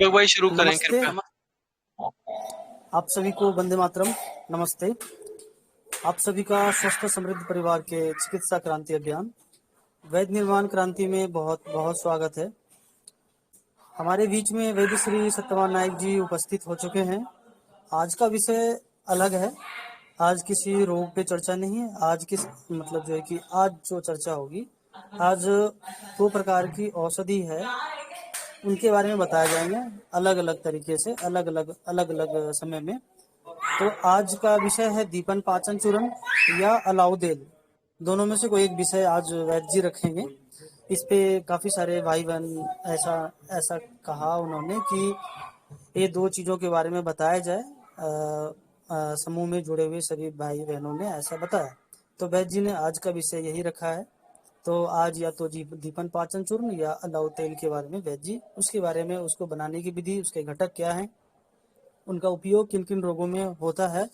दीपक भाई शुरू करें नमस्ते। कृपया। आप सभी को वंदे मातरम। नमस्ते। आप सभी का स्वस्थ समृद्ध परिवार के चिकित्सा क्रांति अभियान वैद्य निर्माण क्रांति में बहुत बहुत स्वागत है। हमारे बीच में वैद्य श्री सत्यवान नायक जी उपस्थित हो चुके हैं। आज का विषय अलग है। आज किसी रोग पे चर्चा नहीं है। आज किस मतलब जो है कि आज जो चर्चा होगी, आज 2 प्रकार की औषधि है, उनके बारे में बताया जाएंगे अलग अलग तरीके से, अलग अलग समय में। तो आज का विषय है दीपन पाचन चूर्ण या अलाउदेल। दोनों में से कोई एक विषय आज वैद्य जी रखेंगे। इस पे काफी सारे भाई बहन ऐसा ऐसा कहा उन्होंने कि ये 2 चीजों के बारे में बताया जाए। समूह में जुड़े हुए सभी भाई बहनों ने ऐसा बताया, तो वैद्य जी ने आज का विषय यही रखा है। तो आज या तो दीपन पाचन चूर्ण या अलाउ तेल के बारे में वैद्य जी, उसके बारे में, उसको बनाने की विधि, उसके घटक क्या हैं, उनका उपयोग किन किन रोगों में होता है,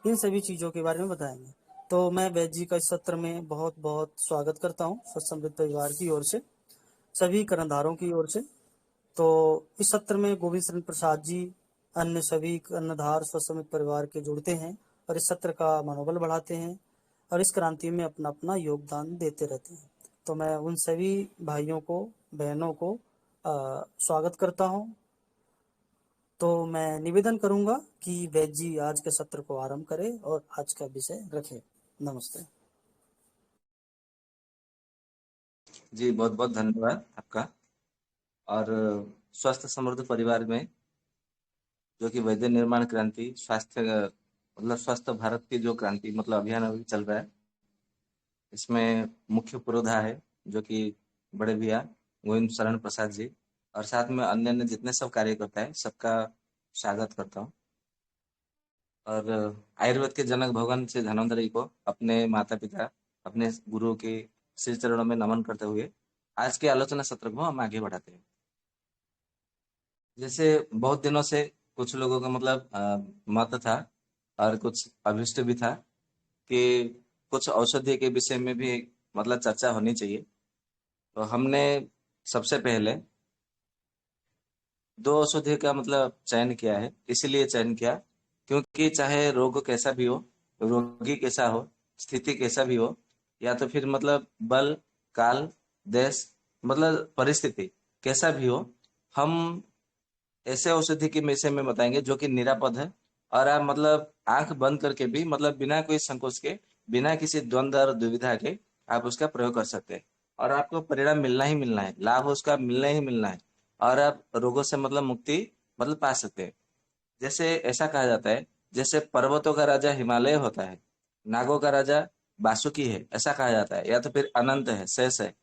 इन सभी चीज़ों के बारे में बताएंगे। तो मैं वैद्य जी का इस सत्र में बहुत बहुत स्वागत करता हूँ स्वस्थ समृद्ध परिवार की ओर से, सभी कर्णधारों की ओर से। तो इस सत्र में गोविंद शरण प्रसाद जी, अन्य सभी कर्णधार स्वस्थ समृद्ध परिवार के जुड़ते हैं और इस सत्र का मनोबल बढ़ाते हैं और इस क्रांति में अपना अपना योगदान देते रहते हैं। तो मैं उन सभी भाइयों को, बहनों को स्वागत करता हूँ। तो मैं निवेदन करूंगा कि वैद्य जी आज के सत्र को आरंभ करें और आज का विषय रखें। नमस्ते जी। बहुत बहुत धन्यवाद आपका। और स्वस्थ समृद्ध परिवार में, जो कि वैद्य निर्माण क्रांति, स्वास्थ्य मतलब स्वस्थ भारत की जो क्रांति मतलब अभियान अभी चल रहा है, इसमें मुख्य पुरोधा है जो कि बड़े भैया गोविंद शरण प्रसाद जी, और साथ में अन्य अन्य जितने सब कार्यकर्ता है, सबका स्वागत करता हूँ। और आयुर्वेद के जनक भगवान श्री धन्वंतरि को, अपने माता पिता, अपने गुरु के श्री चरणों में नमन करते हुए आज के आलोचना सत्र को हम आगे बढ़ाते हैं। जैसे बहुत दिनों से कुछ लोगों का मतलब मत था और कुछ अभिष्ट भी था कि कुछ औषधि के विषय में भी मतलब चर्चा होनी चाहिए। तो हमने सबसे पहले 2 औषधि का मतलब चयन किया है। इसीलिए चयन किया क्योंकि चाहे रोग कैसा भी हो, रोगी कैसा हो, स्थिति कैसा भी हो, या तो फिर मतलब बल, काल, देश, मतलब परिस्थिति कैसा भी हो, हम ऐसे औषधि के विषय में बताएंगे जो कि निरापद है और आप मतलब आंख बंद करके भी मतलब बिना कोई संकोच के, बिना किसी द्वंद्व और दुविधा के आप उसका प्रयोग कर सकते हैं और आपको परिणाम मिलना ही मिलना है, लाभ उसका मिलना ही मिलना है और आप रोगों से मतलब मुक्ति मतलब पा सकते हैं। जैसे ऐसा कहा जाता है, जैसे पर्वतों का राजा हिमालय होता है, नागों का राजा वासुकी है, ऐसा कहा जाता है, या तो फिर अनंत है, शेष है,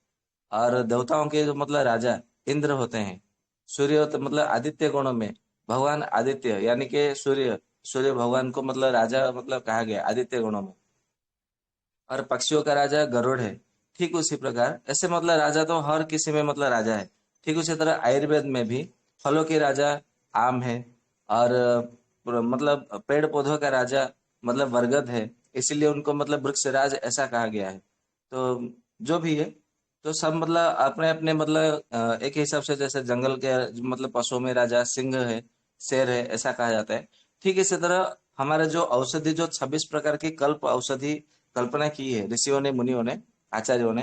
और देवताओं के जो मतलब राजा इंद्र होते हैं। सूर्य तो मतलब आदित्य गुणों में भगवान आदित्य यानी कि सूर्य, सूर्य भगवान को मतलब राजा मतलब कहा गया आदित्य गुणों में। और पक्षियों का राजा गरुड़ है। ठीक उसी प्रकार ऐसे मतलब राजा तो हर किसी में मतलब राजा है। ठीक उसी तरह आयुर्वेद में भी फलों के राजा आम है और मतलब पेड़ पौधों का राजा मतलब बरगद है, इसीलिए उनको मतलब वृक्षराज ऐसा कहा गया है। तो जो भी है, तो सब मतलब अपने अपने मतलब एक ही हिसाब से, जैसे जंगल के मतलब पशुओं में राजा सिंह है, शेर है, ऐसा कहा जाता है। ठीक इसी तरह हमारे जो औषधि, जो 26 प्रकार की कल्प औषधि कल्पना की है ऋषियों ने, मुनियों ने, आचार्यों ने,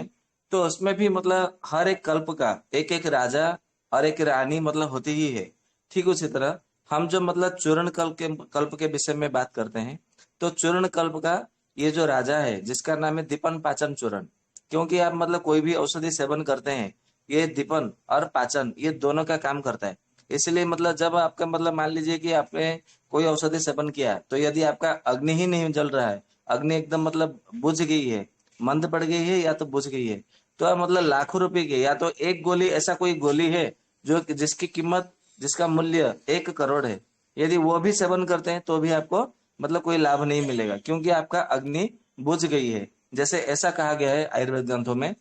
तो उसमें भी मतलब हर एक कल्प का एक एक राजा और एक रानी मतलब होती ही है। ठीक उसी तरह हम जो मतलब चूर्ण कल्प के विषय में बात करते हैं, तो चूर्ण कल्प का ये जो राजा है जिसका नाम है दीपन पाचन चूर्ण। क्योंकि आप मतलब कोई भी औषधि सेवन करते हैं, ये दीपन और पाचन ये दोनों का काम करता है। इसलिए मतलब जब आपका मतलब मान लीजिए कि आपने कोई औषधि सेवन किया, तो यदि आपका अग्नि ही नहीं जल रहा है, अग्नि एकदम मतलब बुझ गई है, मंद पड़ गई है या तो बुझ गई है, तो आप मतलब लाखों रुपए की या तो एक गोली, ऐसा कोई गोली है जो जिसकी कीमत, जिसका मूल्य 1 करोड़ है, यदि वो भी सेवन करते हैं तो भी आपको मतलब कोई लाभ नहीं मिलेगा, क्योंकि आपका अग्नि बुझ गई है। जैसे ऐसा कहा गया है आयुर्वेद ग्रंथों में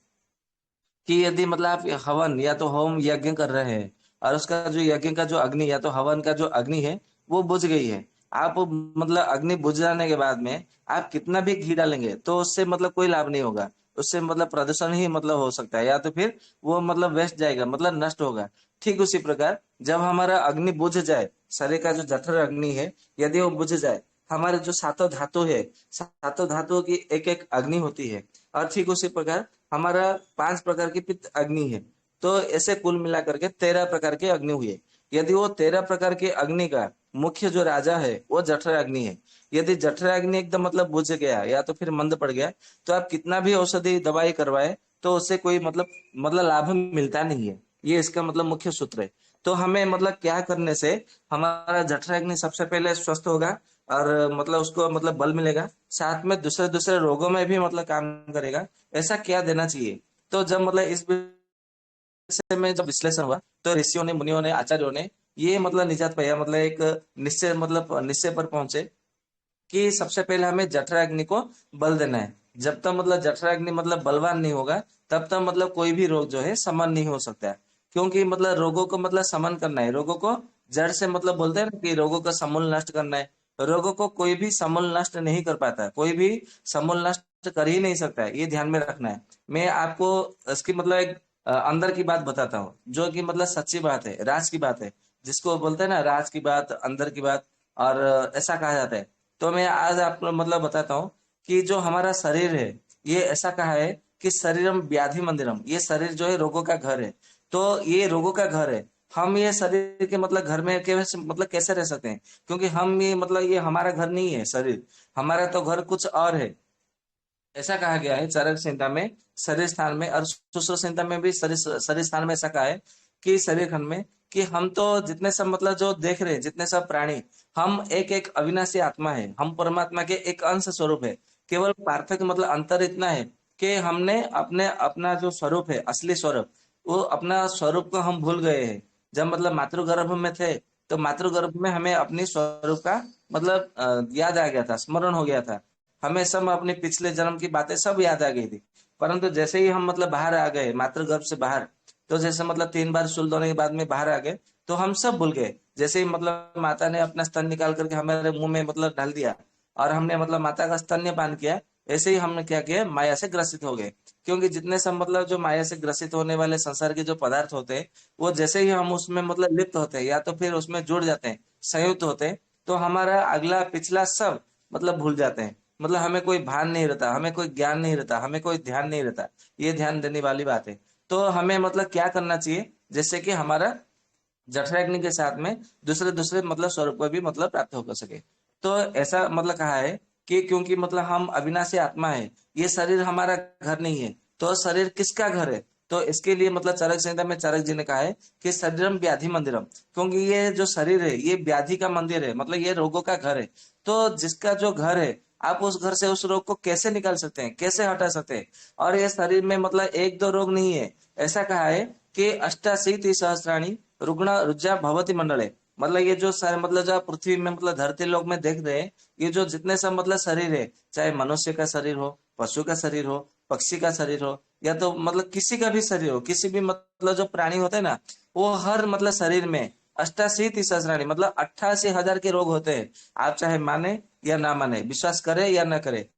कि यदि मतलब आप हवन या तो होम यज्ञ कर रहे हैं और उसका जो यज्ञ का जो अग्नि या तो हवन का जो अग्नि है वो बुझ गई है, आप मतलब अग्नि बुझ जाने के बाद में आप कितना भी घी डालेंगे तो उससे मतलब कोई लाभ नहीं होगा। उससे मतलब प्रदूषण ही मतलब हो सकता है, या तो फिर वो मतलब वेस्ट जाएगा, मतलब नष्ट होगा। ठीक उसी प्रकार जब हमारा अग्नि बुझ जाए, शरीर का जो जठर अग्नि है यदि वो बुझ जाए, हमारे जो सातों धातु है, सातों धातुओं की एक एक अग्नि होती है। और ठीक उसी प्रकार हमारा 5 प्रकार की पित्त अग्नि है। तो ऐसे कुल मिलाकर के 13 प्रकार के अग्नि हुए। यदि वो 13 प्रकार के अग्नि का मुख्य जो राजा है वो जठर अग्नि है। यदि जठर अग्नि एकदम मतलब बुझ गया या तो फिर मंद पड़ गया, तो आप कितना भी औषधि दवाई करवाए तो उससे कोई मतलब लाभ मिलता नहीं है। ये इसका मतलब मुख्य सूत्र है। तो हमें मतलब क्या करने से हमारा जठर अग्नि सबसे पहले स्वस्थ होगा और मतलब उसको मतलब बल मिलेगा, साथ में दूसरे दूसरे रोगों में भी मतलब काम करेगा, ऐसा क्या देना चाहिए। तो जब मतलब इस विषय में जब विश्लेषण हुआ तो ऋषियों ने, मुनियों ने, आचार्यों ने ये मतलब निजात पाया, मतलब एक निश्चय पर पहुंचे कि सबसे पहले हमें जठराग्नि को बल देना है। जब तक मतलब जठराग्नि मतलब बलवान नहीं होगा तब तक मतलब कोई भी रोग जो है समन नहीं हो सकता है। क्योंकि मतलब रोगों को मतलब समन करना है, रोगों को जड़ से मतलब बोलते हैं ना कि रोगों का समूल नष्ट करना है। रोगों को कोई भी समूल नष्ट नहीं कर पाता, कोई भी समूल नष्ट कर ही नहीं सकता है, ये ध्यान में रखना है। मैं आपको इसकी मतलब एक अंदर की बात बताता हूँ, जो कि मतलब सच्ची बात है, राज की बात है, जिसको बोलते हैं ना राज की बात, अंदर की बात, और ऐसा कहा जाता है। तो मैं आज आपको मतलब बताता हूँ कि जो हमारा शरीर है, ये ऐसा कहा है कि शरीरम व्याधि मंदिरम, ये शरीर जो है रोगों का घर है। तो ये रोगों का घर है। हम ये शरीर के मतलब घर में कैसे मतलब कैसे रह सकते हैं, क्योंकि हम ये मतलब ये हमारा घर नहीं है शरीर, हमारा तो घर कुछ और है। ऐसा कहा गया है चरक संहिता में शरीर स्थान में, और सुश्रुत संहिता में भी शरीर शरीर स्थान में ऐसा कहा है कि शरीर खंड में कि हम तो जितने सब मतलब जो देख रहे हैं, जितने सब प्राणी, हम एक एक अविनाशी आत्मा है, हम परमात्मा के एक अंश स्वरूप है। केवल पार्थक्य मतलब अंतर इतना है कि हमने अपने अपना जो स्वरूप है, असली स्वरूप, वो अपना स्वरूप को हम भूल गए हैं। जब मतलब मातृगर्भ में थे तो मातृगर्भ में हमें अपनी स्वरूप का मतलब याद आ गया था, स्मरण हो गया था। हमें सब अपने पिछले जन्म की बातें सब याद आ गई थी। परंतु जैसे ही हम मतलब बाहर आ गए मातृगर्भ से बाहर, तो जैसे मतलब 3 बार शुल होने के बाद में बाहर आ गए, तो हम सब भूल गए। जैसे ही मतलब माता ने अपना स्तन निकाल करके हमारे मुंह में मतलब डाल दिया और हमने मतलब माता का स्तन्यपान किया, ऐसे ही हमने क्या किया, माया से ग्रसित हो गए। क्योंकि जितने सब मतलब जो माया से ग्रसित होने वाले संसार के जो पदार्थ होते हैं, वो जैसे ही हम उसमें मतलब लिप्त होते हैं या तो फिर उसमें जुड़ जाते हैं, संयुक्त होते हैं, तो हमारा अगला पिछला सब मतलब भूल जाते हैं। मतलब हमें कोई भान नहीं रहता, हमें कोई ज्ञान नहीं रहता, हमें कोई ध्यान नहीं रहता। ये ध्यान देने वाली बात है। तो हमें मतलब क्या करना चाहिए, जैसे कि हमारा जठराग्नि के साथ में दूसरे दूसरे मतलब स्वरूप को भी मतलब प्राप्त हो कर सके। तो ऐसा मतलब कहा है कि क्योंकि मतलब हम अविनाशी आत्मा है, ये शरीर हमारा घर नहीं है, तो शरीर किसका घर है। तो इसके लिए मतलब चरक संहिता में चरक जी ने कहा है कि शरीरम व्याधि मंदिरम, क्योंकि ये जो शरीर है ये व्याधि का मंदिर है, मतलब ये रोगों का घर है। तो जिसका जो घर है, आप उस घर से उस रोग को कैसे निकाल सकते हैं, कैसे हटा सकते हैं। और ये शरीर में मतलब एक दो रोग नहीं है, ऐसा कहा है कि अष्टाशीति सहस्राणी रुग्ण रुज्जा भवती मंडले, मतलब ये जो सारे मतलब जो आप पृथ्वी में मतलब धरती लोक में देख रहे हैं, ये जो जितने सब मतलब शरीर है, चाहे मनुष्य का शरीर हो, पशु का शरीर हो, पक्षी का शरीर हो, या तो मतलब किसी का भी शरीर हो, किसी भी मतलब जो प्राणी होते हैं ना, वो हर मतलब शरीर में अष्टाशीति सहस्राणी मतलब 88,000 के रोग होते हैं। आप चाहे माने या ना माने, विश्वास करे या ना करे,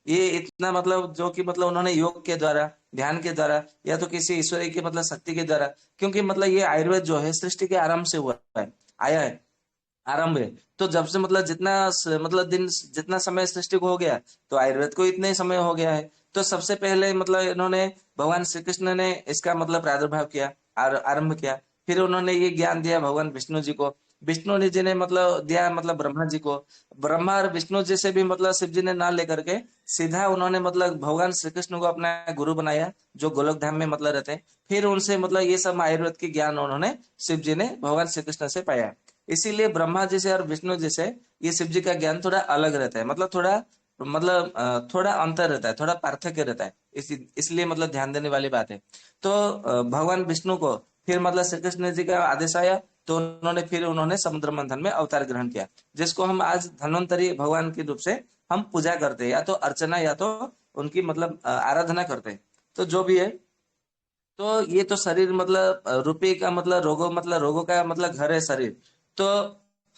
ये इतना मतलब जो कि मतलब उन्होंने योग के द्वारा, ध्यान के द्वारा, या तो किसी ईश्वरी की मतलब शक्ति के द्वारा, क्योंकि मतलब ये आयुर्वेद जो है सृष्टि के आरंभ से हुआ है, आया है, आरंभ है। तो जब से मतलब मतलब दिन जितना समय सृष्टि को हो गया, तो आयुर्वेद को इतने ही समय हो गया है। तो सबसे पहले मतलब इन्होंने, भगवान श्री कृष्ण ने इसका मतलब प्रादुर्भाव किया और आरंभ किया। फिर उन्होंने ये ज्ञान दिया भगवान विष्णु जी को, विष्णु जी ने मतलब दिया मतलब ब्रह्मा जी को, ब्रह्मा और विष्णु जी से भी मतलब शिव जी ने ना लेकर के सीधा उन्होंने मतलब भगवान श्री कृष्ण को अपना गुरु बनाया, जो गोलोक धाम में मतलब रहते हैं। फिर उनसे मतलब ये सब आयुर्वेद की ज्ञान उन्होंने शिव जी ने भगवान श्री कृष्ण से पाया। इसीलिए ब्रह्मा जी से और विष्णु जी से ये शिव जी का ज्ञान थोड़ा अलग रहता है, मतलब थोड़ा मतलब थोड़ा अंतर रहता है, थोड़ा पार्थक्य रहता है, इसलिए मतलब ध्यान देने वाली बात है। तो भगवान विष्णु को फिर मतलब श्री कृष्ण जी का आदेश आया, तो उन्होंने समुद्र मंथन में अवतार ग्रहण किया, जिसको हम आज धन्वंतरी भगवान के रूप से हम पूजा करते हैं, या तो अर्चना या तो उनकी मतलब आराधना करते हैं। तो जो भी है, तो ये तो शरीर मतलब रुपये का मतलब रोगों का मतलब घर है शरीर। तो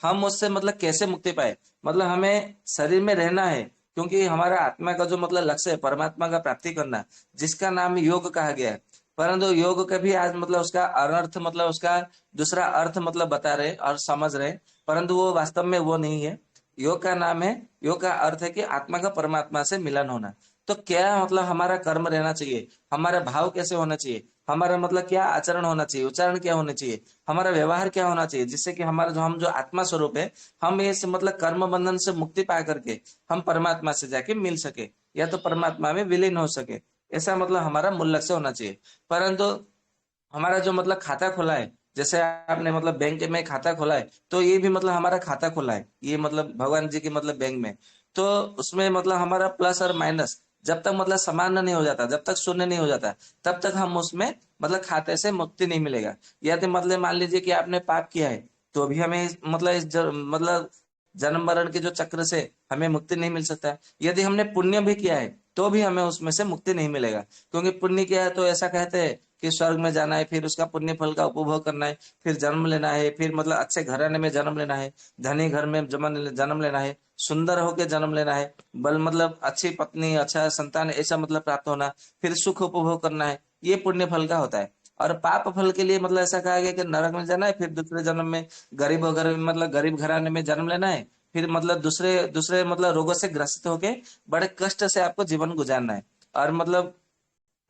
हम उससे मतलब कैसे मुक्ति पाए, मतलब हमें शरीर में रहना है, क्योंकि हमारा आत्मा का जो मतलब लक्ष्य है परमात्मा का प्राप्ति करना, जिसका नाम योग कहा गया है। परंतु योग का भी आज मतलब उसका अनर्थ मतलब उसका दूसरा अर्थ मतलब बता रहे और समझ रहे, परंतु वो वास्तव में वो नहीं है। योग का नाम है, योग का अर्थ है कि आत्मा का परमात्मा से मिलन होना। तो क्या मतलब हमारा कर्म रहना चाहिए, हमारा भाव कैसे होना चाहिए, हमारा मतलब क्या आचरण होना चाहिए, उच्चारण क्या होना चाहिए, हमारा व्यवहार क्या होना चाहिए, जिससे कि हमारा जो हम जो आत्मा स्वरूप है, हम इस मतलब कर्म बंधन से मुक्ति पा करके हम परमात्मा से जाके मिल सके या तो परमात्मा में विलीन हो सके। ऐसा मतलब हमारा मूल लक्ष्य होना चाहिए। परंतु हमारा जो मतलब खाता खोला है, जैसे आपने मतलब बैंक में खाता खोला है, तो ये भी मतलब हमारा खाता खोला है, ये मतलब भगवान जी के मतलब बैंक में। तो उसमें मतलब हमारा प्लस और माइनस जब तक मतलब समान नहीं हो जाता, जब तक शून्य नहीं हो जाता, तब तक हम उसमें मतलब खाते से मुक्ति नहीं मिलेगा। यदि मतलब मान लीजिए कि आपने पाप किया है, तो भी हमें मतलब मतलब जन्म मरण के जो चक्र से हमें मुक्ति नहीं मिल सकता है। यदि हमने पुण्य भी किया है, तो भी हमें उसमें से मुक्ति नहीं मिलेगा, क्योंकि पुण्य किया है तो ऐसा कहते हैं कि स्वर्ग में जाना है, फिर उसका पुण्य फल का उपभोग करना है, फिर जन्म लेना है, फिर मतलब अच्छे घराने में जन्म लेना है, धनी घर में जन्म लेना है, सुंदर होकर जन्म लेना है, बल मतलब अच्छी पत्नी अच्छा संतान ऐसा मतलब प्राप्त होना, फिर सुख उपभोग करना है, ये पुण्य फल का होता है। और पाप फल के लिए मतलब ऐसा कहा गया कि नरक में जाना है, फिर दूसरे जन्म में गरीब वगैरह मतलब गरीब घराने में जन्म लेना है, फिर मतलब दूसरे दूसरे मतलब रोगों से ग्रसित होके बड़े कष्ट से आपको जीवन गुजारना है, और मतलब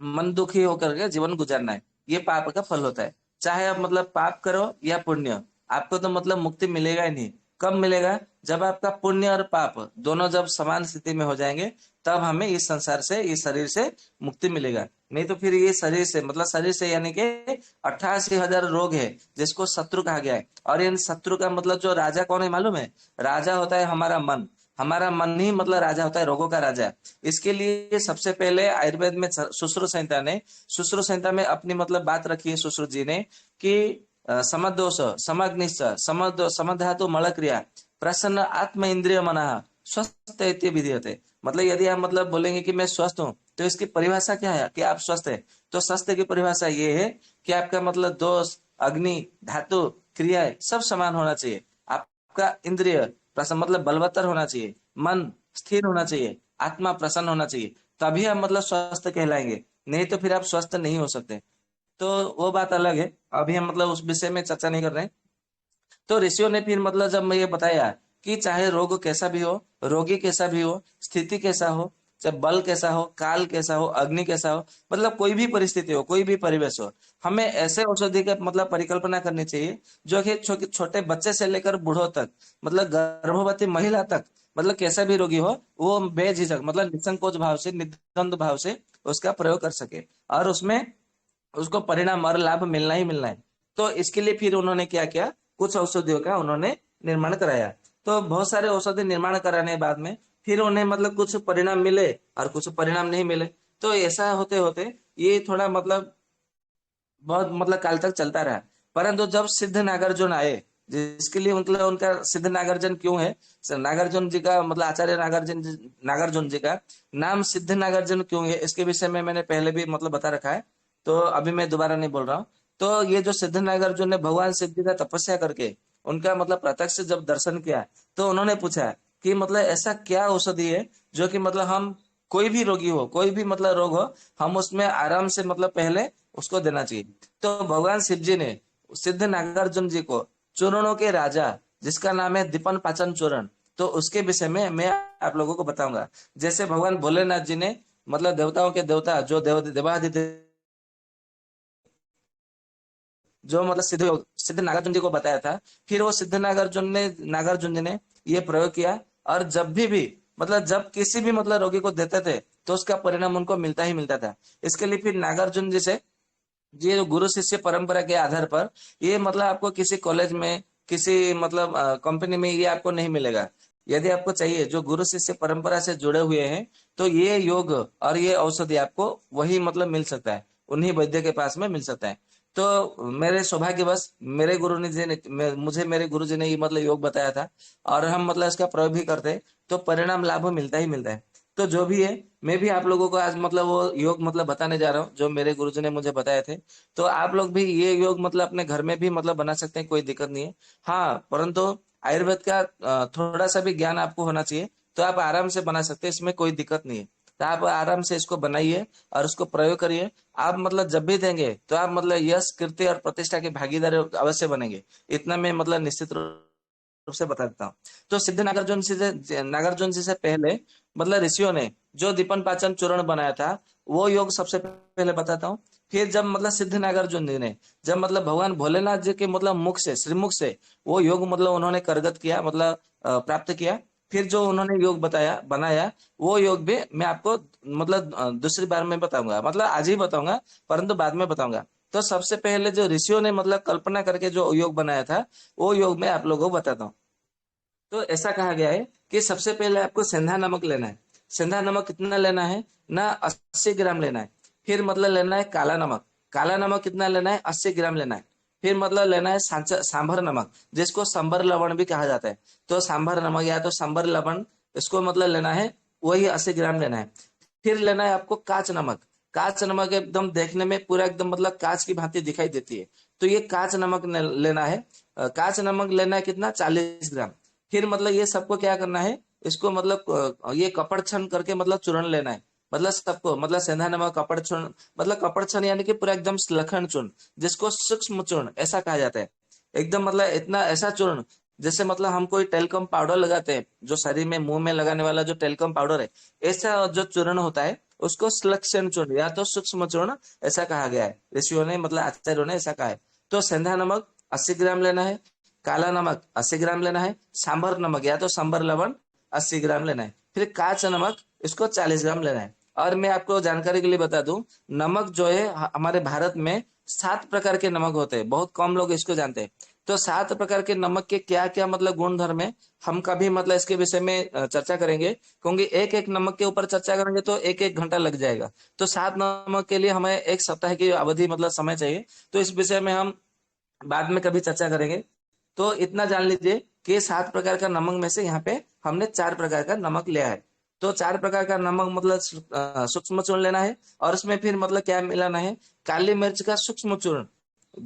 मन दुखी होकर के जीवन गुजारना है। ये पाप का फल होता है। चाहे आप मतलब पाप करो या पुण्य, आपको तो मतलब मुक्ति मिलेगा ही नहीं। कब मिलेगा? जब आपका पुण्य और पाप दोनों जब समान स्थिति में हो जाएंगे, तब हमें इस संसार से इस शरीर से मुक्ति मिलेगा। नहीं तो फिर ये शरीर से मतलब शरीर से यानी कि 88,000 रोग है जिसको शत्रु कहा गया है। और इन शत्रु का मतलब जो राजा कौन है मालूम है? राजा होता है हमारा मन। हमारा मन ही मतलब राजा होता है, रोगों का राजा। इसके लिए सबसे पहले आयुर्वेद में सुश्रु संहिता में अपनी मतलब बात रखी है सुश्रुत जी ने कि समदोष समग्निश्च समधातु मल क्रिया प्रसन्न आत्म इंद्रिय मना स्वस्थ इति विधीयते। मतलब यदि आप मतलब बोलेंगे कि मैं स्वस्थ हूँ, तो इसकी परिभाषा क्या है कि आप स्वस्थ है? तो स्वस्थ की परिभाषा ये है कि आपका मतलब दोष अग्नि धातु क्रिया सब समान होना चाहिए। आपका इंद्रिय प्रसन्न मतलब बलवत्तर होना चाहिए, मन स्थिर होना चाहिए, आत्मा प्रसन्न होना चाहिए, तभी आप मतलब स्वस्थ कहलाएंगे। नहीं तो फिर आप स्वस्थ नहीं हो सकते। तो वो बात अलग है, अभी हम मतलब उस विषय में चर्चा नहीं कर रहे हैं। तो ऋषियों ने फिर मतलब जब मैं ये बताया कि चाहे रोग कैसा भी हो, रोगी कैसा भी हो, स्थिति कैसा हो, चाहे बल कैसा हो, काल कैसा हो, अग्नि कैसा हो, मतलब कोई भी परिस्थिति हो, कोई भी परिवेश हो, हमें ऐसे औषधि का मतलब परिकल्पना करनी चाहिए जो कि छोटे बच्चे से लेकर बूढ़ों तक, मतलब गर्भवती महिला तक, मतलब कैसा भी रोगी हो, वो बेझिझक मतलब निसंकोच भाव से निर्द्वंद भाव से उसका प्रयोग कर सके, और उसमें उसको परिणाम और लाभ मिलना ही मिलना है। तो इसके लिए फिर उन्होंने क्या किया, कुछ औषधियों का उन्होंने निर्माण कराया। तो बहुत सारे औषधि निर्माण कराने के बाद में फिर उन्हें मतलब कुछ परिणाम मिले और कुछ परिणाम नहीं मिले। तो ऐसा होते होते ये थोड़ा मतलब बहुत मतलब काल तक चलता रहा। परंतु जब सिद्ध नागार्जुन आए, जिसके लिए मतलब उनका सिद्ध नागार्जुन क्यों है, नागार्जुन जी का मतलब आचार्य नागार्जुन जी का नाम सिद्ध नागार्जुन क्यों है, इसके विषय में मैंने पहले भी मतलब बता रखा है, तो अभी मैं दोबारा नहीं बोल रहा हूँ। तो ये जो सिद्ध नागार्जुन ने भगवान शिव जी का तपस्या करके उनका मतलब प्रत्यक्ष जब दर्शन किया, तो उन्होंने पूछा कि मतलब ऐसा क्या औषधि है जो कि मतलब हम कोई भी रोगी हो, कोई भी मतलब रोग हो, हम उसमें आराम से मतलब पहले उसको देना चाहिए। तो भगवान शिव जी ने सिद्ध नागार्जुन जी को चूरणों के राजा, जिसका नाम है दीपन पाचन चूरण, तो उसके विषय में मैं आप लोगों को बताऊंगा। जैसे भगवान भोलेनाथ जी ने मतलब देवताओं के देवता जो देवादिदेव जो मतलब सिद्ध नागार्जुन जी को बताया था, फिर वो सिद्ध नागार्जुन जी ने ये प्रयोग किया। और जब भी मतलब जब किसी भी मतलब रोगी को देते थे, तो उसका परिणाम उनको मिलता ही मिलता था। इसके लिए फिर नागार्जुन जी से ये जो गुरु शिष्य परंपरा के आधार पर, ये मतलब आपको किसी कॉलेज में किसी मतलब कंपनी में ये आपको नहीं मिलेगा। यदि आपको चाहिए जो गुरु शिष्य परंपरा से जुड़े हुए हैं, तो ये योग और ये औषधि आपको वही मतलब मिल सकता है, उन्हीं वैद्य के पास में मिल सकता है। तो मेरे सौभाग्यवश मेरे गुरु जी ने मुझे मेरे गुरु जी ने ये मतलब योग बताया था, और हम मतलब इसका प्रयोग भी करते हैं, तो परिणाम लाभ मिलता ही मिलता है। तो जो भी है, मैं भी आप लोगों को आज मतलब वो योग मतलब बताने जा रहा हूँ जो मेरे गुरुजी ने मुझे बताए थे। तो आप लोग भी ये योग मतलब अपने घर में भी मतलब बना सकते हैं, कोई दिक्कत नहीं है। हाँ, परंतु आयुर्वेद का थोड़ा सा भी ज्ञान आपको होना चाहिए, तो आप आराम से बना सकते हैं, इसमें कोई दिक्कत नहीं है। तो आप आराम से इसको बनाइए और उसको प्रयोग करिए। आप मतलब जब भी देंगे तो आप मतलब यश, कीर्ति और प्रतिष्ठा के भागीदार अवश्य बनेंगे। इतना मैं मतलब निश्चित रूप से बता देता हूँ। तो सिद्ध नागार्जुन जी से पहले मतलब ऋषियों ने जो दीपन पाचन चूर्ण बनाया था, वो योग सबसे पहले बताता हूँ। फिर जब मतलब सिद्ध नागार्जुन जी ने जब मतलब भगवान भोलेनाथ जी के मतलब मुख से, श्रीमुख से वो योग मतलब उन्होंने करगत किया, मतलब प्राप्त किया। फिर जो उन्होंने योग बताया, बनाया, वो योग भी मैं आपको मतलब दूसरी बार में बताऊंगा, मतलब आज ही बताऊंगा, परंतु बाद में बताऊंगा। तो सबसे पहले जो ऋषियों ने मतलब कल्पना करके जो योग बनाया था, वो योग मैं आप लोगों को बताता हूँ। तो ऐसा कहा गया है कि सबसे पहले आपको सेंधा नमक लेना है। सेंधा नमक कितना लेना है ना, 80 ग्राम लेना है। फिर मतलब लेना है काला नमक। काला नमक कितना लेना है, 80 ग्राम लेना है। फिर मतलब लेना है सांभर नमक, जिसको सांभर लवण भी कहा जाता है। तो सांभर नमक या तो सांभर लवण, इसको मतलब लेना है, वही 80 ग्राम लेना है। फिर लेना है आपको काच नमक। काच नमक एकदम देखने में पूरा एकदम मतलब कांच की भांति दिखाई देती है, तो ये काच नमक लेना है। काच नमक लेना है कितना, 40 ग्राम। फिर मतलब ये सबको क्या करना है, इसको मतलब ये कपड़ छन करके मतलब चूर्ण लेना है। मतलब सबको मतलब सेंधा नमक कपड़ चूर्ण, मतलब कपड़ छन यानी कि पूरा एकदम लखन चूर्ण, जिसको सूक्ष्म चूर्ण ऐसा कहा जाता है। एकदम मतलब इतना ऐसा चूर्ण, जैसे मतलब हम कोई टेल्कम पाउडर लगाते हैं, जो शरीर में मुंह में लगाने वाला जो टेल्कम पाउडर है, ऐसा जो चूर्ण होता है उसको श्लक्षण चूर्ण या तो सूक्ष्म चूर्ण ऐसा कहा गया है। ऋषियों ने मतलब आचार्यों ने ऐसा कहा है। तो सेंधा नमक 80 ग्राम लेना है, काला नमक 80 ग्राम लेना है, सांभर नमक या तो सांभर लवण 80 ग्राम लेना है, फिर काच नमक इसको 40 ग्राम लेना है। और मैं आपको जानकारी के लिए बता दूं, नमक जो है हमारे भारत में 7 प्रकार के नमक होते हैं, बहुत कम लोग इसको जानते हैं। तो 7 प्रकार के नमक के क्या क्या मतलब गुण धर्म है, हम कभी मतलब इसके विषय में चर्चा करेंगे, क्योंकि एक एक नमक के ऊपर चर्चा करेंगे तो एक एक घंटा लग जाएगा। तो 7 नमक के लिए हमें 1 सप्ताह की अवधि मतलब समय चाहिए। तो इस विषय में हम बाद में कभी चर्चा करेंगे। तो इतना जान लीजिए कि 7 प्रकार का नमक में से यहाँ पे हमने 4 प्रकार का नमक लिया है। तो 4 प्रकार का नमक मतलब सूक्ष्म चूर्ण लेना है। और उसमें फिर मतलब क्या मिलाना है, काली मिर्च का सूक्ष्म चूर्ण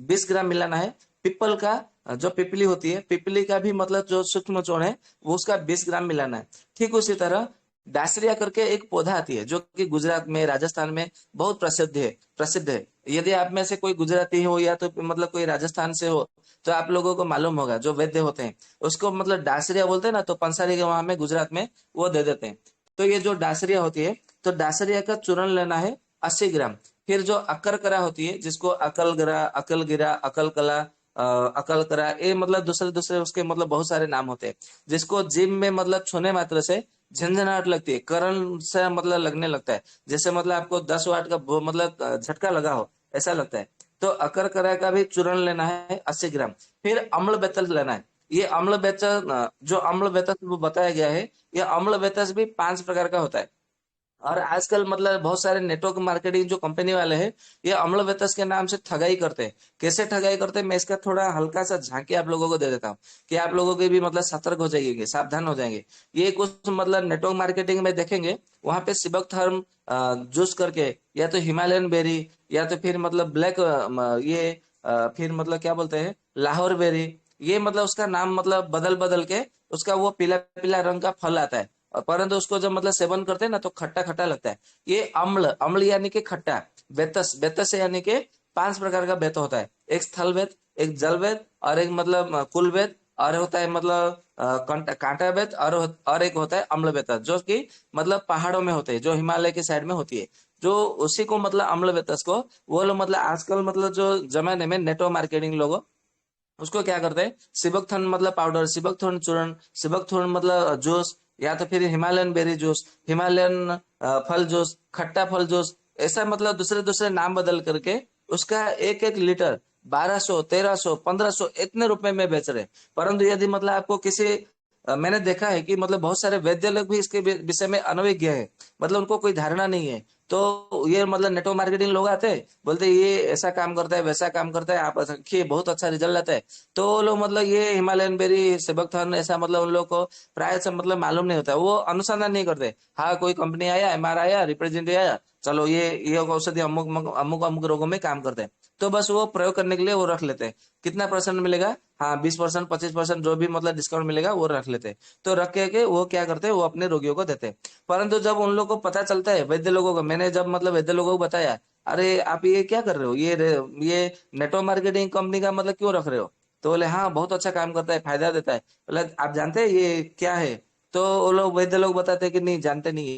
20 ग्राम मिलाना है। पिपल का जो पिपली होती है, पिपली का भी मतलब जो सूक्ष्म चूर्ण है, वो उसका 20 ग्राम मिलाना है। ठीक उसी तरह डासरिया करके एक पौधा आती है, जो कि गुजरात में, राजस्थान में बहुत प्रसिद्ध है। यदि आप में से कोई गुजराती हो या तो मतलब कोई राजस्थान से हो, तो आप लोगों को मालूम होगा, जो वैद्य होते हैं उसको मतलब डासरिया बोलते हैं ना, तो पंसारी के वहां में गुजरात में वो दे देते हैं। तो ये जो डासरिया होती है, तो डासरिया का चूर्ण लेना है 80 ग्राम। फिर जो अकरकरा होती है, जिसको अकलगरा, अकलगिरा, अकलकला, अकलकरा, ये मतलब दूसरे दूसरे उसके मतलब बहुत सारे नाम होते हैं, जिसको जिम में मतलब छूने मात्र से झंझनाहट लगती है, करंट से मतलब लगने लगता है, जैसे मतलब आपको 10 वाट का मतलब झटका लगा हो ऐसा लगता है। तो अकरकरा का भी चूर्ण लेना है 80 ग्राम। फिर अम्ल बेतस लेना है। ये अम्ल बेतस, जो अम्ल बेतस वो बताया गया है, ये अम्ल बेतस भी 5 प्रकार का होता है। और आजकल मतलब बहुत सारे नेटवर्क मार्केटिंग जो कंपनी वाले हैं, ये अम्ल बेतस के नाम से ठगाई करते हैं। कैसे ठगाई करते हैं, मैं इसका थोड़ा हल्का सा झांकी आप लोगों को दे देता हूँ, कि आप लोगों के भी मतलब सतर्क हो जाइए, सावधान हो जाएंगे। ये कुछ मतलब नेटवर्क मार्केटिंग में देखेंगे, वहां पे सिबक थर्म जूस करके, या तो हिमालयन बेरी, या तो फिर मतलब ब्लैक, ये फिर मतलब क्या बोलते हैं, लाहौर बेरी, ये मतलब उसका नाम मतलब बदल बदल के उसका वो पीला पीला रंग का फल आता है। परंतु उसको जब मतलब सेवन करते हैं ना, तो खट्टा खट्टा लगता है। ये अम्ल, अम्ल यानी कि खट्टा। बेतस, बेतस यानी कि 5 प्रकार का बेत होता है, एक स्थल बेत, एक जल बेत, और एक मतलब कुल बेत, और होता है मतलब कांटा बेत, और एक होता है अम्ल बेतस, जो कि मतलब पहाड़ों में होते हैं, जो हिमालय के साइड में होती है। जो उसी को मतलब अम्ल बेतस को वो लोग मतलब आजकल मतलब जो जमाने में नेटवर्क मार्केटिंग लोग उसको क्या करते हैं, सिबकथन मतलब पाउडर, सिबकथन चूर्ण, सिबकथन मतलब जूस, या तो फिर हिमालयन बेरी जूस, हिमालयन फल जूस, खट्टा फल जूस, ऐसा मतलब दूसरे दूसरे नाम बदल करके उसका एक एक लीटर 1200, 1300, 1500 इतने रुपए में बेच रहे हैं। परंतु यदि मतलब आपको किसी मैंने देखा है कि मतलब बहुत सारे वैद्य लोग भी इसके विषय में अनभिज्ञ है, मतलब उनको कोई धारणा नहीं है। तो ये मतलब नेटवर्क मार्केटिंग लोग आते हैं, बोलते हैं ये ऐसा काम करता है, वैसा काम करता है, आप रखिए, बहुत अच्छा रिजल्ट आता है। तो वो लोग मतलब ये हिमालयन बेरी, सेबकथन, ऐसा मतलब उन लोग को प्राय से मतलब मालूम नहीं होता है, वो अनुसंधान नहीं करते। हाँ, कोई कंपनी आया, एमआर आया, रिप्रेजेंटेटिव आया, चलो ये औषधि अमुक अमुक अमुक रोगों में काम करते हैं, तो बस वो प्रयोग करने के लिए वो रख लेते हैं। कितना परसेंट मिलेगा? हाँ 20%, 25%, जो भी मतलब डिस्काउंट मिलेगा वो रख लेते हैं। तो रख के वो क्या करते हैं, वो अपने रोगियों को देते हैं। परंतु जब उन लोगों को पता चलता है, वैद्य लोगों को, मैंने जब मतलब वैद्य लोगों को बताया, अरे आप ये क्या कर रहे हो, ये नेटवर्क मार्केटिंग कंपनी का मतलब क्यों रख रहे हो? तो बोले हाँ बहुत अच्छा काम करता है, फायदा देता है। बोले आप जानते हैं ये क्या है? तो वो लोग वैद्य लोग बताते हैं कि नहीं जानते नहीं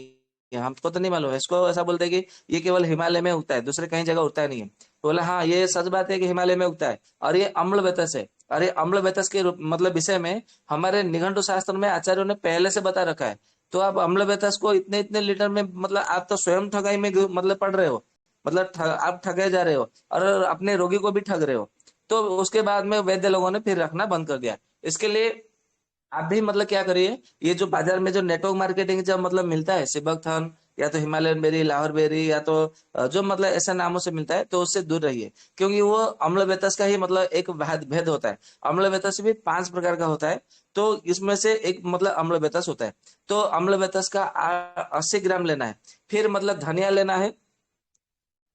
है, हमको तो नहीं मालूम है। इसको ऐसा बोलते हैं कि ये केवल हिमालय में उगता है, दूसरे कहीं जगह उगता नहीं है। तो बोला हाँ ये सच बात है कि हिमालय में उगता है, और ये अम्ल बेतस है। और ये अम्ल बेतस के मतलब विषय में हमारे निघंटु शास्त्र में आचार्यों ने पहले से बता रखा है। तो आप अम्ल बेतस को इतने इतने लीटर में, मतलब आप तो स्वयं ठगाई में मतलब पड़ रहे हो, मतलब आप ठगे जा रहे हो और अपने रोगी को भी ठग रहे हो। तो उसके बाद में वैद्य लोगों ने फिर रखना बंद कर दिया। इसके लिए आप भी मतलब क्या करिए, ये जो बाजार में जो नेटवर्क मार्केटिंग जब मतलब मिलता है, सिबकथन या तो हिमालयन बेरी, लाहौर बेरी, या तो जो मतलब ऐसा नामों से मिलता है, तो उससे दूर रहिए। क्योंकि वो अम्ल बेतस का ही मतलब एक भेद भेद होता है। अम्ल बेतस भी 5 प्रकार का होता है, तो इसमें से एक मतलब अम्ल बेतस होता है। तो अम्ल बेतस का 80 ग्राम लेना है। फिर मतलब धनिया लेना है,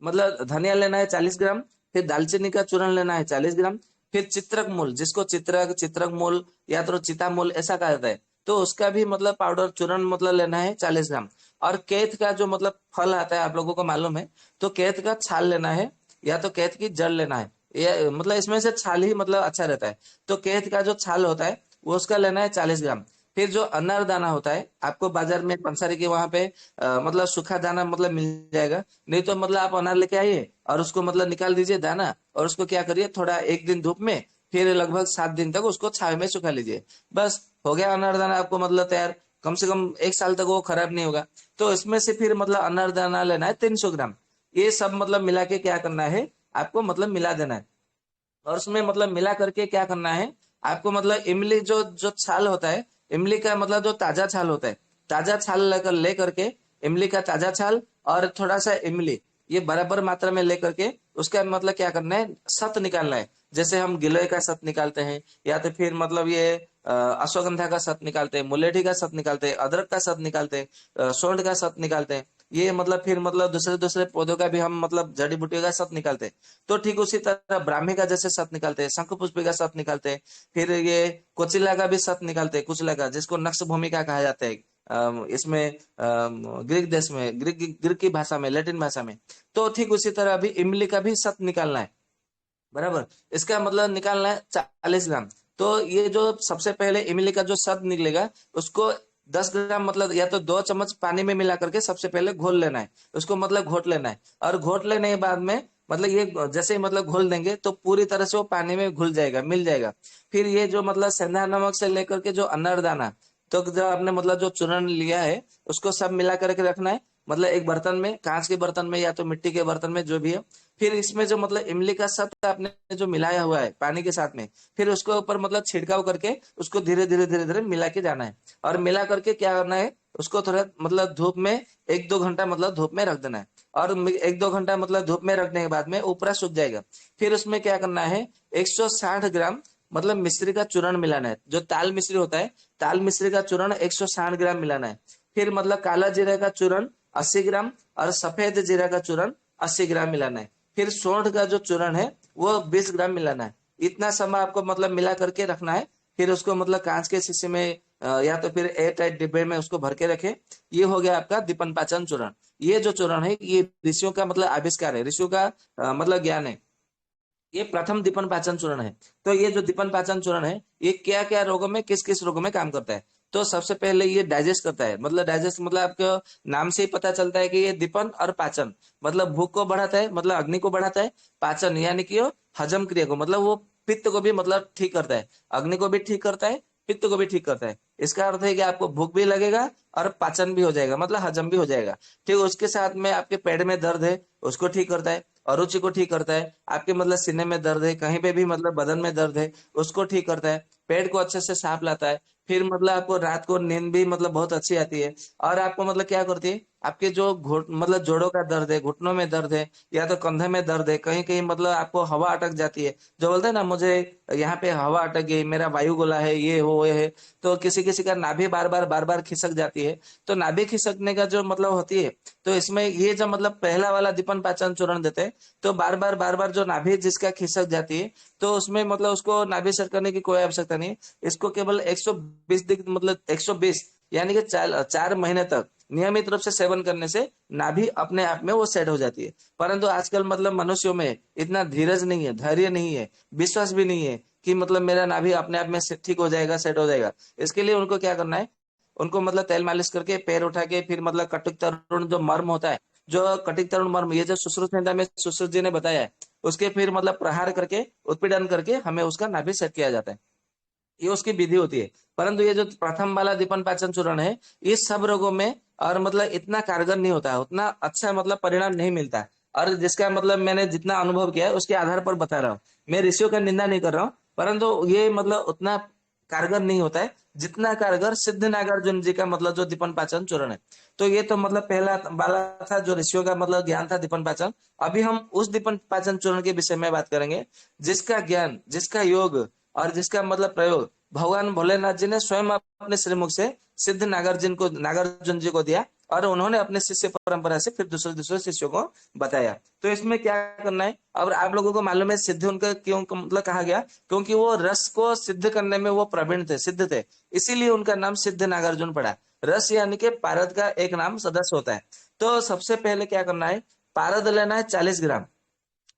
मतलब धनिया लेना है 40 ग्राम। फिर दालचीनी का चूर्ण लेना है 40 ग्राम। फिर चित्रक मूल, जिसको चित्रक मूल या तो चिता मूल ऐसा कहा जाता है, तो उसका भी मतलब पाउडर चूर्ण मतलब लेना है 40 ग्राम। और कैथ का जो मतलब फल आता है, आप लोगों को मालूम है, तो कैथ का छाल लेना है, या तो कैथ की जड़ लेना है। ये मतलब इसमें से छाल ही मतलब अच्छा रहता है। तो कैथ का जो छाल होता है वो उसका लेना है 40 ग्राम। फिर जो अनारदाना होता है, आपको बाजार में पंसारी के वहां पे मतलब सूखा दाना मतलब मिल जाएगा। नहीं तो मतलब आप अनार लेके आइए और उसको मतलब निकाल दीजिए दाना, और उसको क्या करिए, थोड़ा एक दिन धूप में, फिर लगभग 7 दिन तक उसको छावे में सुखा लीजिए। बस हो गया अनारदाना आपको मतलब तैयार। कम से कम 1 साल तक वो खराब नहीं होगा। तो इसमें से फिर मतलब अनारदाना लेना है 300 ग्राम। ये सब मतलब मिला के क्या करना है, आपको मतलब मिला देना है। और उसमें मतलब मिला करके क्या करना है, आपको मतलब इमली जो जो छाल होता है, इमली का मतलब जो ताजा छाल होता है, ताजा छाल ले करके, इमली का ताजा छाल और थोड़ा सा इमली, ये बराबर मात्रा में लेकर के उसका मतलब क्या करना है, सत निकालना है। जैसे हम गिलोय का सत निकालते हैं, या तो फिर मतलब ये अश्वगंधा का सत निकालते हैं, मुलेठी का सत निकालते हैं, अदरक का सत निकालते हैं, सोंठ का सत निकालते हैं। ये मतलब फिर मतलब दूसरे दूसरे पौधों का भी हम मतलब जड़ी बूटियों का सत निकालते हैं। तो ठीक उसी तरह ब्राह्मी का जैसे सत निकालते हैं, शंख पुष्पी का सत निकालते हैं। फिर ये कोचिला का भी सत निकालते हैं, कुचला का, जिसको नक्श भूमिका कहा जाता है इसमें ग्रीक देश में, ग्रीक ग्रीक की भाषा में, लैटिन भाषा में। तो ठीक उसी तरह अभी इमली का भी सत निकालना है, बराबर। इसका मतलब निकालना है 40 ग्राम। तो ये जो सबसे पहले इमली का जो शब्द निकलेगा, उसको 10 ग्राम मतलब या तो 2 चम्मच पानी में मिला करके सबसे पहले घोल लेना है। उसको मतलब घोट लेना है, और घोट लेने के बाद में मतलब ये जैसे ही मतलब घोल देंगे तो पूरी तरह से वो पानी में घुल जाएगा, मिल जाएगा। फिर ये जो मतलब सेंधा नमक से लेकर के जो अनारदाना, तो जो आपने मतलब जो चूर्ण लिया है, उसको सब मिला करके रखना है। मतलब एक बर्तन में, कांच के बर्तन में या तो मिट्टी के बर्तन में, जो भी है। फिर इसमें जो मतलब इमली का सत्व आपने जो मिलाया हुआ है पानी के साथ में, फिर उसके ऊपर मतलब छिड़काव करके उसको धीरे धीरे धीरे धीरे मिला के जाना है। और मिला करके क्या करना है, उसको थोड़ा मतलब धूप में 1-2 घंटा मतलब धूप में रख देना है। और 1-2 घंटा मतलब धूप में रखने के बाद में ऊपर सूख जाएगा। फिर उसमें क्या करना है, 160 ग्राम मतलब मिश्री का चूर्ण मिलाना है। जो ताल मिश्री होता है, ताल मिश्री का चूर्ण 160 ग्राम मिलाना है। फिर मतलब काला जीरा का चूर्ण 80 ग्राम, और सफेद जीरा का चूर्ण 80 ग्राम मिलाना है। फिर सौंठ का जो चूर्ण है वो 20 ग्राम मिलाना है। इतना समय आपको मतलब मिला करके रखना है। फिर उसको मतलब कांच के शीशे में या तो फिर एयर टाइट डिब्बे में उसको भर के रखे। ये हो गया आपका दीपन पाचन चूर्ण। ये जो चूर्ण है, ये ऋषियों का मतलब आविष्कार है, ऋषियों का मतलब ज्ञान है। ये प्रथम दीपन पाचन चूर्ण है। तो ये जो दीपन पाचन चूर्ण है, ये क्या क्या रोगों में, किस किस रोगों में काम करता है? तो सबसे पहले ये डाइजेस्ट करता है, मतलब डाइजेस्ट मतलब आपको नाम से ही पता चलता है कि ये दीपन और पाचन, मतलब भूख को बढ़ाता है, मतलब अग्नि को बढ़ाता है। पाचन यानी कि वो हजम क्रिया को, मतलब वो पित्त को भी मतलब ठीक करता है, अग्नि को भी ठीक करता है, पित्त को भी ठीक करता है। इसका अर्थ है कि आपको भूख भी लगेगा और पाचन भी हो जाएगा, मतलब हजम भी हो जाएगा। ठीक उसके साथ में आपके पेट में दर्द है, उसको ठीक करता है, अरुचि को ठीक करता है। आपके मतलब सीने में दर्द है, कहीं पे भी मतलब बदन में दर्द है, उसको ठीक करता है। पेट को अच्छे से साफ लाता है। फिर मतलब आपको रात को नींद भी मतलब बहुत अच्छी आती है। और आपको मतलब क्या करती है, आपके जो मतलब जोड़ों का दर्द है, घुटनों में दर्द है, या तो कंधे में दर्द है, कहीं कहीं मतलब आपको हवा अटक जाती है, जो बोलते हैं ना मुझे यहाँ पे हवा अटक गई, मेरा वायु गोला है, ये हो ये है। तो किसी किसी का नाभि बार बार खिसक जाती है। तो नाभि खिसकने का जो मतलब होती है, तो इसमें ये जो मतलब पहला वाला दीपन पाचन चूर्ण देते हैं, तो बार बार जो नाभि जिसका खिसक जाती है, तो उसमें मतलब उसको नाभि सर करने की कोई आवश्यकता नहीं है। इसको केवल 120 मतलब 120 यानी कि 4 महीने तक नियमित रूप से सेवन करने से नाभि अपने आप में वो सेट हो जाती है। परंतु आजकल मतलब मनुष्यों में इतना धीरज नहीं है, धैर्य नहीं है, विश्वास भी नहीं है कि मतलब मेरा नाभि अपने आप में ठीक हो जाएगा, सेट हो जाएगा। इसके लिए उनको क्या करना है, उनको मतलब तेल मालिश करके पैर उठा के फिर मतलब कटिक तरुण जो मर्म होता है, जो कटिक तरुण मर्म, ये जो सुश्रुत संहिता में सुश्रुत जी ने बताया है, उसके फिर मतलब प्रहार करके उत्पीड़न करके हमें उसका नाभि सेट किया जाता है। ये उसकी विधि होती है। परंतु ये जो प्रथम वाला दीपन पाचन चूर्ण है, ये सब रोगों में और मतलब इतना कारगर नहीं होता है, उतना अच्छा मतलब परिणाम नहीं मिलता है। और जिसका मतलब मैंने जितना अनुभव किया है उसके आधार पर बता रहा हूँ। मैं ऋषियों का निंदा नहीं कर रहा हूँ, परंतु ये मतलब उतना कारगर नहीं होता है जितना कारगर सिद्ध नागार्जुन जी का मतलब जो दीपन पाचन चूर्ण है। तो ये तो मतलब पहला वाला था जो ऋषियों का मतलब ज्ञान था दीपन पाचन। अभी हम उस दीपन पाचन चूर्ण के विषय में बात करेंगे जिसका ज्ञान, जिसका योग और जिसका मतलब प्रयोग भगवान भोलेनाथ जी ने स्वयं अपने श्रीमुख से सिद्ध नागार्जुन जी को दिया, और उन्होंने अपने शिष्य परंपरा से फिर दूसरे दूसरे शिष्यों को बताया। तो इसमें क्या करना है, अब आप लोगों को मालूम है सिद्ध उनका क्यों मतलब कहा गया, क्योंकि वो रस को सिद्ध करने में वो प्रवीण थे, सिद्ध थे, इसीलिए उनका नाम सिद्ध नागार्जुन पड़ा। रस यानी कि पारद का एक नाम सदस्य होता है। तो सबसे पहले क्या करना है, पारद लेना है 40 ग्राम।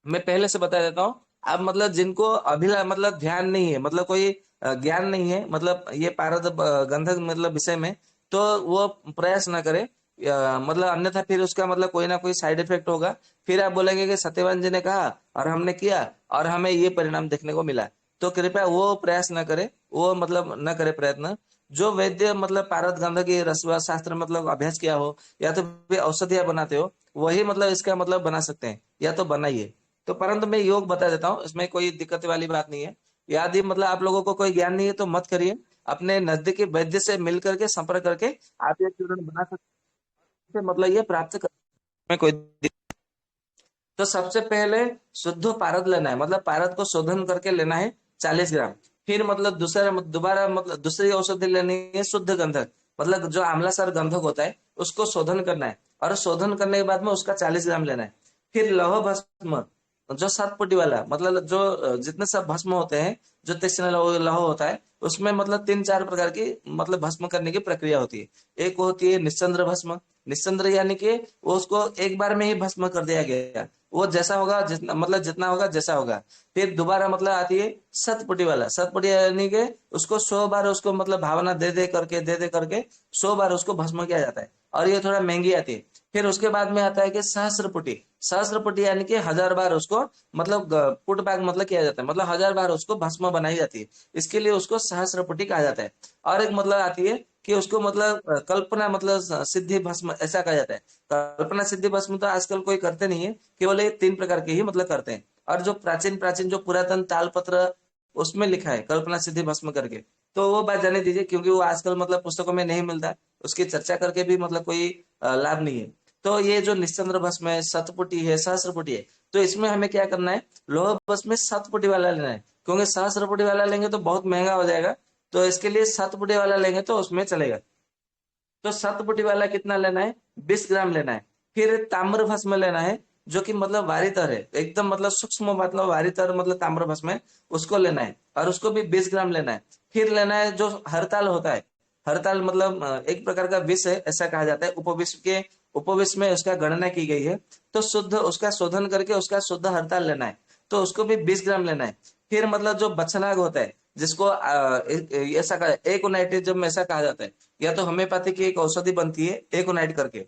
मैं पहले से बता देता हूँ। आप मतलब जिनको अभिला मतलब ध्यान नहीं है, मतलब कोई ज्ञान नहीं है मतलब ये पारद गंधक मतलब विषय में, तो वो प्रयास ना करे। मतलब अन्यथा फिर उसका मतलब कोई ना कोई साइड इफेक्ट होगा। फिर आप बोलेंगे कि सत्यवान जी ने कहा और हमने किया और हमें ये परिणाम देखने को मिला। तो कृपया वो प्रयास ना करे, वो मतलब न करे प्रयत्न। जो वैद्य मतलब पारद गंधक की रस शास्त्र मतलब अभ्यास किया हो, या तो वे औषधियां बनाते हो, वही मतलब इसका मतलब बना सकते हैं, या तो बनाइए। तो परंतु मैं योग बता देता हूँ, इसमें कोई दिक्कत वाली बात नहीं है। यदि मतलब आप लोगों को कोई ज्ञान नहीं है तो मत करिए, अपने नजदीकी वैद्य से मिल करके संपर्क करके आप ये चूर्ण बना सकते हैं, मतलब ये प्राप्त कर में कोई तो सबसे पहले शुद्ध पारद लेना है, मतलब पारद को शोधन करके लेना है 40 ग्राम। फिर मतलब दूसरा दोबारा मतलब दूसरी औषधि लेनी है शुद्ध गंधक, मतलब जो आंवलासार गंधक होता है उसको शोधन करना है, और शोधन करने के बाद में उसका 40 ग्राम लेना है। फिर लौह भस्म, जो 7 पुटी वाला मतलब जो जितने सब भस्म होते हैं, जो तीक्ष्ण लौह होता है, उसमें मतलब 3 4 प्रकार की मतलब भस्म करने की प्रक्रिया होती है। एक होती है निश्चंद्र भस्म। निश्चंद्र यानी कि वो उसको एक बार में ही भस्म कर दिया गया, वो जैसा होगा जितना मतलब जितना होगा जैसा होगा। फिर दोबारा मतलब आती है सतपुटी वाला। सतपुटी यानी कि उसको 100 बार उसको मतलब भावना दे दे करके 100 बार उसको भस्म किया जाता है, और ये थोड़ा महंगी आती है। फिर उसके बाद में आता है कि सहस्त्रपुटी। सहस्त्रपुटी यानी कि 1000 बार उसको मतलब पुट बैग मतलब किया जाता है, मतलब 1000 बार उसको भस्म बनाई जाती है, इसके लिए उसको सहस्त्रपुटी कहा जाता है। और एक मतलब आती है कि उसको मतलब कल्पना मतलब सिद्धि भस्म ऐसा कहा जाता है। कल्पना सिद्धि भस्म तो आजकल कोई करते नहीं है, केवल ये 3 प्रकार के ही मतलब करते हैं। और जो प्राचीन प्राचीन जो पुरातन तालपत्र उसमें लिखा है कल्पना सिद्धि भस्म करके, तो वो बात जाने दीजिए, क्योंकि वो आजकल मतलब पुस्तकों में नहीं मिलता, उसकी चर्चा करके भी मतलब कोई लाभ नहीं है। तो ये जो निश्चंद्र भस्म है, शतपुटी है, सहस्त्रपुटी है, तो इसमें हमें क्या करना है, लोह भस्म में 7 पुटी वाला लेना है, क्योंकि सहस्त्रपुटी वाला लेंगे तो बहुत महंगा हो जाएगा। तो इसके लिए 7 पुटी वाला लेंगे तो उसमें चलेगा। तो 7 पुटी वाला कितना लेना है, 20 ग्राम लेना है। फिर ताम्र भस्म लेना है, जो कि मतलब वारितर है, एकदम मतलब सूक्ष्म मतलब वारितर मतलब ताम्र भस्म है, उसको लेना है, और उसको भी 20 ग्राम लेना है। फिर लेना है जो हरताल होता है। हरताल मतलब एक प्रकार का विष है ऐसा कहा जाता है, उपविष के उपविष में उसका गणना की गई है। तो शुद्ध उसका शोधन करके उसका शुद्ध हरताल लेना है, तो उसको भी 20 ग्राम लेना है। फिर मतलब जो बचनाग होता है, जिसको ऐसा कहा एकोनाइटिज्म ऐसा कहा जाता है, या तो होम्योपैथी की एक औषधि बनती है एकोनाइट करके।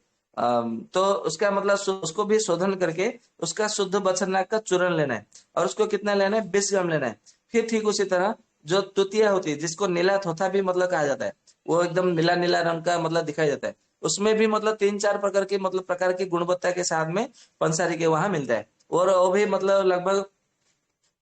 तो उसका मतलब उसको भी शोधन करके उसका शुद्ध बचनाग का चूर्ण लेना है, और उसको कितना लेना है, 20 ग्राम लेना है। फिर ठीक उसी तरह जो तुतिया होती है, जिसको नीला थोथा भी मतलब कहा जाता है, वो एकदम नीला नीला रंग का मतलब दिखाई देता है, उसमें भी मतलब 3 4 प्रकार की मतलब प्रकार की गुणवत्ता के साथ में पंसारी के वहां मिलता है। और वो भी मतलब लगभग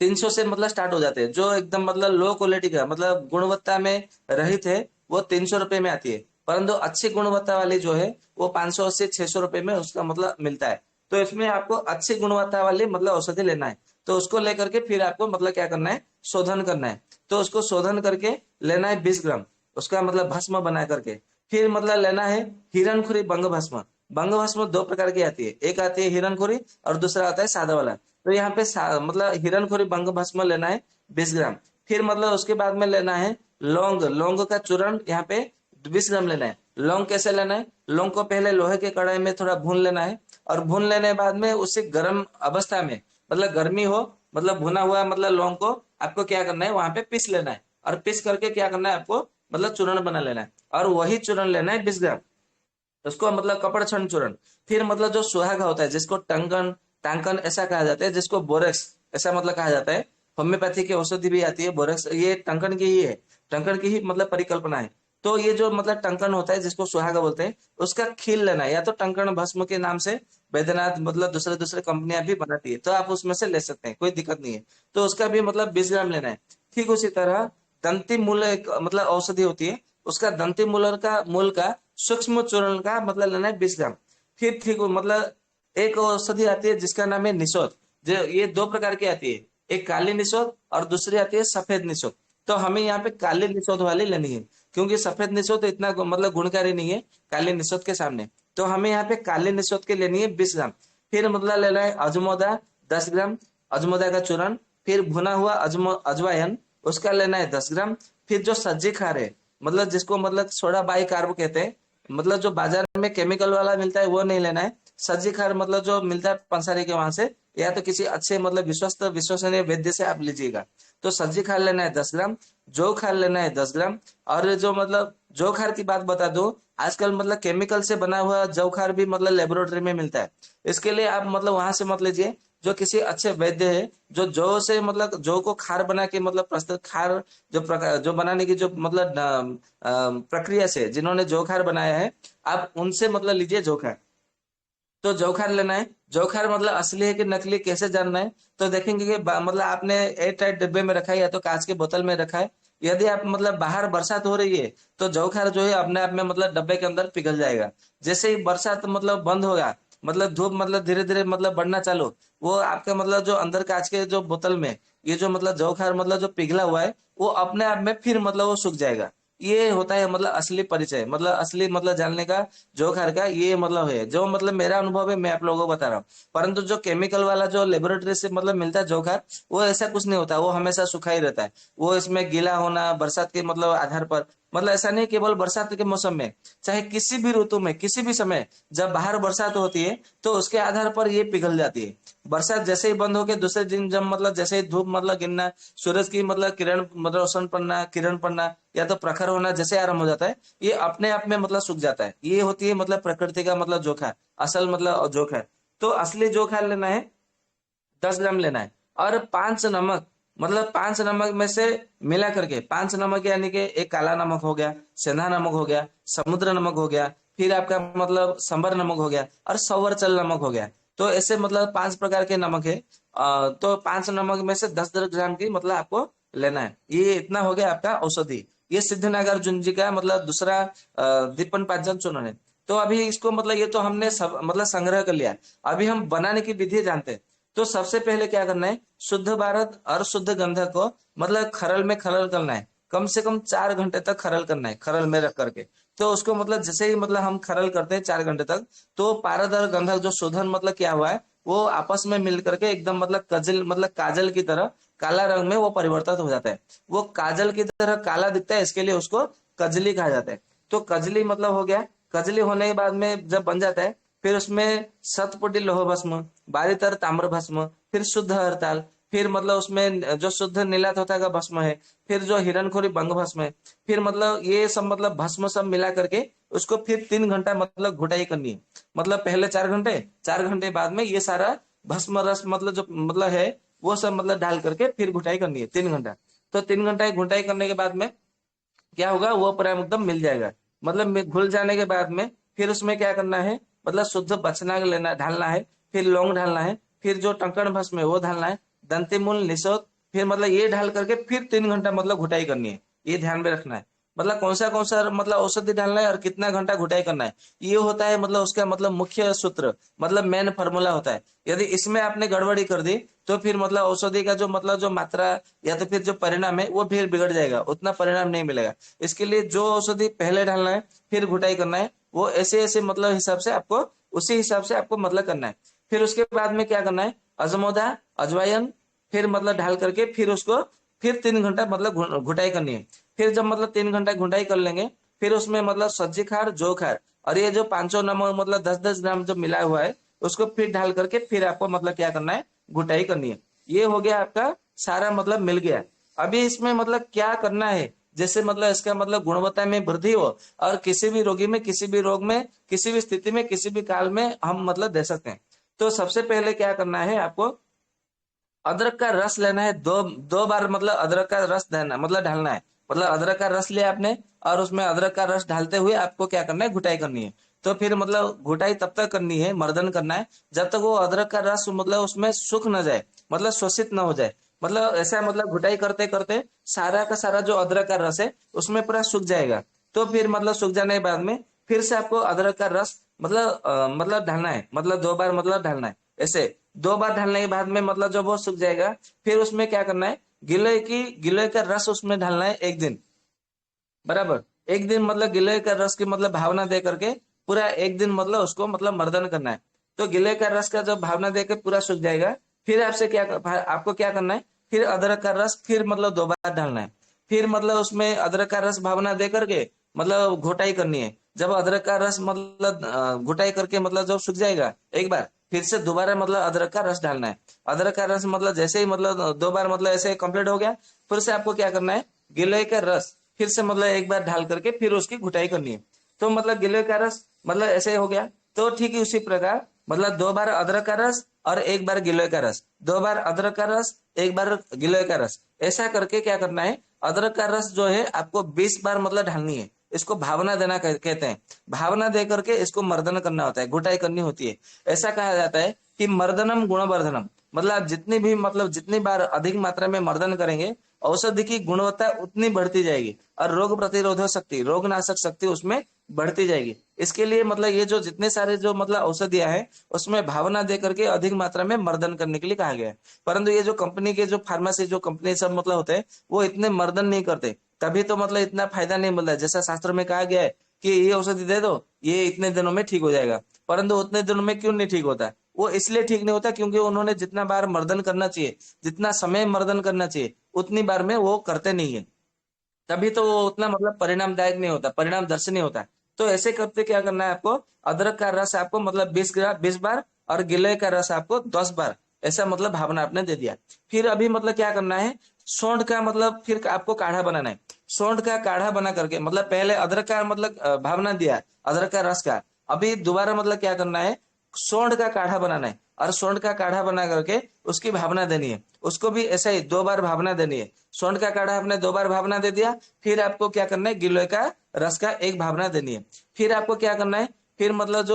300 से मतलब स्टार्ट हो जाते हैं। जो एकदम मतलब लो क्वालिटी का मतलब गुणवत्ता में रहित है, वो 300 रुपए में आती है। परंतु अच्छी गुणवत्ता वाली जो है वो 580 600 रुपए में उसका मतलब मिलता है। तो इसमें आपको अच्छी गुणवत्ता वाली मतलब औषधि लेना है। तो उसको लेकर के फिर आपको मतलब क्या करना है, शोधन करना है। तो उसको शोधन करके लेना है 20 ग्राम, उसका मतलब भस्म बना करके। फिर मतलब लेना है हिरणखुरी बंग भस्म। बंग भस्म दो प्रकार की आती है, एक आती है हिरणखुरी और दूसरा आता है सादा वाला। तो यहाँ पे मतलब हिरणखुरी बंग भस्म लेना है 20 ग्राम। फिर मतलब उसके बाद में लेना है लौंग, लौंग का चूर्ण यहाँ पे 20 ग्राम लेना है। लौंग कैसे लेना है, लौंग को पहले लोहे के कढ़ाई में थोड़ा भून लेना है, और भून लेने के बाद में उसे गर्म अवस्था में, मतलब गर्मी हो, मतलब भुना हुआ मतलब लौंग को आपको क्या करना है वहां पे पीस लेना है। और पीस करके क्या करना है आपको, मतलब चूर्ण बना लेना है। और वही चूर्ण लेना है 20 ग्राम, उसको मतलब कपड़ छंद चूर्ण। फिर मतलब जो सुहागा होता है जिसको टंकन टांकन ऐसा कहा जाता है, जिसको बोरेक्स ऐसा मतलब कहा जाता है। होम्योपैथी की औषधि भी आती है बोरेक्स, ये टंकन की ही है, टंकन की ही मतलब परिकल्पना है। तो ये जो मतलब टंकन होता है जिसको सुहागा बोलते हैं, उसका खील लेना है, या तो टंकन भस्म के नाम से वैद्यनाथ मतलब दूसरे दूसरे कंपनियां भी बनाती है, तो आप उसमें से ले सकते हैं, कोई दिक्कत नहीं है। तो उसका भी मतलब 20 ग्राम लेना है। ठीक उसी तरह दंती मूल एक मतलब औषधि होती है, उसका दंती मूल का सूक्ष्म चूर्ण का मतलब लेना है 20 ग्राम। फिर ठीक मतलब एक औषधि आती है जिसका नाम है निशोध। जो ये दो प्रकार की आती है, एक काली निशोध और दूसरी आती है सफेद निशोध। तो हमें यहाँ पे काली निशोध वाली लेनी है, क्योंकि सफेद निशोध इतना मतलब गुणकारी नहीं है काली निशोध के सामने। तो हमें यहाँ पे काली निशोध की लेनी है 20 ग्राम। फिर मतलब लेना है अजमोदा 10 ग्राम, अजमोदा का चूर्ण। फिर भुना हुआ अजवायन, उसका लेना है 10 ग्राम। फिर जो सज्जी खार है, मतलब जिसको मतलब सोडा बाई कार्ब कहते हैं, मतलब जो बाजार में केमिकल वाला मिलता है वो नहीं लेना है। सज्जी खार मतलब जो मिलता है पंसारी के वहां से, या तो किसी अच्छे मतलब विश्वस्त विश्वसनीय वैद्य से आप लीजिएगा। तो सब्जी खार लेना है 10 ग्राम, जौ खार लेना है 10 ग्राम। और जो मतलब जौ खार की बात बता दो, आजकल मतलब केमिकल से बना हुआ जौ खार भी मतलब लेबोरेटरी में मिलता है। इसके लिए आप मतलब वहां से मत लीजिए, जो किसी अच्छे वैद्य है जो जौ से मतलब जौ को खार बना के मतलब प्रस्तुत खार जो प्रकार जो बनाने की जो मतलब प्रक्रिया से जिन्होंने जौ खार बनाया है, आप उनसे मतलब लीजिए जौ खार। तो जोखार लेना है। जोखार मतलब असली है कि नकली कैसे जानना है, तो देखेंगे कि मतलब आपने एयर टाइट डिब्बे में रखा है या तो कांच के बोतल में रखा है। यदि आप मतलब बाहर बरसात हो रही है तो जोखार जो है अपने आप में मतलब डब्बे के अंदर पिघल जाएगा। जैसे ही बरसात मतलब बंद होगा, मतलब धूप मतलब धीरे धीरे मतलब बढ़ना चालू, वो आपके मतलब जो अंदर कांच के जो बोतल में ये जो मतलब जोखार मतलब जो पिघला हुआ है, वो अपने आप में फिर मतलब वो सूख जाएगा। ये होता है मतलब असली परिचय, मतलब असली मतलब जानने का जोखार का ये मतलब है, जो मतलब मेरा अनुभव है मैं आप लोगों को बता रहा हूँ। परंतु जो केमिकल वाला जो लेबोरेटरी से मतलब मिलता है जोखार, वो ऐसा कुछ नहीं होता, वो हमेशा सूखा ही रहता है। वो इसमें गीला होना बरसात के मतलब आधार पर, मतलब ऐसा नहीं केवल बरसात के मौसम में, चाहे किसी भी ऋतु में किसी भी समय जब बाहर बरसात होती है तो उसके आधार पर ये पिघल जाती है। बरसात जैसे ही बंद हो गया दूसरे दिन जब मतलब जैसे ही धूप मतलब गिरना, सूरज की मतलब किरण मतलब रोशन पड़ना किरण पड़ना या तो प्रखर होना जैसे आरंभ हो जाता है, ये अपने आप में मतलब सूख जाता है। ये होती है मतलब प्रकृति का मतलब जोखा, असल मतलब जोखा। तो असली जोखा लेना है 10 ग्राम लेना है। और 5 नमक, मतलब 5 नमक में से मिला करके 5 नमक, यानी कि एक काला नमक हो गया, सेंधा नमक हो गया, समुद्र नमक हो गया, फिर आपका मतलब संबर नमक हो गया और सवर्चल नमक हो गया। तो ऐसे मतलब 5 प्रकार के नमक है। तो 5 नमक में से 10 10 ग्राम की मतलब आपको लेना है। ये इतना हो गया आपका औषधि। ये सिद्धनागार्जुन जी का मतलब दूसरा दीपन पाचन चूर्ण है। तो अभी इसको मतलब ये तो हमने सब मतलब संग्रह कर लिया। अभी हम बनाने की विधि जानते हैं। तो सबसे पहले क्या करना है, शुद्ध भारत और शुद्ध गंधक को मतलब खरल में खरल करना है, कम से कम 4 घंटे तक खरल करना है खरल में रख करके। तो उसको मतलब जैसे ही मतलब हम खरल करते हैं 4 घंटे तक, तो पारद और गंधक जो शोधन मतलब क्या हुआ है वो आपस में मिल करके एकदम मतलब कजल मतलब काजल की तरह काला रंग में वो परिवर्तित हो जाता है। वो काजल की तरह काला दिखता है, इसके लिए उसको कजली कहा जाता है। तो कजली मतलब हो गया। कजली होने के बाद में जब बन जाता है, फिर उसमें शतपुटी लोह भस्म, बारीतर ताम्र भस्म, फिर शुद्ध हरताल, फिर मतलब उसमें जो शुद्ध नीला तोता का भस्म है, फिर जो हिरणखोरी बंग भस्म है, फिर मतलब ये सब मतलब भस्म सब मिला करके उसको फिर 3 घंटा मतलब घुटाई करनी है। मतलब पहले 4 घंटे, 4 घंटे बाद में ये सारा भस्म रस मतलब जो मतलब है वो सब मतलब डाल करके फिर घुटाई करनी है 3 घंटा। तो 3 घंटा घुटाई करने के बाद में क्या होगा, वो प्राइम एकदम मिल जाएगा। मतलब घुल जाने के बाद में फिर उसमें क्या करना है, मतलब शुद्ध बचना लेना ढालना है, फिर लौंग ढालना है, फिर जो टंकण भस्म है वो ढालना है, दंती मूल निशोध, फिर मतलब ये ढाल करके फिर 3 घंटा मतलब घुटाई करनी है। ये ध्यान में रखना है। मतलब कौन सा मतलब औषधि डालना है और कितना घंटा घुटाई करना है, ये होता है मतलब उसका मतलब मुख्य सूत्र, मतलब मेन फार्मूला होता है। यदि इसमें आपने गड़बड़ी कर दी तो फिर मतलब औषधि का जो मतलब जो मात्रा या तो फिर जो परिणाम है वो फिर बिगड़ जाएगा, उतना परिणाम नहीं मिलेगा। इसके लिए जो औषधि पहले डालना है फिर घुटाई करना है, वो ऐसे ऐसे मतलब हिसाब से आपको, उसी हिसाब से आपको मतलब करना है। फिर उसके बाद में क्या करना है, अजमोदा, अजवाइन फिर मतलब ढाल करके फिर उसको फिर 3 घंटा मतलब घुटाई करनी है। फिर जब मतलब 3 घंटा घुटाई कर लेंगे, फिर उसमें मतलब सब्जी खार, जौ खार और ये जो 500 नमक मतलब 10-10 ग्राम जो मिला हुआ है उसको फिर ढाल करके फिर आपको मतलब क्या करना है, घुटाई करनी है। ये हो गया आपका सारा मतलब मिल गया। अभी इसमें मतलब क्या करना है, जैसे मतलब इसका मतलब गुणवत्ता में वृद्धि हो और किसी भी रोगी में, किसी भी रोग में, किसी भी स्थिति में, किसी भी काल में हम मतलब दे सकते हैं। तो सबसे पहले क्या करना है आपको, अदरक का रस लेना है, दो दो बार मतलब अदरक का रस देना मतलब ढालना है। मतलब अदरक का रस लिया आपने और उसमें अदरक का रस ढालते हुए आपको क्या करना है, घुटाई करनी है। तो फिर मतलब घुटाई तब तक करनी है, मर्दन करना है जब तक वो अदरक का रस मतलब उसमें सूख ना जाए, मतलब शोषित ना हो जाए। मतलब ऐसा मतलब घुटाई करते करते सारा का सारा जो अदरक का रस है उसमें पूरा सूख जाएगा। तो फिर मतलब सूख जाने के बाद में फिर से आपको अदरक का रस मतलब मतलब ढालना है, मतलब 2 बार मतलब ढालना है। ऐसे 2 बार ढालने के बाद में मतलब जब वो सूख जाएगा, फिर उसमें क्या करना है, गिलोय का रस उसमें ढालना है 1 दिन, बराबर। 1 दिन मतलब गिलोय का रस की मतलब भावना दे करके पूरा 1 दिन मतलब उसको मतलब मर्दन करना है। तो गिलोय का रस का जब भावना दे के पूरा सूख जाएगा, फिर आपको क्या करना है, फिर अदरक का रस फिर मतलब 2 बार डालना है। फिर मतलब उसमें अदरक का रस भावना दे करके मतलब घोटाई करनी है। जब अदरक का रस मतलब घोटाई करके मतलब जब सूख जाएगा एक बार, फिर से दोबारा मतलब अदरक का रस डालना है। अदरक का रस मतलब जैसे ही मतलब 2 बार मतलब ऐसे कंप्लीट हो गया, फिर से आपको क्या करना है, गिलोय का रस फिर से मतलब एक बार ढाल करके फिर उसकी घुटाई करनी है। तो मतलब गिलोय का रस मतलब ऐसे हो गया। तो ठीक है उसी प्रकार मतलब 2 बार अदरक का रस और 1 बार गिलोय का रस, 2 बार अदरक का रस, 1 बार गिलोय का रस, ऐसा करके क्या करना है, अदरक का रस जो है आपको 20 बार मतलब ढालनी है। इसको भावना देना कहते हैं। भावना दे करके इसको मर्दन करना होता है, घुटाई करनी होती है। ऐसा कहा जाता है कि मर्दनम गुणवर्धनम, मतलब आप जितनी भी मतलब जितनी बार अधिक मात्रा में मर्दन करेंगे, औषधि की गुणवत्ता उतनी बढ़ती जाएगी और रोग प्रतिरोधक शक्ति, रोग नाशक शक्ति उसमें बढ़ती जाएगी। इसके लिए मतलब ये जो जितने सारे जो मतलब औषधियां हैं उसमें भावना दे करके अधिक मात्रा में मर्दन करने के लिए कहा गया है। परंतु ये जो कंपनी के जो फार्मेसी जो कंपनी सब मतलब होते हैं वो इतने मर्दन नहीं करते, तभी तो मतलब इतना फायदा नहीं मिलता है। जैसा शास्त्र में कहा गया है कि ये औषधि दे दो, ये इतने दिनों में ठीक हो जाएगा, परंतु उतने दिनों में क्यों नहीं ठीक होता, वो इसलिए ठीक नहीं होता क्योंकि उन्होंने जितना बार मर्दन करना चाहिए, जितना समय मर्दन करना चाहिए, उतनी बार में वो करते नहीं है। तभी तो वो उतना मतलब परिणामदायक नहीं होता, परिणाम दर्शनीय होता है। तो ऐसे करते क्या करना है आपको, अदरक का रस आपको मतलब 20 बार और गिलोय का रस आपको 10 बार, ऐसा मतलब भावना आपने दे दिया। फिर अभी मतलब क्या करना है, सौंठ का मतलब फिर आपको काढ़ा बनाना है। सौंठ का काढ़ा बना करके मतलब पहले अदरक का मतलब भावना दिया, अदरक का रस का, अभी दोबारा मतलब क्या करना है, सौंठ का काढ़ा बनाना है और सौंठ का काढ़ा बना करके उसकी भावना देनी है। उसको भी ऐसा ही 2 बार भावना देनी है। सौंठ का काढ़ा आपने 2 बार भावना दे दिया, फिर आपको क्या करना है, गिलोय का रस का एक भावना देनी है। फिर आपको क्या करना है, फिर मतलब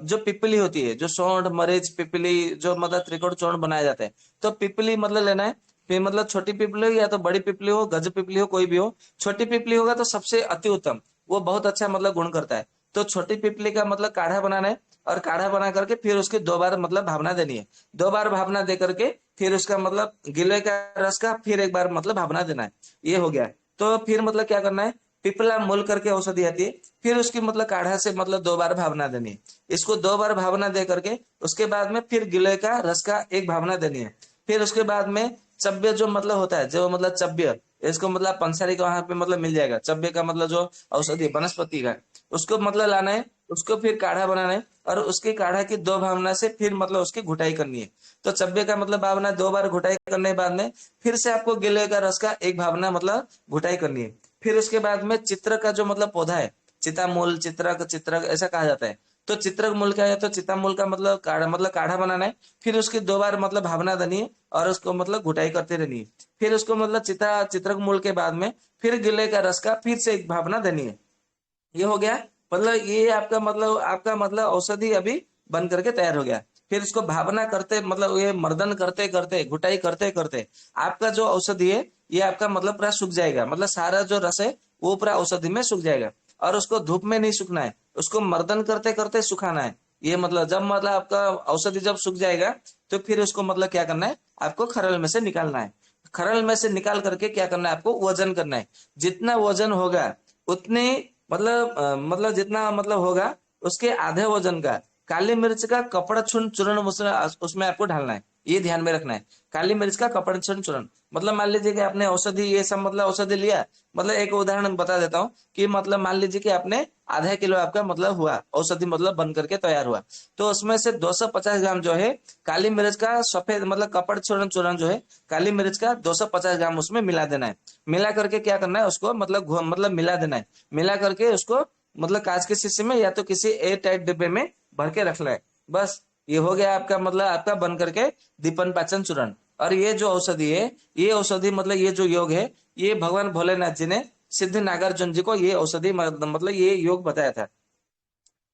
जो पिपली होती है, जो सौंठ मरीच पिपली जो मतलब त्रिकोण चूर्ण बनाया जाता है, तो पिपली मतलब लेना है। फिर मतलब छोटी पिपली हो या तो बड़ी पिपली हो, गज पिपली हो, कोई भी हो। छोटी पिपली होगा तो सबसे अति उत्तम, वो बहुत अच्छा मतलब गुण करता है। तो छोटी पिपली का मतलब काढ़ा बनाना है और काढ़ा बना करके फिर उसकी 2 बार मतलब भावना देनी है। 2 बार भावना दे करके फिर उसका मतलब गिलोय का रस का फिर एक बार मतलब भावना देना है। ये हो गया। तो फिर मतलब क्या करना है, पिपला मूल करके औषधि आती है, फिर उसकी मतलब काढ़ा से मतलब 2 बार भावना देनी है। इसको 2 बार भावना दे करके उसके बाद में फिर गिलोय का रस का एक भावना देनी है। फिर उसके बाद में चब्य जो मतलब होता है, जो मतलब चब्य, इसको मतलब पंसारी का वहां पे मतलब मिल जाएगा। चब्य का मतलब जो औषधि वनस्पति का, उसको मतलब लाना है, उसको फिर काढ़ा बनाना है और उसकी काढ़ा की 2 भावना से फिर मतलब उसकी घुटाई करनी है। तो चब्बे का मतलब भावना 2 बार घुटाई करने के बाद में फिर से आपको गिलोय का रस का एक भावना मतलब घुटाई करनी है। फिर उसके बाद में चित्र का जो मतलब पौधा है, चितामूल, चित्रक ऐसा कहा जाता है। तो चित्रक मूल क्या है, तो चितामूल का मतलब काढ़ा बनाना है। फिर उसकी 2 बार मतलब भावना देनी है और उसको मतलब घुटाई करते रहनी है। फिर उसको मतलब चित्रक मूल के बाद में फिर गिलोय का रस का फिर से एक भावना देनी है। ये हो गया। मतलब ये आपका मतलब औषधि अभी बन करके तैयार हो गया। फिर इसको भावना करते मतलब ये मर्दन करते करते घुटाई करते करते आपका जो औषधि है ये आपका मतलब पूरा सूख जाएगा, मतलब सारा जो रस है वो पूरा औषधि में सूख जाएगा। और उसको धूप में नहीं सूखना है, उसको मर्दन करते करते सुखाना है। ये मतलब जब मतलब आपका औषधि जब सूख जाएगा तो फिर उसको मतलब क्या करना है, आपको खरल में से निकालना है। खरल में से निकाल करके क्या करना है, आपको वजन करना है। जितना वजन होगा उतने मतलब जितना मतलब होगा उसके आधे वजन का काली मिर्च का कपड़ा चूर्ण चूर्ण उसमें आपको ढालना है। ये ध्यान में रखना है, काली मिर्च का कपड़ा चूर्ण चूर्ण। मतलब मान लीजिए कि आपने औषधि ये सब मतलब औषधि लिया, मतलब एक उदाहरण बता देता हूँ कि मतलब मान लीजिए कि आपने आधा किलो आपका मतलब हुआ औषधि मतलब बन करके तैयार हुआ, तो उसमें से 250 ग्राम जो है काली मिर्च का सफेद मतलब कपड़ चूर्ण चूर्ण जो है काली मिर्च का 250 ग्राम उसमें मिला देना है। मिला करके क्या करना है, उसको मतलब मिला देना है। मिला करके उसको मतलब कांच के शीशे में या तो किसी एयर टाइट डिब्बे में भर के रखना है। बस ये हो गया आपका मतलब आपका बन करके दीपन पाचन चूर्ण। और ये जो औषधि है, ये औषधि मतलब ये जो योग है, ये भगवान भोलेनाथ जी ने सिद्ध नागार्जुन जी को ये औषधि मतलब ये योग बताया था।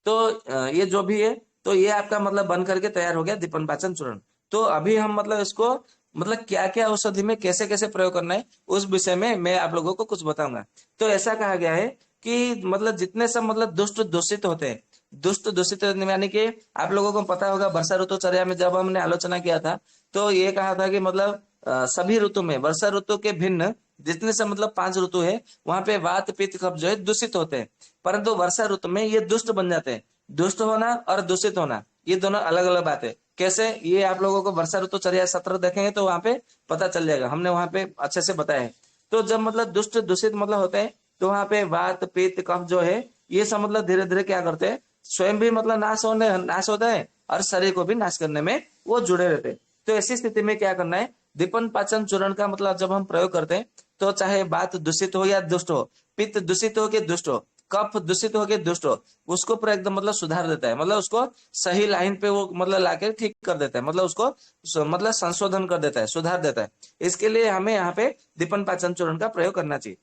तो ये जो भी है, तो ये आपका मतलब बन करके तैयार हो गया दीपन पाचन चूर्ण। तो अभी हम मतलब इसको मतलब क्या क्या औषधि में कैसे कैसे प्रयोग करना है उस विषय में मैं आप लोगों को कुछ बताऊंगा। तो ऐसा कहा गया है कि मतलब जितने सब मतलब दुष्ट दूषित होते हैं, दुष्ट दूषित यानी कि आप लोगों को पता होगा वर्षा ऋतुचर्या में जब हमने आलोचना किया था तो ये कहा था कि मतलब सभी ऋतु में वर्षा ऋतु के भिन्न जितने से मतलब 5 ऋतु है वहां पे वात पित्त कफ जो है दूषित होते हैं, परंतु वर्षा ऋतु में ये दुष्ट बन जाते हैं। दुष्ट होना और दूषित होना ये दोनों अलग अलग बात है। कैसे, ये आप लोगों को वर्षा ऋतुचर्या सत्र देखेंगे तो वहां पे पता चल जाएगा, हमने वहां पे अच्छे से बताया है। तो जब मतलब दुष्ट दूषित मतलब होते हैं तो वहां पे वात पित्त कफ जो है ये सब मतलब धीरे धीरे क्या करते हैं, स्वयं भी मतलब नाश होता है और शरीर को भी नाश करने में वो जुड़े रहते हैं। तो ऐसी स्थिति में क्या करना है, दीपन पाचन चूर्ण का मतलब जब हम प्रयोग करते हैं तो चाहे बात दूषित हो या दुष्ट हो, पित्त दूषित हो कि दुष्ट हो, कफ दूषित हो कि दुष्ट हो, उसको पूरा एकदम मतलब सुधार देता है। मतलब उसको सही लाइन पे वो मतलब लाके ठीक कर देता है, मतलब उसको मतलब संशोधन कर देता है, सुधार देता है। इसके लिए हमें यहाँ पे दीपन पाचन चूर्ण का प्रयोग करना चाहिए।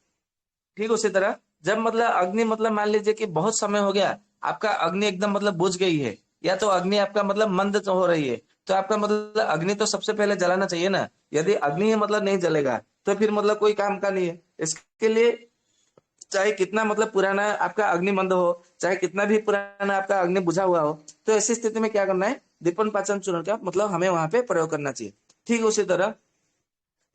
ठीक उसी तरह जब मतलब अग्नि मतलब मान लीजिए कि बहुत समय हो गया आपका अग्नि एकदम मतलब बुझ गई है, या तो अग्नि आपका मतलब मंद तो हो रही है, तो आपका मतलब अग्नि तो सबसे पहले जलाना चाहिए ना। यदि अग्नि ही मतलब नहीं जलेगा तो फिर मतलब कोई काम का नहीं है। इसके लिए चाहे कितना मतलब पुराना आपका अग्नि मंद हो, चाहे कितना भी पुराना आपका अग्नि बुझा हुआ हो, तो ऐसी स्थिति में क्या करना है, दीपन पाचन चूर्ण का मतलब हमें वहां पे प्रयोग करना चाहिए। ठीक उसी तरह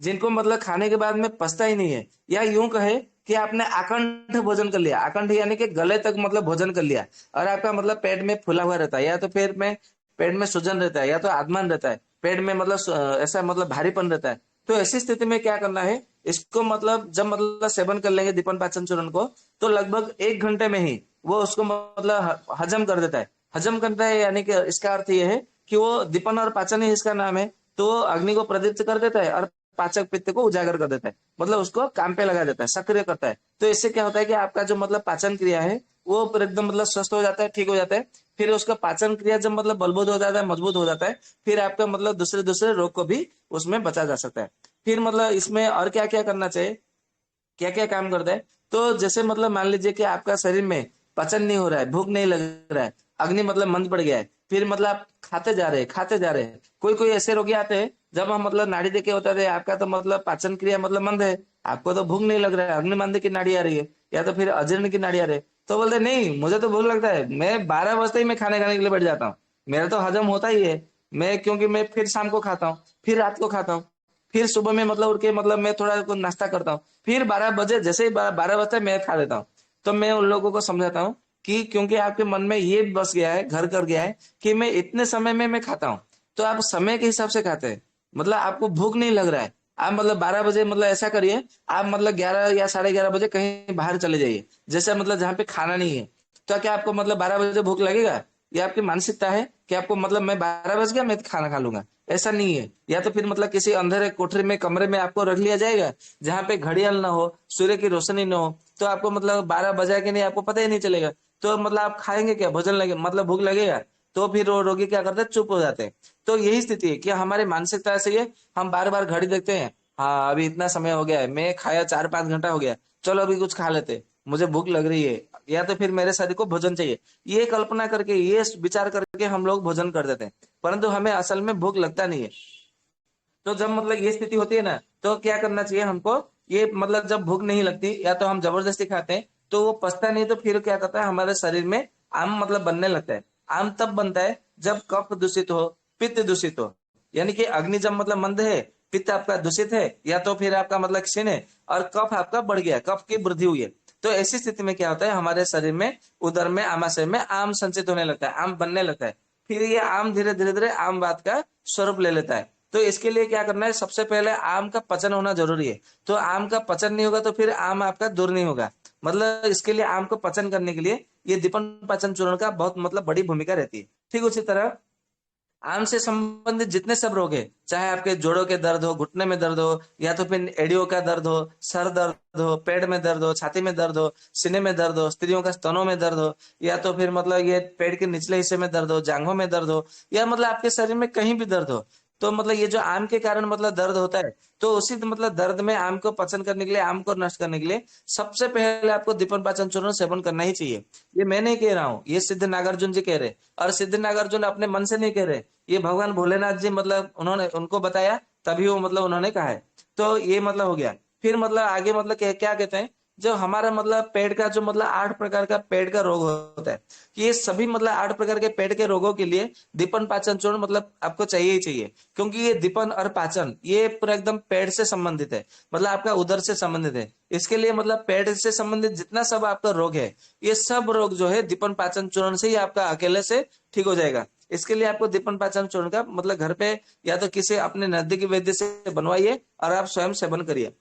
जिनको मतलब खाने के बाद में पछता ही नहीं है, या यूं कहे कि आपने आकंठ भोजन कर लिया, आकंठ यानी कि गले तक मतलब भोजन कर लिया और आपका मतलब पेट में फूला हुआ रहता है, या तो पेट में सूजन रहता है, या तो आत्मान रहता है, पेट में मतलब ऐसा मतलब भारीपन रहता है, तो ऐसी स्थिति में क्या करना है, इसको मतलब जब मतलब सेवन कर लेंगे दीपन पाचन चूर्ण को, तो लगभग 1 घंटे में ही वो उसको मतलब हजम कर देता है। हजम करता है यानी कि इसका अर्थ ये है कि वो दीपन और पाचन ही इसका नाम है, तो वो अग्नि को प्रदीप्त कर देता है और पाचक पित्त को उजागर कर देता है, मतलब उसको काम पे लगा देता है, सक्रिय करता है। तो इससे क्या होता है कि आपका जो मतलब पाचन क्रिया है वो एकदम मतलब स्वस्थ हो जाता है, ठीक हो जाता है। फिर उसका पाचन क्रिया जब मतलब बलबूत हो जाता है, मजबूत हो जाता है, फिर आपका मतलब दूसरे दूसरे रोग को भी उसमें बचा जा सकता है। फिर मतलब इसमें और क्या क्या करना चाहिए, क्या क्या काम करता है, तो जैसे मतलब मान लीजिए कि आपका शरीर में पचन नहीं हो रहा है, भूख नहीं लग रहा है, अग्नि मतलब मंद पड़ गया है, फिर मतलब आप खाते जा रहे हैं। कोई कोई ऐसे रोगी आते हैं जब हम मतलब नाड़ी देके होता है आपका तो मतलब पाचन क्रिया मतलब मंद है, आपको तो भूख नहीं लग रहा है, अग्नि मंद की नाड़ी आ रही है या तो फिर अजीर्ण की नाड़ी आ रही है, तो बोलते नहीं मुझे तो भूख लगता है, मैं 12 बजते ही मैं खाने खाने के लिए बैठ जाता हूँ, मेरा तो हजम होता ही है, मैं क्योंकि मैं फिर शाम को खाता हूँ, फिर रात को खाता हूँ, फिर सुबह में मतलब उठ के मतलब मैं थोड़ा नाश्ता करता हूँ, फिर 12 बजे जैसे ही 12 बजते मैं खा लेता हूँ। तो मैं उन लोगों को समझाता हूँ कि क्योंकि आपके मन में ये बस गया है, घर कर गया है कि मैं इतने समय में मैं खाता हूँ, तो आप समय के हिसाब से खाते हैं, मतलब आपको भूख नहीं लग रहा है, आप मतलब 12 बजे मतलब ऐसा करिए, आप मतलब 11 या 11:30 बजे कहीं बाहर चले जाइए, जैसे मतलब जहाँ पे खाना नहीं है, तो क्या आपको मतलब 12 बजे भूख लगेगा? ये आपकी मानसिकता है कि आपको मतलब मैं 12 बज गया मैं खाना खा लूंगा, ऐसा नहीं है। या तो फिर मतलब किसी अंधेरे कोठरी में कमरे में आपको रख लिया जाएगा जहाँ पे घड़ियाल ना हो, सूर्य की रोशनी ना हो, तो आपको मतलब 12 बजा कि नहीं आपको पता ही नहीं चलेगा। तो मतलब आप खाएंगे क्या, भोजन लगे मतलब भूख लगेगा, तो फिर वो रोगी क्या करते हैं, चुप हो जाते हैं। तो यही स्थिति है कि हमारी मानसिकता ऐसी है, हम बार बार घड़ी देखते हैं, हाँ अभी इतना समय हो गया है, मैं खाया 4-5 घंटा हो गया, चलो अभी कुछ खा लेते, मुझे भूख लग रही है, या तो फिर मेरे शरीर को भोजन चाहिए, ये कल्पना करके ये विचार करके हम लोग भोजन कर देते हैं, परंतु हमें असल में भूख लगता नहीं है। तो जब मतलब ये स्थिति होती है ना, तो क्या करना चाहिए हमको, ये मतलब जब भूख नहीं लगती या तो हम जबरदस्ती खाते हैं तो वो पचता नहीं, तो फिर क्या करता है हमारे शरीर में आम मतलब बनने लगता है। आम तब बनता है जब कफ दूषित हो, पित्त दूषित हो, यानी कि अग्नि जब मतलब मंद है, पित्त आपका दूषित है, या तो फिर आपका मतलब क्षीण है और कफ आपका बढ़ गया है, कफ की वृद्धि हुई है। तो ऐसी स्थिति में क्या होता है हमारे शरीर में, उदर में, आमाशय में आम संचित होने लगता है, आम बनने लगता है। फिर ये आम धीरे धीरे धीरे आम बात का स्वरूप ले लेता है। तो इसके लिए क्या करना है, सबसे पहले आम का पचन होना जरूरी है। तो आम का पचन नहीं होगा तो फिर आम आपका दूर नहीं होगा। मतलब इसके लिए आम को पचन करने के लिए ये दीपन पाचन चूर्ण का बहुत मतलब बड़ी भूमिका रहती है। ठीक उसी तरह आम से संबंधित जितने सब रोग है, चाहे आपके जोड़ों के दर्द हो, घुटने में दर्द हो, या तो फिर एडियो का दर्द हो, सर दर्द हो, पेट में दर्द हो, छाती में दर्द हो, सीने में दर्द हो, स्त्रियों का स्तनों में दर्द हो, या तो फिर मतलब ये पेट के निचले हिस्से में दर्द हो, जांघों में दर्द हो, या मतलब आपके शरीर में कहीं भी दर्द हो, तो मतलब ये जो आम के कारण मतलब दर्द होता है, तो उसी मतलब दर्द में आम को पचन करने के लिए, आम को नष्ट करने के लिए सबसे पहले आपको दीपन पाचन चूर्ण सेवन करना ही चाहिए। ये मैं नहीं कह रहा हूँ, ये सिद्ध नागार्जुन जी कह रहे। और सिद्ध नागार्जुन अपने मन से नहीं कह रहे, ये भगवान भोलेनाथ जी मतलब उन्होंने उनको बताया, तभी वो मतलब उन्होंने कहा है। तो ये मतलब हो गया। फिर मतलब आगे मतलब क्या कहते हैं, जो हमारा मतलब पेट का जो मतलब 8 प्रकार का पेट का रोग होता है, कि ये सभी मतलब 8 प्रकार के पेट के रोगों के लिए दीपन पाचन चूर्ण मतलब आपको चाहिए ही चाहिए। क्योंकि ये दीपन और पाचन ये पूरा एकदम पेट से संबंधित है, मतलब आपका उदर से संबंधित है। इसके लिए मतलब पेट से संबंधित जितना सब आपका रोग है, ये सब रोग जो है दीपन पाचन चूर्ण से ही आपका अकेले से ठीक हो जाएगा। इसके लिए आपको दीपन पाचन चूर्ण का मतलब घर पे या तो किसी अपने नजदीकी वैद्य से बनवाइए और आप स्वयं सेवन करिए।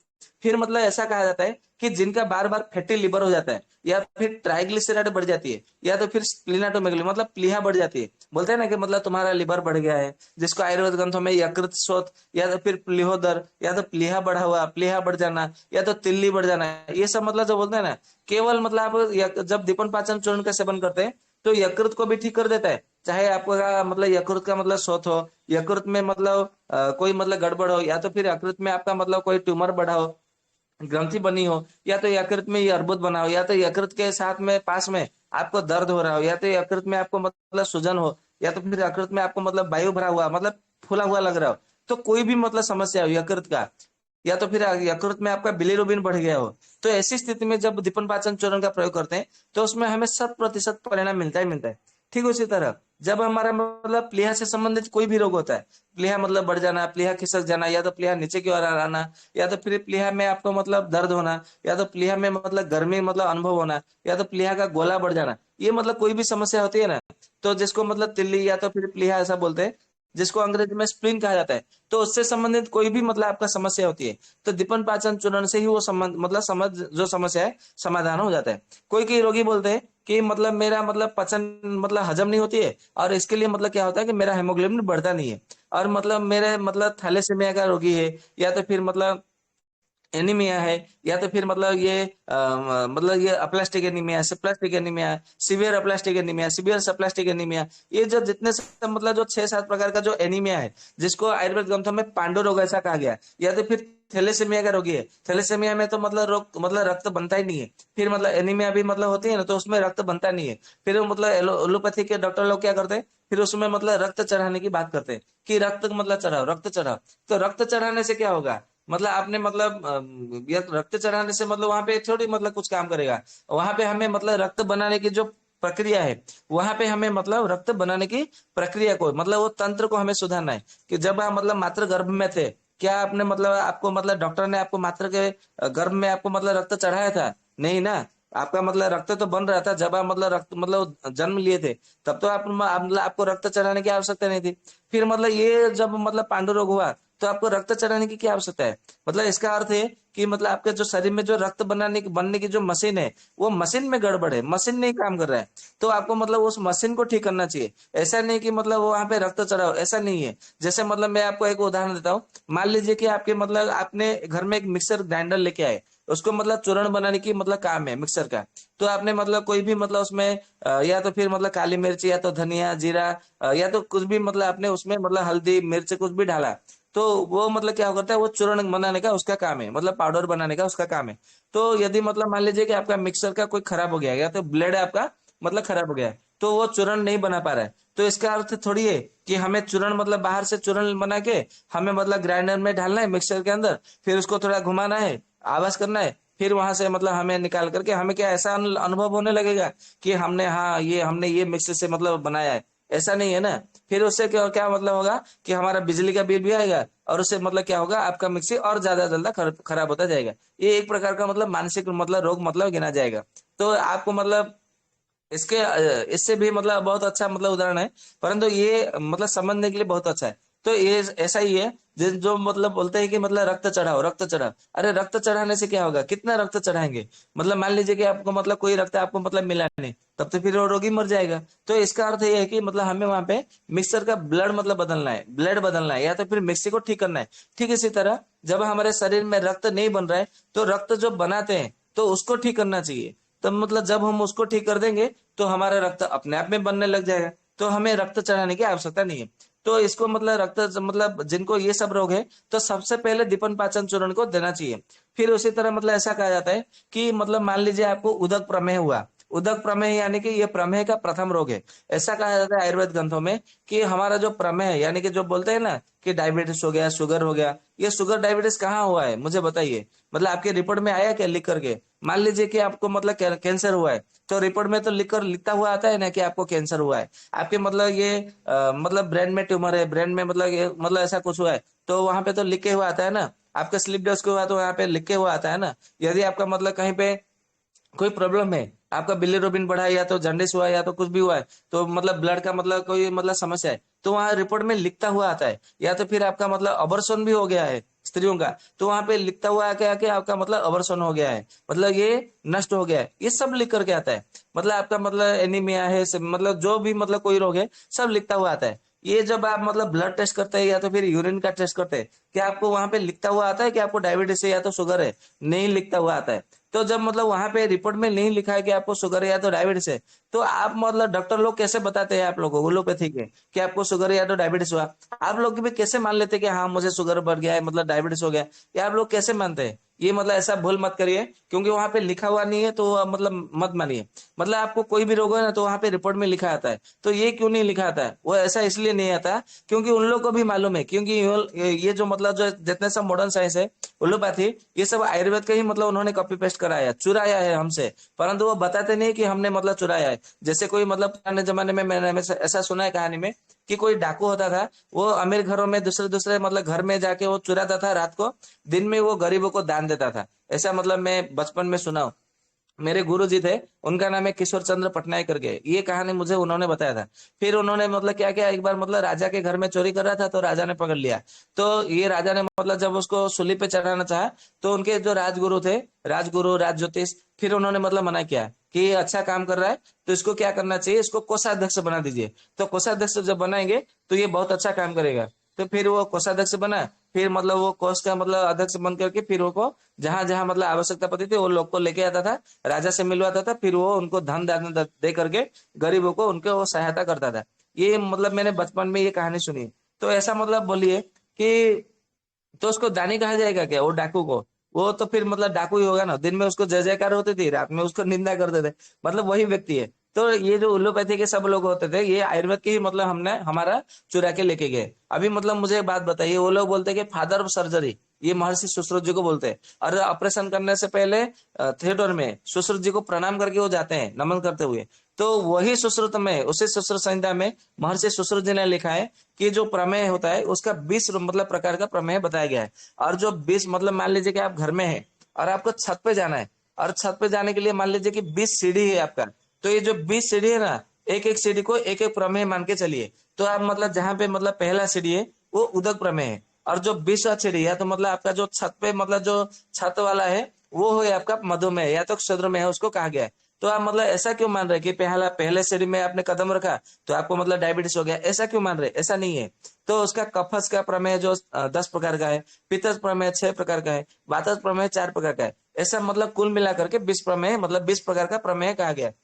फिर मतलब ऐसा कहा जाता है कि जिनका बार बार फैटी लिवर हो जाता है, या फिर ट्राइग्लिसराइड बढ़ जाती है, या तो फिर स्प्लिनाटोमेगली मतलब प्लीहा बढ़ जाती है, बोलते हैं ना कि मतलब तुम्हारा लिवर बढ़ गया है, जिसको आयुर्वेद ग्रंथों में यकृत शोथ, या तो फिर प्लीहोदर, या तो प्लीहा बढ़ा हुआ, प्लीहा बढ़ जाना, या तो तिल्ली बढ़ जाना, ये सब मतलब जो बोलते हैं ना, केवल मतलब आप जब दीपन पाचन चूर्ण का सेवन करते हैं तो यकृत को भी ठीक कर देता है। चाहे आपका मतलब यकृत का मतलब शोथ हो, यकृत में मतलब कोई मतलब गड़बड़ हो, या तो फिर यकृत में आपका मतलब कोई ट्यूमर बढ़ा हो, ग्रंथि बनी हो, या तो यकृत में ये अर्बुद बना हो, या तो यकृत के साथ में पास में आपको दर्द हो रहा हो, या तो यकृत में आपको मतलब सूजन हो, या तो फिर यकृत में आपको मतलब वायु भरा हुआ मतलब फूला हुआ लग रहा हो, तो कोई भी मतलब समस्या हो यकृत का, या तो फिर यकृत में आपका बिलीरुबिन बढ़ गया हो, तो ऐसी स्थिति में जब दीपन पाचन चूर्ण का प्रयोग करते हैं तो उसमें हमें 100% परिणाम मिलता ही मिलता है। ठीक उसी तरह जब हमारा मतलब प्लीहा से संबंधित कोई भी रोग होता है, प्लीहा मतलब बढ़ जाना, प्लीहा खिसक जाना, या तो प्लीहा नीचे की ओर आना, या तो फिर प्लीहा में आपको मतलब दर्द होना, या तो प्लीहा में मतलब गर्मी मतलब अनुभव होना, या तो प्लीहा का गोला बढ़ जाना, ये मतलब कोई भी समस्या होती है ना, तो जिसको मतलब तिल्ली या तो फिर प्लीहा ऐसा बोलते हैं, जिसको अंग्रेजी में स्प्लीन कहा जाता है, तो उससे संबंधित कोई भी मतलब आपका समस्या होती है तो दीपन पाचन चूर्ण से ही वो संबंध मतलब समझ जो समस्या है समाधान हो जाता है। कोई कोई रोगी बोलते हैं कि मतलब मेरा मतलब पचन मतलब हजम नहीं होती है, और इसके लिए मतलब क्या होता है कि मेरा हेमोग्लोबिन बढ़ता नहीं है, और मतलब मेरे मतलब थैलेसीमिया का रोगी है, या तो फिर मतलब एनीमिया है, या तो फिर मतलब ये मतलब ये अप्लास्टिक एनीमिया, सिप्लास्टिक anaemia, severe aplastic anaemia, severe सप्लास्टिक एनीमिया, ये जो जितने सब मतलब जो 6-7 प्रकार का जो एनीमिया है, जिसको आयुर्वेद ग्रंथों में पांडु रोग ऐसा कहा गया है, या तो फिर थैलेसीमिया का रोगी है, थैलेसीमिया में तो मतलब रोग मतलब रक्त बनता ही नहीं है, फिर मतलब एनीमिया भी मतलब होती है ना, तो उसमें रक्त बनता नहीं है, फिर वो मतलब एलोपैथी के डॉक्टर लोग क्या करते हैं, फिर उसमें मतलब रक्त चढ़ाने की बात करते हैं कि रक्त मतलब चढ़ाओ, रक्त चढ़ाओ। तो रक्त चढ़ाने से क्या होगा, मतलब आपने मतलब ये रक्त चढ़ाने से मतलब वहां पे थोड़ी मतलब कुछ काम करेगा, वहां पे हमें मतलब रक्त बनाने की जो प्रक्रिया है, वहां पे हमें मतलब रक्त बनाने की प्रक्रिया को मतलब वो तंत्र को हमें सुधारना है। कि जब आप मतलब मातृ गर्भ में थे, क्या आपने मतलब आपको मतलब डॉक्टर ने आपको मातृ के गर्भ में आपको मतलब रक्त चढ़ाया था? नहीं ना। आपका मतलब रक्त तो बन रहा था जब आप मतलब रक्त मतलब जन्म लिए थे, तब तो मतलब आपको रक्त चढ़ाने की आवश्यकता नहीं थी। फिर मतलब ये जब मतलब पांडु रोग हुआ तो आपको रक्त चढ़ाने की क्या आवश्यकता है? मतलब इसका अर्थ है कि मतलब आपके जो शरीर में जो रक्त बनने की जो मशीन है, वो मशीन में गड़बड़ है, मशीन नहीं काम कर रहा है, तो आपको मतलब उस मशीन को ठीक करना चाहिए। ऐसा नहीं कि मतलब वो वहां पे रक्त चढ़ाओ, ऐसा नहीं है। जैसे मतलब मैं आपको एक उदाहरण देता हूँ। मान लीजिए कि आपके मतलब आपने घर में एक मिक्सर ग्राइंडर लेके आए, उसको मतलब चूर्ण बनाने की मतलब काम है मिक्सर का, तो आपने मतलब कोई भी मतलब उसमें या तो फिर मतलब काली मिर्च, या तो धनिया जीरा, या तो कुछ भी मतलब आपने उसमें मतलब हल्दी मिर्च कुछ भी डाला, तो वो मतलब क्या करता है, वो चूर्ण बनाने का उसका काम है, मतलब पाउडर बनाने का उसका काम है। तो यदि मतलब मान लीजिए कि आपका मिक्सर का कोई खराब हो गया, या तो ब्लेड आपका मतलब खराब हो गया है, तो वो चूर्ण नहीं बना पा रहा है, तो इसका अर्थ थोड़ी है कि हमें चूर्ण मतलब बाहर से चूर्ण बना के हमें मतलब ग्राइंडर में डालना है मिक्सर के अंदर, फिर उसको थोड़ा घुमाना है, आवाज करना है, फिर वहां से मतलब हमें निकाल करके हमें क्या ऐसा अनुभव होने लगेगा कि हमने ये मिक्सी से मतलब बनाया है। ऐसा नहीं है ना। फिर उससे क्या क्या मतलब होगा कि हमारा बिजली का बिल भी आएगा, और उससे मतलब क्या होगा, आपका मिक्सी और ज्यादा ज्यादा खराब होता जाएगा। ये एक प्रकार का मतलब मानसिक मतलब रोग मतलब गिना जाएगा। तो आपको मतलब इससे भी मतलब बहुत अच्छा मतलब उदाहरण है, परंतु ये मतलब समझने के लिए बहुत अच्छा है। तो ये ऐसा ही है, जो मतलब बोलते हैं कि मतलब रक्त चढ़ाओ, रक्त चढ़ाओ। अरे रक्त चढ़ाने से क्या होगा, कितना रक्त चढ़ाएंगे? मतलब मान लीजिए कि आपको मतलब कोई रक्त आपको मतलब मिला नहीं, तब तो फिर वो रोगी मर जाएगा। तो इसका अर्थ ये है कि मतलब हमें वहां पे मिक्सर का ब्लड मतलब बदलना है, ब्लड बदलना है, या तो फिर मिक्सी को ठीक करना है। ठीक इसी तरह जब हमारे शरीर में रक्त नहीं बन रहा है, तो रक्त जो बनाते हैं तो उसको ठीक करना चाहिए। तब मतलब जब हम उसको ठीक कर देंगे तो हमारा रक्त अपने आप में बनने लग जाएगा, तो हमें रक्त चढ़ाने की आवश्यकता नहीं है। तो इसको मतलब रक्त मतलब जिनको ये सब रोग है, तो सबसे पहले दीपन पाचन चूर्ण को देना चाहिए। फिर उसी तरह मतलब ऐसा कहा जाता है कि मतलब मान लीजिए आपको उदक प्रमेह हुआ। उदक प्रमेह यानी कि ये प्रमेह का प्रथम रोग है। ऐसा कहा जाता है आयुर्वेद ग्रंथों में कि हमारा जो प्रमेह यानी कि जो बोलते हैं ना कि डायबिटीज हो गया, शुगर हो गया, ये शुगर डायबिटीज कहाँ हुआ है मुझे बताइए। मतलब आपके रिपोर्ट में आया क्या लिख करके? मान लीजिए कि आपको मतलब कैंसर हुआ है, तो रिपोर्ट में तो लिखता हुआ आता है ना कि आपको कैंसर हुआ है। आपके मतलब ये मतलब ब्रेन में ट्यूमर है, ब्रेन में मतलब ये मतलब ऐसा कुछ हुआ है, तो वहां पे तो लिखे हुआ आता है ना। आपका स्लिप डिस्क हुआ तो वहां पे लिखे हुआ आता है ना। यदि आपका मतलब कहीं पे कोई प्रॉब्लम है, आपका बिलीरुबिन बढ़ा है, या तो जॉन्डिस हुआ है, या तो कुछ भी हुआ है, तो मतलब ब्लड का मतलब कोई मतलब समस्या है, तो वहां रिपोर्ट में लिखता हुआ आता है। या तो फिर आपका मतलब अबॉर्शन भी हो गया है स्त्रियों का, तो वहां पे लिखता हुआ आके आके आपका मतलब अबॉर्शन हो गया है, मतलब ये नष्ट हो गया है, ये सब लिख करके आता है। मतलब आपका मतलब एनीमिया है, मतलब जो भी मतलब कोई रोग है, सब लिखता हुआ आता है। ये जब आप मतलब ब्लड टेस्ट करते हैं या तो फिर यूरिन का टेस्ट करते हैं, क्या आपको वहां पे लिखता हुआ आता है कि आपको डायबिटीज है या तो शुगर है? नहीं लिखता हुआ आता है। तो जब मतलब वहां पे रिपोर्ट में नहीं लिखा है कि आपको शुगर है या तो डायबिटीज है, तो आप मतलब डॉक्टर लोग कैसे बताते हैं आप लोगों को एलोपैथी के कि आपको शुगर है या तो डायबिटीज हुआ? आप लोग भी कैसे मान लेते हैं कि हाँ मुझे शुगर बढ़ गया है, मतलब डायबिटीज हो गया? ये आप लोग कैसे मानते हैं? ये मतलब ऐसा भूल मत करिए, क्योंकि वहां पे लिखा हुआ नहीं है तो मतलब मत मानिए। मतलब आपको कोई भी रोग है ना, तो वहां पे रिपोर्ट में लिखा आता है। तो ये क्यों नहीं लिखा आता है? वो ऐसा इसलिए नहीं आता क्योंकि उन लोग को भी मालूम है, क्योंकि ये जो मतलब जो जितने सब मॉडर्न साइंस है, एलोपैथी, ये सब आयुर्वेद का ही मतलब उन्होंने कॉपी पेस्ट कराया, चुराया है हमसे। परंतु वो बताते नहीं कि हमने मतलब चुराया है। जैसे कोई मतलब पुराने जमाने में मैंने ऐसा सुना है कहानी में कि कोई डाकू होता था, वो अमीर घरों में दूसरे दूसरे मतलब घर में जाके वो चुराता था रात को, दिन में वो गरीबों को दान देता था। ऐसा मतलब मैं बचपन में सुना हूं। मेरे गुरु जी थे, उनका नाम है किशोर चंद्र पटनायक करके, ये कहानी मुझे उन्होंने बताया था। फिर उन्होंने मतलब क्या किया, एक बार मतलब राजा के घर में चोरी कर रहा था, तो राजा ने पकड़ लिया। तो ये राजा ने मतलब जब उसको सूली पे चढ़ाना चाहा, तो उनके जो राजगुरु थे, राजगुरु राज ज्योतिष, फिर उन्होंने मतलब मना किया कि ये अच्छा काम कर रहा है, तो इसको क्या करना चाहिए, इसको कोषाध्यक्ष बना दीजिए। तो कोषाध्यक्ष जब बनाएंगे तो ये बहुत अच्छा काम करेगा। तो फिर वो कोषाध्यक्ष बना। फिर मतलब वो कोष का मतलब अध्यक्ष बन करके फिर वो जहां जहां मतलब आवश्यकता पड़ती थी वो लोग को लेके आता था, राजा से मिलवाता था, फिर वो उनको धन दान दे करके गरीबों को उनके वो सहायता करता था। ये मतलब मैंने बचपन में ये कहानी सुनी। तो ऐसा मतलब बोलिए कि तो उसको दानी कहा जाएगा क्या वो डाकू को? वो तो फिर मतलब डाकू ही होगा ना। दिन में उसको जय जयकार होती थी, रात में उसको निंदा करते थे, मतलब वही व्यक्ति है। तो ये जो एलोपैथी के सब लोग होते थे, ये आयुर्वेद के ही मतलब हमने हमारा चुरा के लेके गए। अभी मतलब मुझे एक बात बताइए, वो लोग बोलते हैं कि फादर ऑफ सर्जरी, ये महर्षि सुश्रुत जी को बोलते हैं। और ऑपरेशन करने से पहले थिएटर में सुश्रुत जी को प्रणाम करके वो जाते हैं नमन करते हुए। तो वही सुश्रुत में, उसी सुश्रुत संहिता में महर्षि सुश्रुत जी ने लिखा है कि जो प्रमेय होता है उसका 20 मतलब प्रकार का प्रमेय बताया गया है। और जो 20 मतलब मान लीजिए कि आप घर में हैं और आपको छत पे जाना है, और छत पे जाने के लिए मान लीजिए कि 20 सीढ़ी है आपका। तो ये जो 20 सीढ़ी है ना, एक एक सीढ़ी को एक एक प्रमेय मान के चलिए। तो आप मतलब जहां पे मतलब पहला सीढ़ी है वो उदक प्रमेय है, और जो 20वां सीढ़ी है तो मतलब आपका जो छत पे मतलब जो छत वाला है वो है आपका मधुमेह या तो क्षुद्रमेह उसको कहा गया है। तो आप मतलब ऐसा क्यों मान रहे कि पहले सीढ़ी में आपने कदम रखा तो आपको मतलब डायबिटीज हो गया? ऐसा क्यों मान रहे? ऐसा नहीं है। तो उसका कफस का प्रमेय जो 10 प्रकार का है, पित्तज प्रमेय 6 प्रकार का है, वातज प्रमेय 4 प्रकार का है। ऐसा मतलब कुल मिलाकर के 20 प्रमेय मतलब 20 प्रकार का प्रमेय कहा गया है।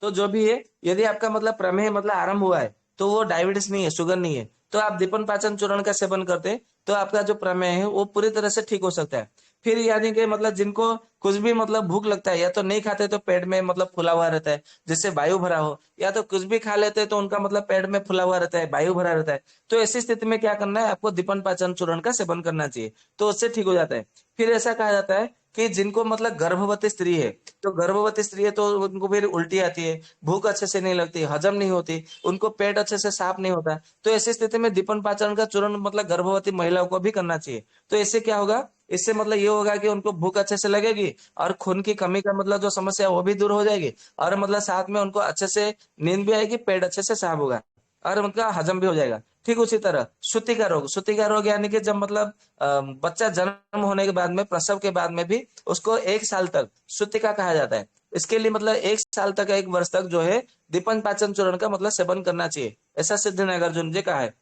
तो जो भी है, यदि आपका मतलब प्रमेह मतलब आरंभ हुआ है तो वो डायबिटीज नहीं है, शुगर नहीं है, तो आप दीपन पाचन चूर्ण का सेवन करते तो आपका जो प्रमेह है वो पूरी तरह से ठीक हो सकता है। फिर यानी कि मतलब जिनको कुछ भी मतलब भूख लगता है, या तो नहीं खाते तो पेट में मतलब फुला हुआ रहता है, जिससे वायु भरा हो, या तो कुछ भी खा लेते हैं तो उनका मतलब पेट में फुला हुआ रहता है, वायु भरा रहता है। तो ऐसी स्थिति में क्या करना है, आपको दीपन पाचन चूर्ण का सेवन करना चाहिए, तो उससे ठीक हो जाता है। फिर ऐसा कहा जाता है कि जिनको मतलब गर्भवती स्त्री है, तो गर्भवती स्त्री है तो उनको फिर उल्टी आती है, भूख अच्छे से नहीं लगती, हजम नहीं होती, उनको पेट अच्छे से साफ नहीं होता, तो ऐसी स्थिति में दीपन पाचन का चूर्ण मतलब गर्भवती महिलाओं को भी करना चाहिए। तो इससे क्या होगा, इससे मतलब ये होगा कि उनको भूख अच्छे से लगेगी, और खून की कमी का मतलब जो समस्या है वो भी दूर हो जाएगी, और मतलब साथ में उनको अच्छे से नींद भी आएगी, पेट अच्छे से साफ होगा, और उनका हजम भी हो जाएगा। ठीक उसी तरह सूती का रोग यानी कि जब मतलब बच्चा जन्म होने के बाद में, प्रसव के बाद में भी उसको 1 साल तक सूतिका कहा जाता है। इसके लिए मतलब 1 साल तक, 1 वर्ष तक जो है दीपन पाचन चूर्ण का मतलब सेवन करना चाहिए, ऐसा सिद्ध नागार्जुन जी कहा है।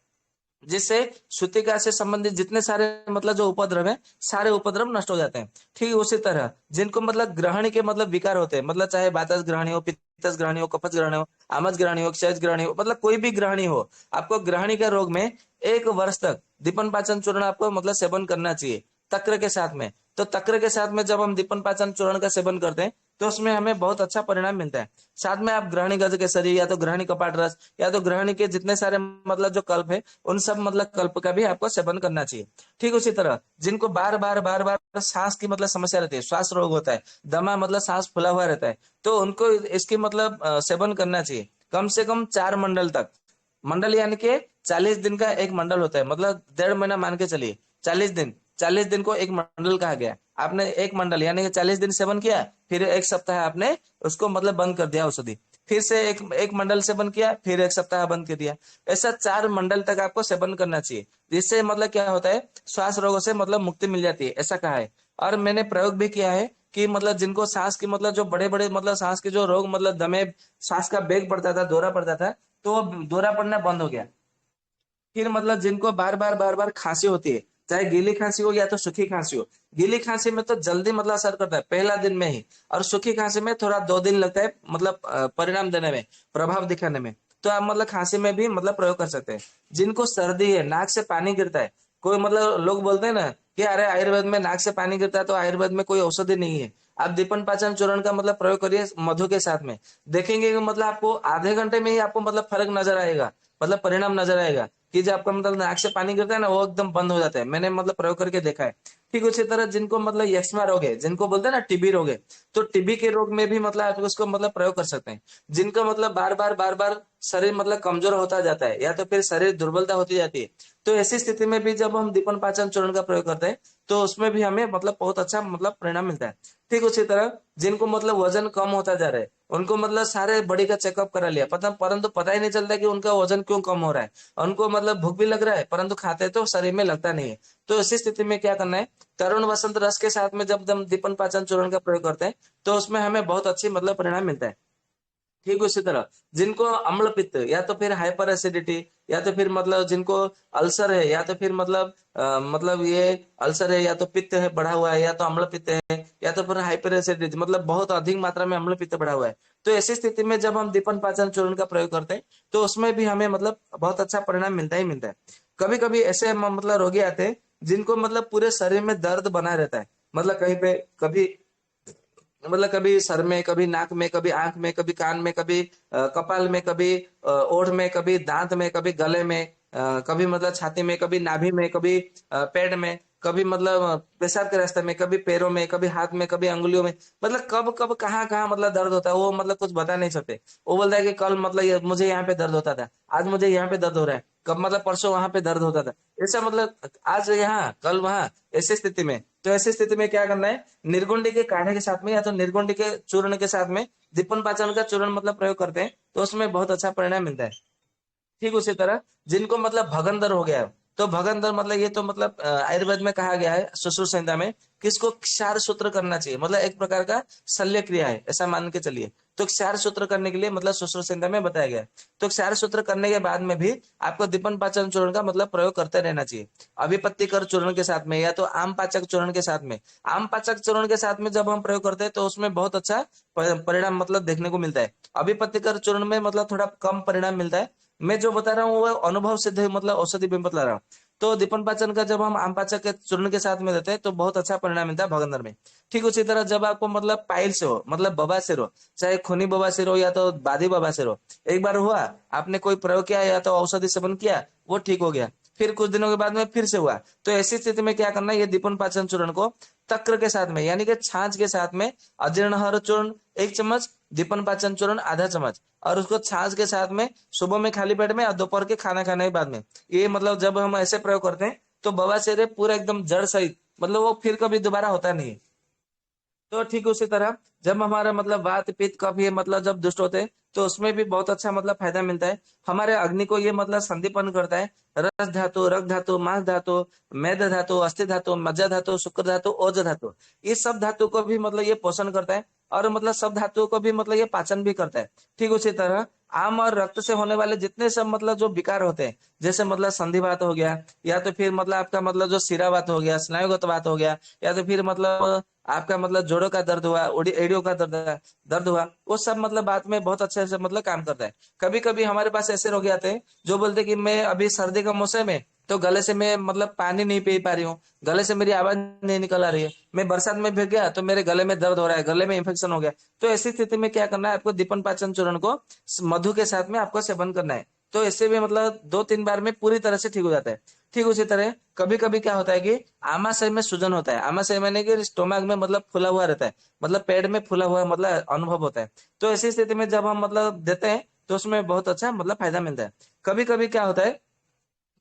जिससे सूतिका से संबंधित जितने सारे मतलब जो उपद्रव है, सारे उपद्रव नष्ट हो जाते हैं। ठीक उसी तरह जिनको मतलब ग्रहणी के मतलब विकार होते हैं, मतलब चाहे वातस ग्रहणी हो, पित्तस ग्रहणी हो, कफस ग्रहणी हो, आमस ग्रहणी हो, क्षय ग्रहणी हो, मतलब कोई भी ग्रहणी हो, आपको ग्रहणी के रोग में 1 वर्ष तक दीपन पाचन चूर्ण आपको मतलब सेवन करना चाहिए, तक्र के साथ में। तो तक्र के साथ में जब हम दीपन पाचन चूर्ण का सेवन करते हैं तो उसमें हमें बहुत अच्छा परिणाम मिलता है। साथ में आप ग्रहणी गज केसरी, या तो ग्रहणी कपाट रस, या तो ग्रहणी के जितने सारे मतलब जो कल्प है, उन सब मतलब कल्प का भी आपको सेवन करना चाहिए। ठीक उसी तरह जिनको बार बार सांस की मतलब समस्या रहती है, श्वास रोग होता है, दमा मतलब सांस फूला हुआ रहता है, तो उनको इसकी मतलब सेवन करना चाहिए कम से कम 4 मंडल तक। मंडल यानी कि 40 दिन का एक मंडल होता है, मतलब 1.5 महीना मान के चलिए, 40 दिन, 40 दिन को एक मंडल कहा गया। आपने एक मंडल यानी कि 40 दिन सेवन किया, फिर 1 सप्ताह आपने उसको मतलब बंद कर दिया औषधि, फिर से एक एक मंडल सेवन किया, फिर 1 सप्ताह बंद कर दिया, ऐसा 4 मंडल तक आपको सेवन करना चाहिए। जिससे मतलब क्या होता है, श्वास रोगों से मतलब मुक्ति मिल जाती है, ऐसा कहा है। और मैंने प्रयोग भी किया है कि मतलब जिनको सांस की मतलब जो बड़े बड़े मतलब सांस के जो रोग मतलब दमे, सांस का बेग पड़ता था, दौरा पड़ता था, तो वो दौरा पड़ना बंद हो गया। फिर मतलब जिनको बार बार खांसी होती है, चाहे गीली खांसी हो या तो सूखी खांसी हो, गीली खांसी में तो जल्दी मतलब असर करता है पहला दिन में ही, और सूखी खांसी में थोड़ा 2 दिन लगता है मतलब परिणाम देने में, प्रभाव दिखाने में। तो आप मतलब खांसी में भी मतलब प्रयोग कर सकते हैं। जिनको सर्दी है, नाक से पानी गिरता है, कोई मतलब लोग बोलते हैं ना कि अरे आयुर्वेद में नाक से पानी गिरता है तो आयुर्वेद में कोई औषधि नहीं है, आप दीपन पाचन चूर्ण का मतलब प्रयोग करिए मधु के साथ में, देखेंगे कि मतलब आपको आधे घंटे में ही आपको मतलब फर्क नजर आएगा, मतलब परिणाम नजर आएगा कि जो आपका मतलब नाक से पानी गिरता है ना, वो एकदम बंद हो जाता है, मैंने मतलब प्रयोग करके देखा है। ठीक उसी तरह जिनको मतलब यक्ष्मा रोग है, जिनको बोलते हैं ना टीबी रोग है, तो टीबी के रोग में भी मतलब आप उसको मतलब प्रयोग कर सकते हैं। जिनको मतलब बार बार शरीर मतलब कमजोर होता जाता है, या तो फिर शरीर दुर्बलता होती जाती है, तो ऐसी स्थिति में भी जब हम दीपन पाचन चूर्ण का प्रयोग करते हैं तो उसमें भी हमें मतलब बहुत अच्छा मतलब परिणाम मिलता है। ठीक उसी तरह जिनको मतलब वजन कम होता जा रहा है, उनको मतलब सारे बॉडी का चेकअप करा लिया, पता परंतु पता ही नहीं चलता कि उनका वजन क्यों कम हो रहा है, उनको मतलब भूख भी लग रहा है परंतु खाते तो शरीर में लगता नहीं है। तो ऐसी स्थिति में क्या करना है, तरुण वसंत रस के साथ में जब हम दीपन पाचन चूर्ण का प्रयोग करते हैं तो उसमें हमें बहुत अच्छी मतलब परिणाम मिलता है। ठीक उसी तरह जिनको अम्ल पित्त, या तो फिर हाइपर एसिडिटी, या तो फिर मतलब जिनको अल्सर है, या तो फिर मतलब मतलब ये अल्सर है, या तो पित्त है बढ़ा हुआ है, या तो अम्ल पित्त है, या तो फिर हाइपर एसिडिटी मतलब बहुत अधिक मात्रा में अम्ल पित्त बढ़ा हुआ है, तो ऐसी स्थिति में जब हम दीपन पाचन चूर्ण का प्रयोग करते हैं तो उसमें भी हमें मतलब बहुत अच्छा परिणाम मिलता ही मिलता है। कभी कभी ऐसे मतलब रोगी आते हैं जिनको मतलब पूरे शरीर में दर्द बना रहता है, मतलब कहीं पे कभी मतलब कभी सर में, कभी नाक में, कभी आंख में, कभी कान में, कभी कपाल में, कभी ओठ में, कभी दांत में, कभी गले में, कभी मतलब छाती में, कभी नाभि में, कभी पेट में, कभी मतलब पेशाब के रास्ते में, कभी पैरों में, कभी हाथ में, कभी अंगुलियों में, मतलब कब कब कहाँ कहाँ मतलब दर्द होता है वो मतलब कुछ बता नहीं सकते। वो बोलता है कि कल मतलब मुझे यहाँ पे दर्द होता था, आज मुझे यहाँ पे दर्द हो रहा है, कब मतलब परसों वहां पे दर्द होता था, ऐसा मतलब आज यहाँ कल वहां, ऐसी स्थिति में। तो ऐसी स्थिति में क्या करना है, निर्गुंडी के काढ़े के साथ में या तो निर्गुंडी के चूर्ण के साथ में दीपन पाचन का चूर्ण मतलब प्रयोग करते हैं तो उसमें बहुत अच्छा परिणाम मिलता है। ठीक उसी तरह जिनको मतलब भगंदर हो गया है, तो भगंदर मतलब ये तो मतलब आयुर्वेद में कहा गया है सुश्रुत संहिता में कि इसको क्षार सूत्र करना चाहिए, मतलब एक प्रकार का शल्य क्रिया है ऐसा मान के चलिए। तो क्षार सूत्र करने के लिए मतलब सुश्रुत संहिता में बताया गया है। तो क्षार सूत्र करने के बाद में भी आपको दीपन पाचन चूर्ण का मतलब प्रयोग करते रहना चाहिए, अभिपत्ति कर चूर्ण के साथ में, या तो आम पाचक चूर्ण के साथ में। आम पाचक चूर्ण के साथ में जब हम प्रयोग करते हैं तो उसमें बहुत अच्छा परिणाम मतलब देखने को मिलता है। अभिपत्ति कर चूर्ण में मतलब थोड़ा कम परिणाम मिलता है। मैं जो बता रहा हूँ वो अनुभव सिद्ध मतलब औषधि भी बतला रहा हूँ। तो दीपन पाचन का जब हम आम पाचक के चूर्ण के साथ में देते हैं तो बहुत अच्छा परिणाम मिलता है भगंदर में। ठीक उसी तरह जब आपको मतलब पाइल्स हो, मतलब बवासीर हो, चाहे खूनी बवासीर हो या तो बादी बवासीर हो, एक बार हुआ, आपने कोई प्रयोग किया या तो औषधि सेवन किया, वो ठीक हो गया, फिर कुछ दिनों के बाद में फिर से हुआ, तो ऐसी स्थिति में क्या करना है, ये दीपन पाचन चूर्ण को तक्र के साथ में यानी कि छाछ के साथ में अजीर्णहर चूर्ण 1 चम्मच, दीपन पाचन चूर्ण आधा चम्मच, और उसको छाछ के साथ में सुबह में खाली पेट में और दोपहर के खाना खाने के बाद में, ये मतलब जब हम ऐसे प्रयोग करते हैं तो बवासीर पूरा एकदम जड़ सहित मतलब वो फिर कभी दोबारा होता नहीं है। तो ठीक उसी तरह जब हमारा मतलब वात पित्त कफ ये मतलब जब दुष्ट होते हैं तो उसमें भी बहुत अच्छा मतलब फायदा मिलता है। हमारे अग्नि को ये मतलब संदीपन करता है। रस धातु, रक्त धातु, मांस धातु, मेद धातु, अस्थि धातु, मज्जा धातु, शुक्र धातु, ओज धातु, इस सब धातु को भी मतलब ये पोषण करता है और मतलब सब धातुओं को भी मतलब ये पाचन भी करता है। ठीक उसी तरह आम और रक्त से होने वाले जितने सब मतलब जो विकार होते हैं, जैसे मतलब संधिवात हो गया, या तो फिर मतलब आपका मतलब जो सिरावात हो गया, स्नायुगत वात हो गया, या तो फिर मतलब आपका मतलब जोड़ों का दर्द हुआ, एड़ियों का दर्द हुआ, वो सब मतलब बात में बहुत अच्छे से मतलब काम करता है। कभी कभी हमारे पास ऐसे रोगी आते हैं जो बोलते हैं कि मैं अभी सर्दी का मौसम है तो गले से मैं मतलब पानी नहीं पी पा रही हूँ, गले से मेरी आवाज नहीं निकल आ रही है, मैं बरसात में भीग गया तो मेरे गले में दर्द हो रहा है, गले में इन्फेक्शन हो गया। तो ऐसी स्थिति में क्या करना है, आपको दीपन पाचन चूर्ण को मधु के साथ में आपको सेवन करना है। तो इससे भी मतलब 2-3 बार में पूरी तरह से ठीक हो जाता है। ठीक उसी तरह कभी कभी क्या होता है कि आमाशय में सूजन होता है, आमाशय मैंने कि स्टोमक में मतलब फूला हुआ रहता है, मतलब पेट में फूला हुआ मतलब अनुभव होता है। तो ऐसी स्थिति में जब हम मतलब देते हैं तो उसमें बहुत अच्छा मतलब फायदा मिलता है। कभी कभी क्या होता है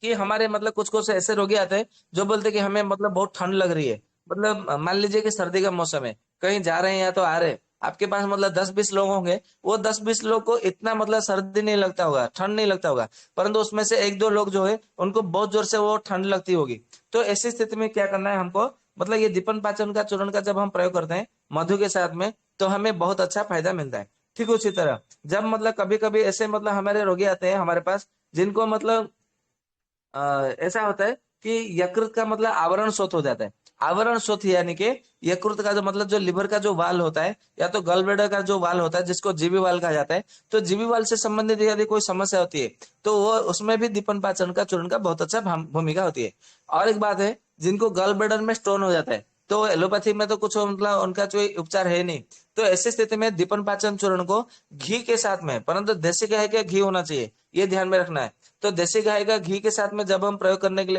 कि हमारे मतलब कुछ कुछ ऐसे रोगी आते हैं जो बोलते हैं कि हमें मतलब बहुत ठंड लग रही है, मतलब मान लीजिए कि सर्दी का मौसम है, कहीं जा रहे हैं या तो आ रहे हैं, आपके पास मतलब 10-20 लोग होंगे, वो 10-20 लोग को इतना मतलब सर्दी नहीं लगता होगा, ठंड नहीं लगता होगा, परंतु उसमें से 1-2 लोग जो है उनको बहुत जोर से वो ठंड लगती होगी। तो ऐसी स्थिति में क्या करना है हमको, मतलब ये दीपन पाचन का चूर्ण का जब हम प्रयोग करते हैं मधु के साथ में तो हमें बहुत अच्छा फायदा मिलता है। ठीक उसी तरह जब मतलब कभी कभी ऐसे मतलब हमारे रोगी आते हैं हमारे पास जिनको मतलब ऐसा होता है कि यकृत का मतलब आवरण शोथ हो जाता है। आवरण शोथ यानी कि यकृत का जो मतलब जो लिवर का जो वाल होता है या तो गल ब्लैडर का जो वाल होता है जिसको जीवी वाल कहा जाता है, तो जीवी वाल से संबंधित यदि कोई समस्या होती है तो वो उसमें भी दीपन पाचन का चूर्ण का बहुत अच्छा भूमिका होती है। और एक बात है, जिनको गल ब्लैडर में स्टोन हो जाता है तो एलोपैथी में तो कुछ मतलब उनका कोई उपचार है नहीं, तो ऐसी स्थिति में दीपन पाचन चूर्ण को घी के साथ में, परंतु देसी गाय का घी होना चाहिए, ये ध्यान में रखना है। तो देसी गाय का घी के साथ में जब हम प्रयोग करने के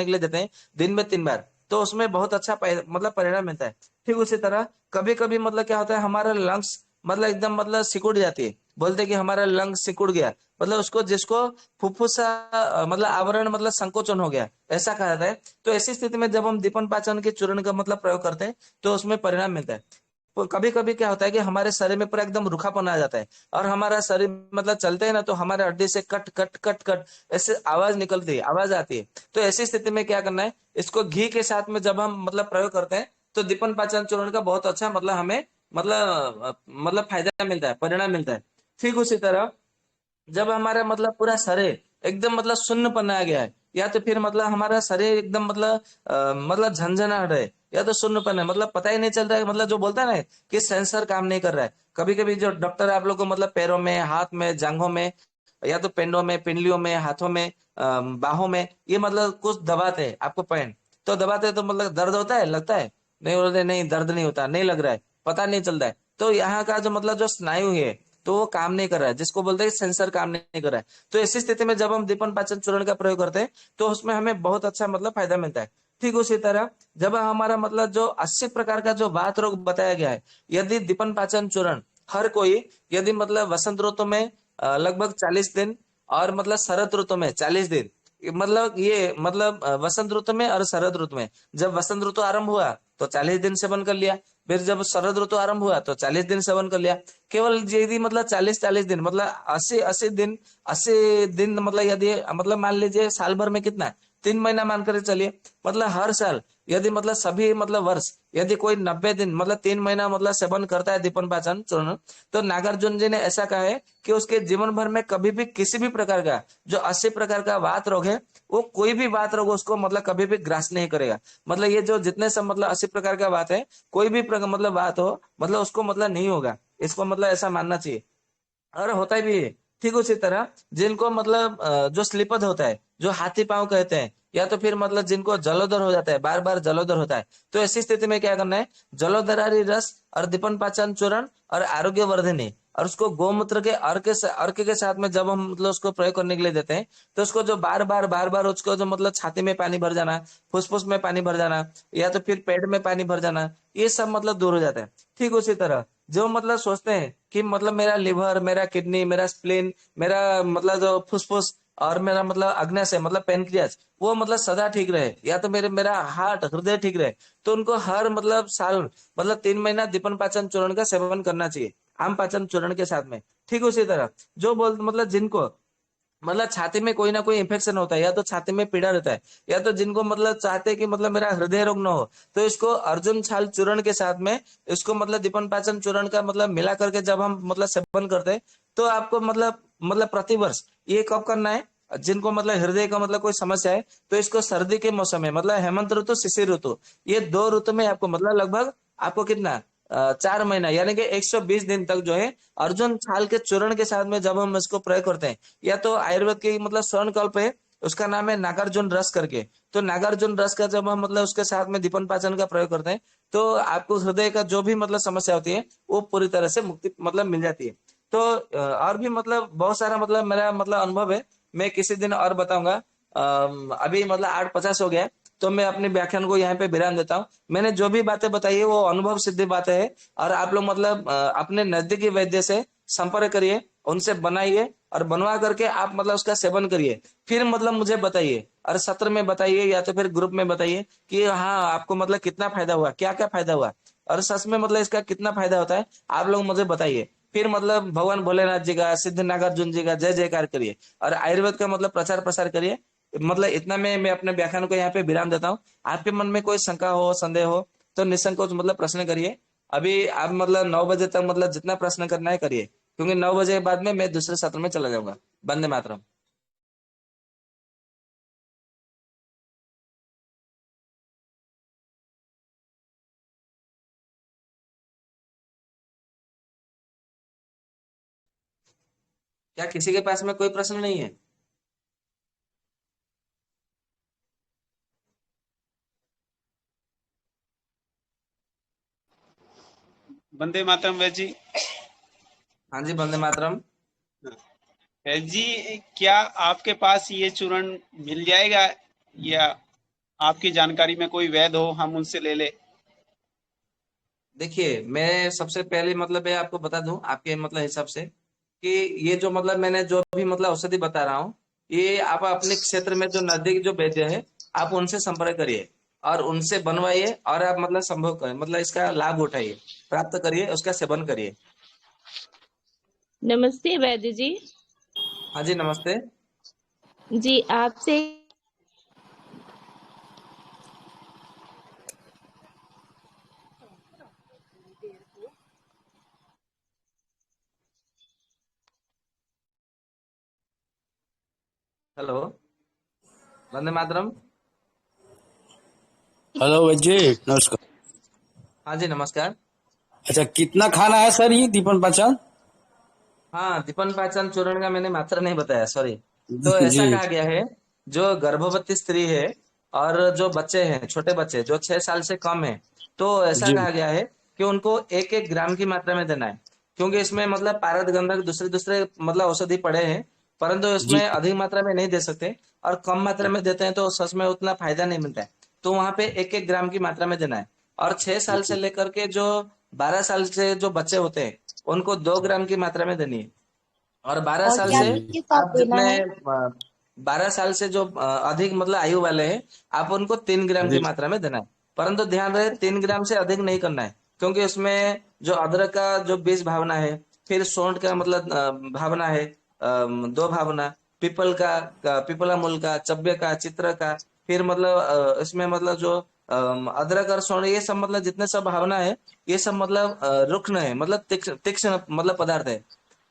लिए देते हैं दिन में 3 बार, तो उसमें बहुत अच्छा मतलब परिणाम मिलता है। ठीक उसी तरह कभी कभी मतलब क्या होता है, हमारा लंग्स मतलब एकदम मतलब सिकुड़ जाती है, बोलते हैं कि हमारा लंग सिकुड़ गया, मतलब उसको जिसको फुफ्फुसा मतलब आवरण मतलब संकोचन हो गया ऐसा कहा जाता है। तो ऐसी स्थिति में जब हम दीपन पाचन के चूर्ण का मतलब प्रयोग करते हैं तो उसमें परिणाम मिलता है। तो कभी कभी क्या होता है कि हमारे शरीर में पूरा एकदम रूखापन आ जाता है और हमारा शरीर मतलब चलते हैं ना तो हमारे हड्डी से कट कट कट कट ऐसे आवाज निकलती है, आवाज आती है। तो ऐसी स्थिति में क्या करना है, इसको घी के साथ में जब हम मतलब प्रयोग करते हैं तो दीपन पाचन चूर्ण का बहुत अच्छा मतलब हमें मतलब फायदा मिलता है, परिणाम मिलता है। ठीक उसी तरह जब हमारा मतलब पूरा शरीर एकदम मतलब शून्यपन आ गया है या तो फिर मतलब हमारा शरीर एकदम मतलब झंझनाहट है या तो शून्यपन है, मतलब पता ही नहीं चल रहा है, मतलब जो बोलता है ना कि सेंसर काम नहीं कर रहा है। कभी कभी जो डॉक्टर आप लोग को मतलब पैरों में, हाथ में, जांघों में या तो पेंडों में, पिंडलियों में, हाथों में, बाहों में ये मतलब कुछ दबाते हैं आपको पैन, तो दबाते हैं तो मतलब दर्द होता है, लगता है, नहीं बोलते नहीं दर्द नहीं होता, नहीं लग रहा है, पता नहीं चल रहा है। तो यहाँ का जो मतलब जो स्नायु है तो वो काम नहीं कर रहा है, जिसको बोलते हैं सेंसर काम नहीं कर रहा है। तो ऐसी स्थिति में जब हम दीपन पाचन चूर्ण का प्रयोग करते हैं तो उसमें हमें बहुत अच्छा मतलब फायदा मिलता है। ठीक उसी तरह जब हमारा मतलब जो 80 प्रकार का जो वात रोग बताया गया है, यदि दीपन पाचन चूर्ण हर कोई यदि मतलब वसंत ऋतु में लगभग 40 दिन और मतलब शरद ऋतु में 40 दिन, मतलब ये मतलब वसंत ऋतु में और शरद ऋतु में, जब वसंत ऋतु आरंभ हुआ तो 40 दिन सेवन कर लिया, फिर जब शरद ऋतु आरंभ हुआ तो 40 दिन सेवन कर लिया, केवल यदि मतलब 40-40 दिन मतलब 80-80 दिन, 80 दिन मतलब यदि मतलब मान लीजिए साल भर में कितना 3 महीना मानकर चलिए, मतलब हर साल यदि मतलब सभी मतलब वर्ष यदि कोई 90 दिन मतलब 3 महीना मतलब सेवन करता है दीपन पाचन चूर्ण, तो नागार्जुन जी ने ऐसा कहा है कि उसके जीवन भर में कभी भी किसी भी प्रकार का जो 80 प्रकार का वात रोग है, वो कोई भी वात रोग उसको मतलब कभी भी ग्रास नहीं करेगा। मतलब ये जो जितने सब मतलब 80 प्रकार का बात है, कोई भी मतलब बात हो मतलब उसको मतलब नहीं होगा, इसको मतलब ऐसा मानना चाहिए, और होता भी है। ठीक उसी तरह जिनको मतलब जो स्लीपद होता है, जो हाथी पांव कहते हैं, या तो फिर मतलब जिनको जलोदर हो जाता है, बार बार जलोदर होता है, तो ऐसी स्थिति में क्या करना है, जलोदरारी रस और दीपन पाचन चूर्ण और आरोग्य वर्धिनी और उसको गोमूत्र के अर्क के साथ में जब हम मतलब उसको प्रयोग करने के लिए देते हैं, तो उसको जो बार बार उसको जो मतलब छाती में पानी भर जाना, फुसफुस में पानी भर जाना, या तो फिर पेट में पानी भर जाना, ये सब मतलब दूर हो जाता है। ठीक उसी तरह जो मतलब सोचते हैं कि मतलब मेरा लिवर, मेरा किडनी, मेरा स्प्लीन, मेरा मतलब जो फुसफुस और मेरा मतलब अग्न्याशय मतलब पेनक्रियास वो मतलब सदा ठीक रहे, या तो मेरा हार्ट हृदय ठीक रहे, तो उनको हर मतलब साल मतलब 3 महीना दीपन पाचन चूर्ण का सेवन करना चाहिए, आम पाचन चूर्ण के साथ में। ठीक उसी तरह जो बोल मतलब जिनको मतलब छाती में कोई ना कोई इन्फेक्शन होता है, या तो छाती में पीड़ा रहता है, या तो जिनको मतलब चाहते हैं कि मतलब मेरा हृदय रोग ना हो, तो इसको अर्जुन छाल चूर्ण के साथ में इसको मतलब दीपन पाचन चूर्ण का मतलब मिला करके जब हम मतलब सेवन करते हैं, तो आपको मतलब प्रतिवर्ष ये कब करना है, जिनको मतलब हृदय का मतलब कोई समस्या है, तो इसको सर्दी के मौसम में मतलब हेमंत ऋतु, शिशिर ऋतु, ये 2 ऋतु में आपको मतलब लगभग आपको कितना 4 महीना यानी कि 120 दिन तक जो है अर्जुन छाल के चूर्ण के साथ में जब हम इसको प्रयोग करते हैं, या तो आयुर्वेद के मतलब स्वर्ण कल्प है, उसका नाम है नागार्जुन रस करके, तो नागार्जुन रस का जब हम मतलब उसके साथ में दीपन पाचन का प्रयोग करते हैं, तो आपको हृदय का जो भी मतलब समस्या होती है वो पूरी तरह से मुक्ति मतलब मिल जाती है। तो और भी मतलब बहुत सारा मतलब मेरा मतलब अनुभव है, मैं किसी दिन और बताऊंगा। अभी मतलब 8:50 हो गया है, तो मैं अपने व्याख्यान को यहाँ पे विराम देता हूँ। मैंने जो भी बातें बताई है वो अनुभव सिद्धि बातें है, और आप लोग मतलब अपने नजदीकी वैद्य से संपर्क करिए, उनसे बनाइए और बनवा करके आप मतलब उसका सेवन करिए, फिर मतलब मुझे बताइए और सत्र में बताइए या तो फिर ग्रुप में बताइए कि हाँ आपको मतलब कितना फायदा हुआ, क्या क्या फायदा हुआ, और सच में मतलब इसका कितना फायदा होता है, आप लोग मुझे बताइए। फिर मतलब भगवान भोलेनाथ जी का, सिद्ध नागार्जुन जी का जय जयकार करिए और आयुर्वेद का मतलब प्रचार प्रसार करिए। मतलब इतना मैं अपने व्याख्यान को यहाँ पे विराम देता हूँ। आपके मन में कोई शंका हो, संदेह हो, तो निसंकोच मतलब प्रश्न करिए। अभी आप मतलब 9 बजे तक मतलब जितना प्रश्न करना है करिए, क्योंकि 9 बजे के बाद में मैं दूसरे सत्र में चला जाऊंगा। वंदे मातरम। क्या किसी के पास में कोई प्रश्न नहीं है? वंदे मातरम वैद जी। हाँ जी, वंदे मातरम। वैद जी, क्या आपके पास ये चूर्ण मिल जाएगा, या आपकी जानकारी में कोई वैद हो हम उनसे ले ले? देखिए, मैं सबसे पहले मतलब मैं आपको बता दूं आपके मतलब हिसाब से कि ये जो मतलब मैंने जो भी मतलब औषधि बता रहा हूँ, ये आप अपने क्षेत्र में जो नजदीक जो वैद्य है आप उनसे संपर्क करिए और उनसे बनवाइए, और आप मतलब संभव करें मतलब इसका लाभ उठाइए, प्राप्त करिए, उसका सेवन करिए। नमस्ते वैद्य जी। हाँ जी, नमस्ते। जी आपसे हेलो, वंदे मातरम। हेलो वैद्य जी, नमस्कार। हाँ जी, नमस्कार। अच्छा, कितना खाना है सर ये दीपन पाचन? हाँ, दीपन पाचन चूर्ण का मैंने मात्रा नहीं बताया, सॉरी। तो ऐसा जी कहा गया है, जो गर्भवती स्त्री है और जो बच्चे हैं, छोटे बच्चे जो 6 साल से कम है, तो ऐसा जी कहा गया है कि उनको 1-1 ग्राम की मात्रा में देना है, क्योंकि इसमें मतलब पारद गंधक दूसरे दूसरे मतलब औषधि पड़े हैं, परंतु जी इसमें अधिक मात्रा में नहीं दे सकते, और कम मात्रा में देते हैं तो सच में उतना फायदा नहीं मिलता है। तो वहां पे 1-1 ग्राम की मात्रा में देना है। और 6 साल से लेकर के जो 12 साल से जो बच्चे होते हैं उनको 2 ग्राम की मात्रा में देनी है। और 12 साल क्या से जी किसके साथ आप देना जितने है? 12 साल से जो अधिक मतलब आयु वाले हैं, आप उनको 3 ग्राम की जी मात्रा में देना है। परंतु ध्यान रहे 3 ग्राम से अधिक नहीं करना है, क्योंकि उसमें जो अदरक का जो बीज भावना है, फिर सौंठ का मतलब भावना है, 2 भावना, पिपला मूल का, चब्बे का, चित्र का, फिर मतलब इसमें मतलब जो अदरक और सौंठ ये सब मतलब जितने सब भावना है, ये सब मतलब रुक्न है, मतलब तीक्ष्ण तीक्ष्ण मतलब पदार्थ है।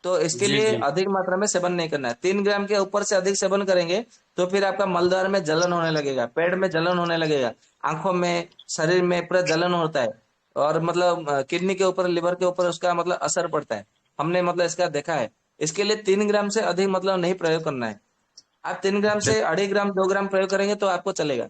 तो इसके जी लिए जी अधिक मात्रा में सेवन नहीं करना है। 3 ग्राम के ऊपर से अधिक सेवन करेंगे तो फिर आपका मलद्वार में जलन होने लगेगा, पेट में जलन होने लगेगा, आंखों में, शरीर में पूरा जलन होता है, और मतलब किडनी के ऊपर, लिवर के ऊपर उसका मतलब असर पड़ता है। हमने मतलब इसका देखा है। इसके लिए 3 ग्राम से अधिक मतलब नहीं प्रयोग करना है। आप 3 ग्राम से 2.5 ग्राम 2 ग्राम प्रयोग करेंगे तो आपको चलेगा।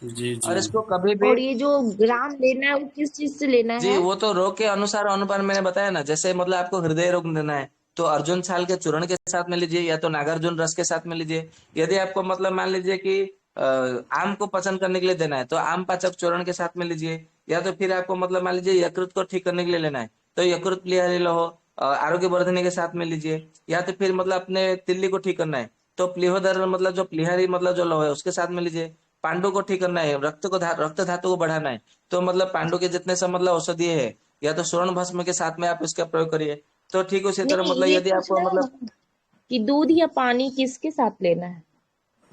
जी जी। और इसको कभी भी, और ये जो ग्राम लेना है वो किस चीज से लेना जी है? वो तो रोग के अनुसार अनुपात मैंने बताया ना। जैसे मतलब आपको हृदय रोग लेना है तो अर्जुन छाल के चूर्ण के साथ में लीजिए, या तो नागार्जुन रस के साथ में लीजिए। यदि आपको मतलब मान लीजिए कि आम को पचन करने के लिए देना है तो आम पाचक चूर्ण के साथ में लीजिए। या तो फिर आपको मतलब मान लीजिए यकृत को ठीक करने के लिए लेना है तो यकृत प्लीहारी लोहो आरोग्य वर्धने के साथ में लीजिए। या तो फिर मतलब अपने तिल्ली को ठीक करना है तो प्लीहोदर मतलब जो प्लीहारी मतलब जो लोहो है उसके साथ में लीजिए। पांडु को ठीक करना है, रक्त धातु को बढ़ाना है तो मतलब पांडु के जितने सब मतलब औषधि है, या तो स्वर्ण भस्म के साथ में आप इसका प्रयोग करिए। तो ठीक उसी तरह नहीं, मतलब ये यदि पूछ आपको रहे मतलब, हैं कि दूध या पानी किसके साथ लेना है?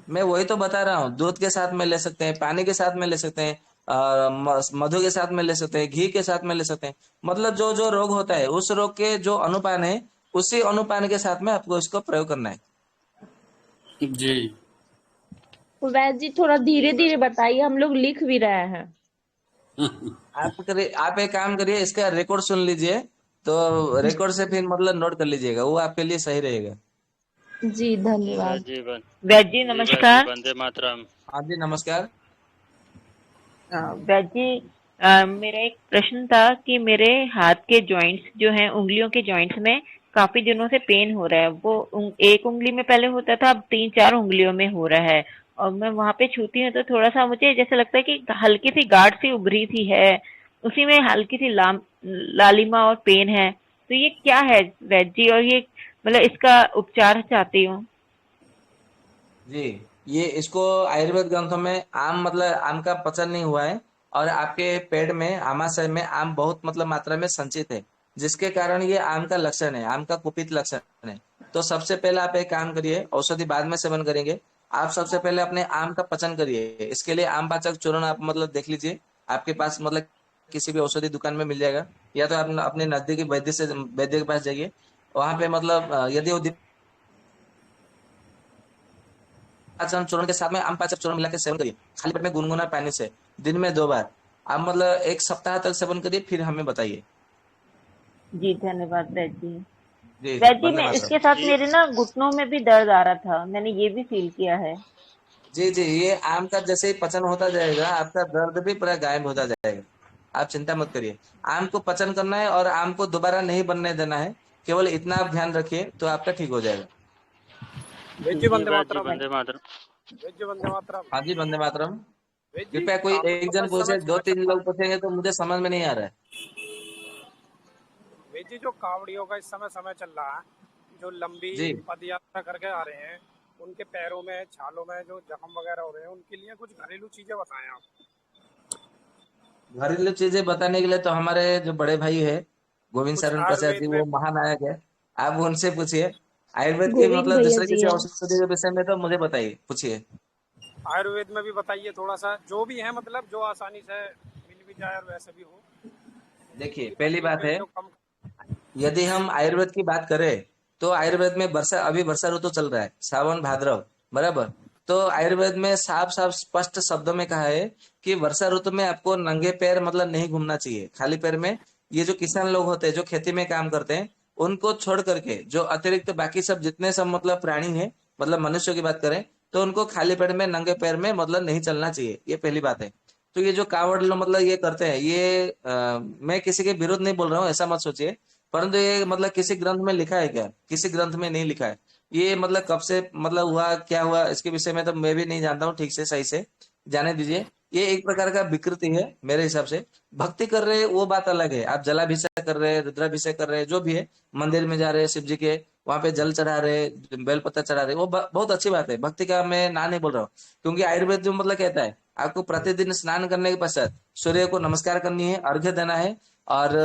मैं वही तो बता रहा हूँ, दूध के साथ में ले सकते हैं, पानी के साथ में ले सकते हैं, मधु के साथ में ले सकते हैं, घी के साथ में ले सकते हैं। मतलब जो जो रोग होता है उस रोग के जो अनुपान है उसी अनुपान के साथ में आपको इसको प्रयोग करना है। जी। वैद्य जी थोड़ा धीरे धीरे बताइए, हम लोग लिख भी रहे हैं। आप एक काम करिए, इसका रिकॉर्ड सुन लीजिए तो रिकॉर्ड से फिर मतलब नोट कर लीजिएगा, वो आपके लिए सही रहेगा। जी धन्यवाद। वैद्य जी नमस्कार। वंदे मातरम। हाँ जी नमस्कार। वैद्य जी, मेरा एक प्रश्न था कि मेरे हाथ के जॉइंट्स जो हैं, उंगलियों के जॉइंट्स में काफी दिनों से पेन हो रहा है। वो एक उंगली में पहले होता था, अब 3-4 उंगलियों में हो रहा है। और मैं वहां पे छूती हूँ तो थोड़ा सा मुझे जैसे लगता है कि हल्की सी गांठ सी उभरी सी है, उसी में हल्की सी लालिमा और पेन है। तो ये क्या है वैद्य जी, और ये मतलब इसका उपचार चाहती हूँ। जी, ये इसको आयुर्वेद ग्रंथों में आम मतलब आम का पचन नहीं हुआ है, और आपके पेट में आमाशय में आम बहुत मतलब मात्रा में संचित है, जिसके कारण ये आम का लक्षण है, आम का कुपित लक्षण है। तो सबसे पहले आप एक काम करिए, औषधि बाद में सेवन करेंगे। आप सबसे पहले अपने आम का पचन करिए। इसके लिए आम पाचक चूर्ण आप मतलब देख लीजिए, आपके पास मतलब किसी भी औषधि दुकान में मिल जाएगा, या तो आप अपने नजदीकी वैद्य के पास जाइए। वहां पे मतलब यदि वो पाचन चूर्ण के साथ में आम पाचक चूर्ण मिला के सेवन करिए, खाली पेट में गुनगुना पानी से दिन में 2 बार। आप मतलब 1 सप्ताह तक सेवन करिए, फिर हमें बताइए। जी धन्यवाद वैद्य जी। जी वैद्य जी, वंदे मैं मातरम। इसके साथ मेरे ना घुटनों में भी दर्द आ रहा था, मैंने ये भी फील किया है। जी जी, ये आम का जैसे ही पचन होता जाएगा आपका दर्द भी पूरा गायब होता जाएगा। आप चिंता मत करिए। आम को पचन करना है और आम को दोबारा नहीं बनने देना है, केवल इतना आप ध्यान रखिए तो आपका ठीक हो जाएगा। जी वेज वंदे वैद्य जी, मातरम। वंदे मातरम। वेज वंदे मातरम। हाँ जी वंदे मातरम। वेज जी, कृपया कोई कावड़ एक का जन इस समय पूछे, दो समय चल तीन रहा लोग है। पूछेंगे तो मुझे समझ में नहीं आ रहा है। वेज जी, जो कावड़ियों का इस समय समय चल रहा है, जो लंबी जी, पद यात्रा करके आ रहे हैं, उनके पैरों में छालों में जो जख्म वगैरह हो रहे हैं, उनके लिए कुछ घरेलू चीजें बताएं आप। घरेलू चीजें बताने के लिए तो हमारे जो बड़े भाई है गोविंद कुछ शरण प्रसाद आयुर्वेद जी, में, वो महानायक है। आप उनसे पूछिए। आयुर्वेद की गोविंद मतलब भैया दूसरे जी किसी हैं। औषधि के विषय में तो मुझे बताइए, पूछिए। आयुर्वेद में भी बताइए थोड़ा सा, जो भी है मतलब जो आसानी से मिल भी जाए और वैसे भी हो देखिए कि पहली तकलीफ बात है, जो कम। यदि हम आयुर्वेद की बात करें तो आयुर्वेद में अभी वर्षा ऋतु चल रहा है, सावन भाद्रव, बराबर। तो आयुर्वेद में साफ साफ स्पष्ट शब्दों में कहा है कि वर्षा ऋतु में आपको नंगे पैर मतलब नहीं घूमना चाहिए, खाली पैर में। ये जो किसान लोग होते हैं जो खेती में काम करते हैं, उनको छोड़ करके जो अतिरिक्त बाकी सब जितने सब मतलब प्राणी है, मतलब मनुष्यों की बात करें तो उनको खाली पेट में नंगे पैर में मतलब नहीं चलना चाहिए, ये पहली बात है। तो ये जो कावड़ लोग मतलब ये करते हैं, ये मैं किसी के विरुद्ध नहीं बोल रहा हूँ, ऐसा मत सोचिए। परंतु ये मतलब किसी ग्रंथ में लिखा है क्या? किसी ग्रंथ में नहीं लिखा है। ये मतलब कब से मतलब हुआ, क्या हुआ, इसके विषय में तो मैं भी नहीं जानता हूँ ठीक से, सही से जाने दीजिए। ये एक प्रकार का विकृति है मेरे हिसाब से। भक्ति कर रहे वो बात अलग है, आप जलाभिषेक कर रहे हैं, रुद्राभिषेक कर रहे हैं, जो भी है, मंदिर में जा रहे हैं शिव जी के, वहां पे जल चढ़ा रहे, बेलपत्ता चढ़ा रहे, वो बहुत अच्छी बात है, भक्ति का मैं ना नहीं बोल रहा हूँ। क्योंकि आयुर्वेद जो मतलब कहता है आपको प्रतिदिन स्नान करने के पश्चात सूर्य को नमस्कार करनी है, अर्घ्य देना है, और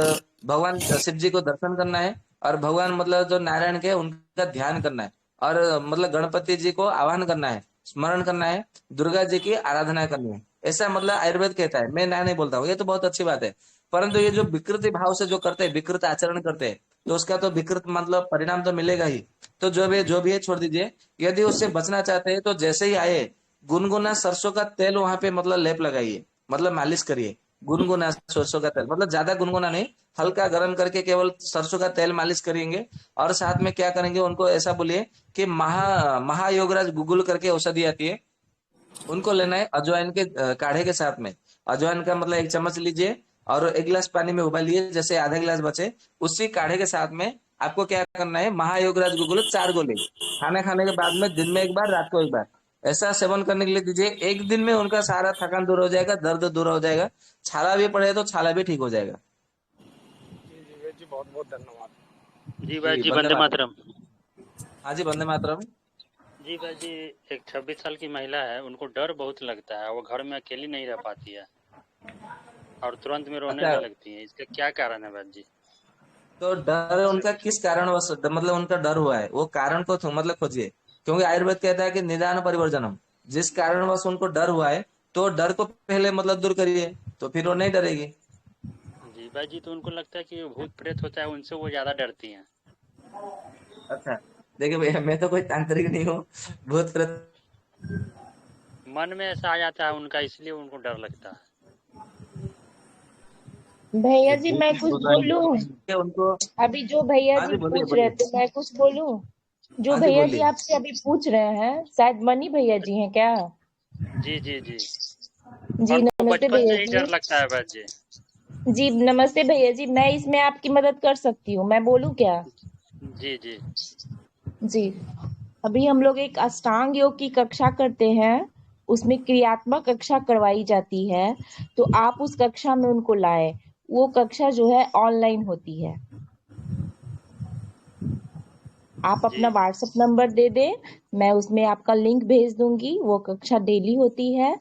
भगवान शिव जी को दर्शन करना है, और भगवान मतलब जो नारायण के उनका ध्यान करना है, और मतलब गणपति जी को आह्वान करना है, स्मरण करना है, दुर्गा जी की आराधना करनी है। ऐसा मतलब आयुर्वेद कहता है, मैं ना नहीं बोलता हूँ, ये तो बहुत अच्छी बात है। परंतु ये जो विकृति भाव से जो करते हैं, विकृत आचरण करते हैं, तो उसका तो विकृत मतलब परिणाम तो मिलेगा ही। तो जो भी है छोड़ दीजिए। यदि उससे बचना चाहते हैं तो जैसे ही आए गुनगुना सरसों का तेल वहां पे मतलब लेप लगाइए, मतलब मालिश करिए। गुनगुना सरसों का तेल, मतलब ज्यादा गुनगुना नहीं, हल्का गर्म करके केवल सरसों का तेल मालिश करेंगे। और साथ में क्या करेंगे, उनको ऐसा बोलिए कि महायोगराज गूगल करके औषधि आती है, उनको लेना है अजवाइन के काढ़े के साथ में। अजवाइन का मतलब 1 चम्मच लीजिए और 1 गिलास पानी में उबालिए, जैसे आधा गिलास बचे, उसी काढ़े के साथ में आपको क्या करना है, महायोगराज गुगुल 4 गोली खाना खाने के बाद में, दिन में एक बार, रात को एक बार, ऐसा सेवन करने के लिए दीजिए। एक दिन में उनका सारा थकान दूर हो जाएगा, दर्द दूर हो जाएगा, छाला भी पड़े तो छाला भी ठीक हो जाएगा। जी जी वेद जी, बहुत बहुत धन्यवाद। जी भाई जी जी, वंदे वंदे मातरम। मातरम। हाँ जी वंदे मातरम। जी भाई जी, एक 26 साल की महिला है, उनको डर बहुत लगता है, वो घर में अकेली नहीं रह पाती है और तुरंत में रोने अच्छा, भी लगती है, इसका क्या कारण है भाई जी? तो डर उनका किस कारणवश, मतलब उनका डर हुआ है, वो कारण को मतलब खोजिए। क्योंकि आयुर्वेद कहता है कि निदान परिवर्जनम, जिस कारणवश उनको डर हुआ है, तो डर को पहले मतलब दूर करिए, तो फिर वो नहीं डरेगी। जी भाई जी, तो उनको लगता है कि वो भूत प्रेत होता है, उनसे वो ज्यादा डरती हैं। अच्छा, देखिए भैया, मैं तो कोई तांत्रिक नहीं हूँ, भूत प्रेत मन में ऐसा आ जाता है उनका, इसलिए उनको डर लगता है। भैया जी भूत मैं नहीं कुछ बोल रहा बोलूं? है उनको। अभी जो भैया हाँ जी जी बोलिए पूछ रहे बोलिए। थे मैं कुछ बोलूं? जो हाँ जी भैया जी बोलिए। आपसे अभी पूछ रहे हैं शायद मनी भैया जी हैं क्या? जी जी जी। और जी उनको नमस्ते बचपन भैया से ही जी। डर लगता है भाई जी। जी नमस्ते भैया जी, मैं इसमें आपकी मदद कर सकती हूँ, मैं बोलूं क्या? जी जी जी, अभी हम लोग एक अष्टांग योग की कक्षा करते हैं, उसमें क्रियात्मक कक्षा करवाई जाती है, तो आप उस कक्षा में उनको लाएं। वो कक्षा जो है ऑनलाइन होती है। आप अपना जी व्हाट्सएप नंबर दे दें, मैं उसमें आपका लिंक भेज दूंगी। वो कक्षा डेली होती है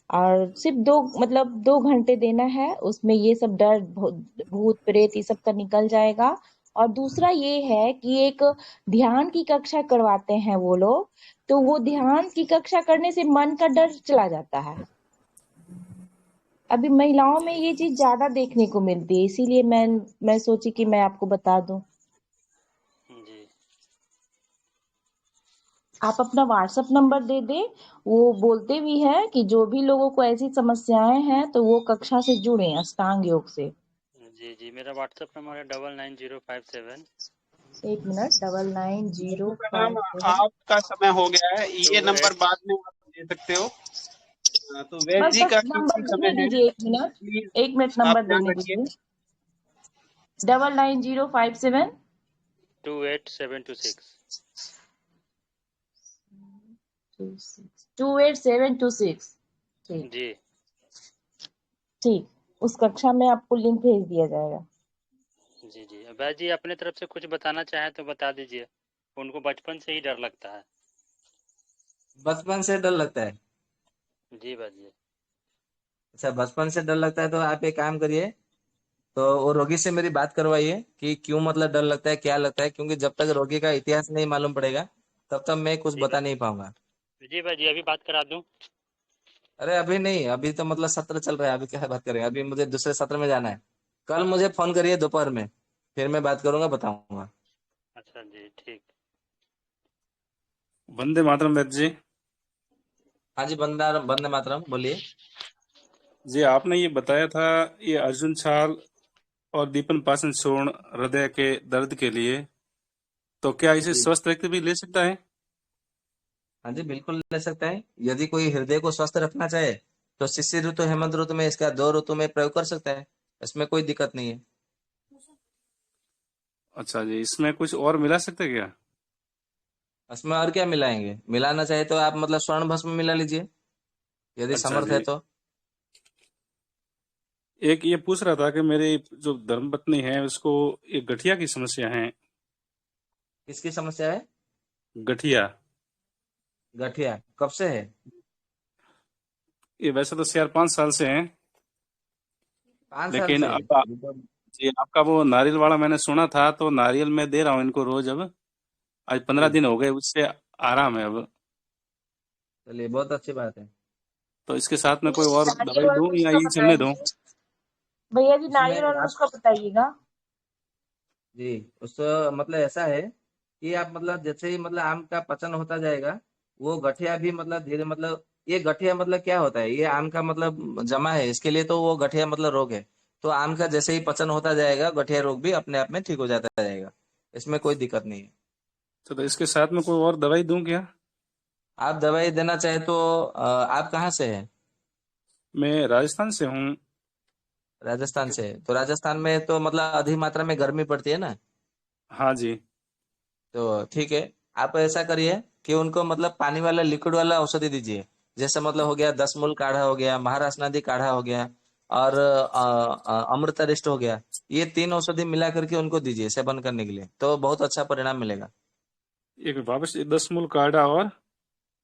और सिर्फ 2 घंटे देना है। उसमें ये सब डर भूत प्रेत ये सब का निकल जाएगा। और दूसरा ये है कि एक ध्यान की कक्षा करवाते हैं वो लोग, तो वो ध्यान की कक्षा करने से मन का डर चला जाता है। अभी महिलाओं में ये चीज ज्यादा देखने को मिलती है, इसीलिए मैं सोची कि मैं आपको बता दूं। जी आप अपना व्हाट्सएप नंबर दे दें। वो बोलते भी हैं कि जो भी लोगों को ऐसी समस्याएं हैं तो वो कक्षा से जुड़े अष्टांग योग से। जी जी, मेरा व्हाट्सएप नंबर है 9905 7। 1 मिनट, 9905 मैम, 7। आपका समय हो गया है, ये टू नंबर एट बाद में आप दे सकते हो। तो वैद बस जी बस का नंबर कीमती देने समय है, दीजिए, 1 मिनट। प्लीज 1 मिनट आप नंबर ध्यान देने रखिए। दीजिए। 99057 28726। 28726। ठीक। जी ठीक, उस कक्षा में आपको लिंक भेज दिया जाएगा। जी जी, भाई जी अपने तरफ से कुछ बताना चाहें तो बता दीजिए। उनको बचपन से ही डर लगता है। बचपन से डर लगता है? जी भाई जी। अच्छा, बचपन से डर लगता है तो आप एक काम करिए, तो वो रोगी से मेरी बात करवाइए कि क्यों मतलब डर लगता है, क्या लगता है, क्योंकि जब तक रोगी का इतिहास नहीं मालूम पड़ेगा तब तक मैं कुछ जी बता भाई नहीं पाऊंगा। जी भाई जी, अभी बात करा दूं? अरे अभी नहीं, अभी तो मतलब सत्र चल रहा है, अभी क्या बात करेंगे, अभी मुझे दूसरे सत्र में जाना है। कल मुझे फोन करिए दोपहर में, फिर मैं बात करूंगा, बताऊंगा। अच्छा जी, ठीक। वंदे मातरम वैद्य जी। हाँ जी, बंदा बंदे मातरम, बोलिए। जी आपने ये बताया था, ये अर्जुन छाल और दीपन पाचन चूर्ण हृदय के दर्द के लिए, तो क्या इसे जी स्वस्थ व्यक्ति भी ले सकता है? हाँ जी, बिल्कुल ले सकता है। यदि कोई हृदय को स्वस्थ रखना चाहे तो शिशिर ऋतु हेमंत ऋतु में इसका 2 ऋतु में प्रयोग कर सकता है, इसमें कोई दिक्कत नहीं है। अच्छा जी, इसमें कुछ और मिला सकते हैं क्या? इसमें और क्या मिलाएंगे, मिलाना चाहे तो आप मतलब स्वर्ण भस्म मिला लीजिए, यदि अच्छा समर्थ है जी, तो। एक ये पूछ रहा था कि मेरी जो धर्मपत्नी है उसको एक गठिया की समस्या है। किसकी समस्या है? गठिया। गठिया कब से है? ये वैसे तो 4-5 साल से है, 5 साल लेकिन से? अब अभी तो जी आपका वो नारियल वाला मैंने सुना था, तो नारियल मैं दे रहा हूँ इनको रोज। अब आज 15 दिन जी, हो गए, उससे आराम है अब। चलिए बहुत अच्छी बात है। तो इसके साथ में कोई और नारियल दवाई वाला दूं या नुस्खा यही चलने दूं? बताइए भैया जी, उसमें नारियल वाला आप, नुस्खा बताइएगा। जी, उस मतलब ऐसा है कि आप मतलब जैसे ही मतलब आम का पचन होता जाएगा, वो गठिया भी मतलब धीरे मतलब ये गठिया मतलब क्या होता है? ये आम का मतलब जमा है, इसके लिए तो वो गठिया मतलब रोग है। तो आम का जैसे ही पचन होता जाएगा, गठिया रोग भी अपने आप में ठीक हो जाता जाएगा, इसमें कोई दिक्कत नहीं है। तो इसके साथ में कोई और दवाई दूं क्या? आप दवाई देना चाहे तो आप कहाँ से हैं? मैं राजस्थान से हूँ। राजस्थान से है। तो राजस्थान में तो मतलब अधिक मात्रा में गर्मी पड़ती है ना। हाँ जी। तो ठीक है, आप ऐसा करिए कि उनको मतलब पानी वाला लिक्विड वाला औषधि दीजिए। जैसे मतलब हो गया 10 मूल काढ़ा हो गया, महाराष्ट्र नदी काढ़ा हो गया, और अमृतारिष्ट हो गया। ये 3 औषधि मिला करके उनको दीजिए सेवन करने के लिए, तो बहुत अच्छा परिणाम मिलेगा। एक वापस 10 मूल काढ़ा और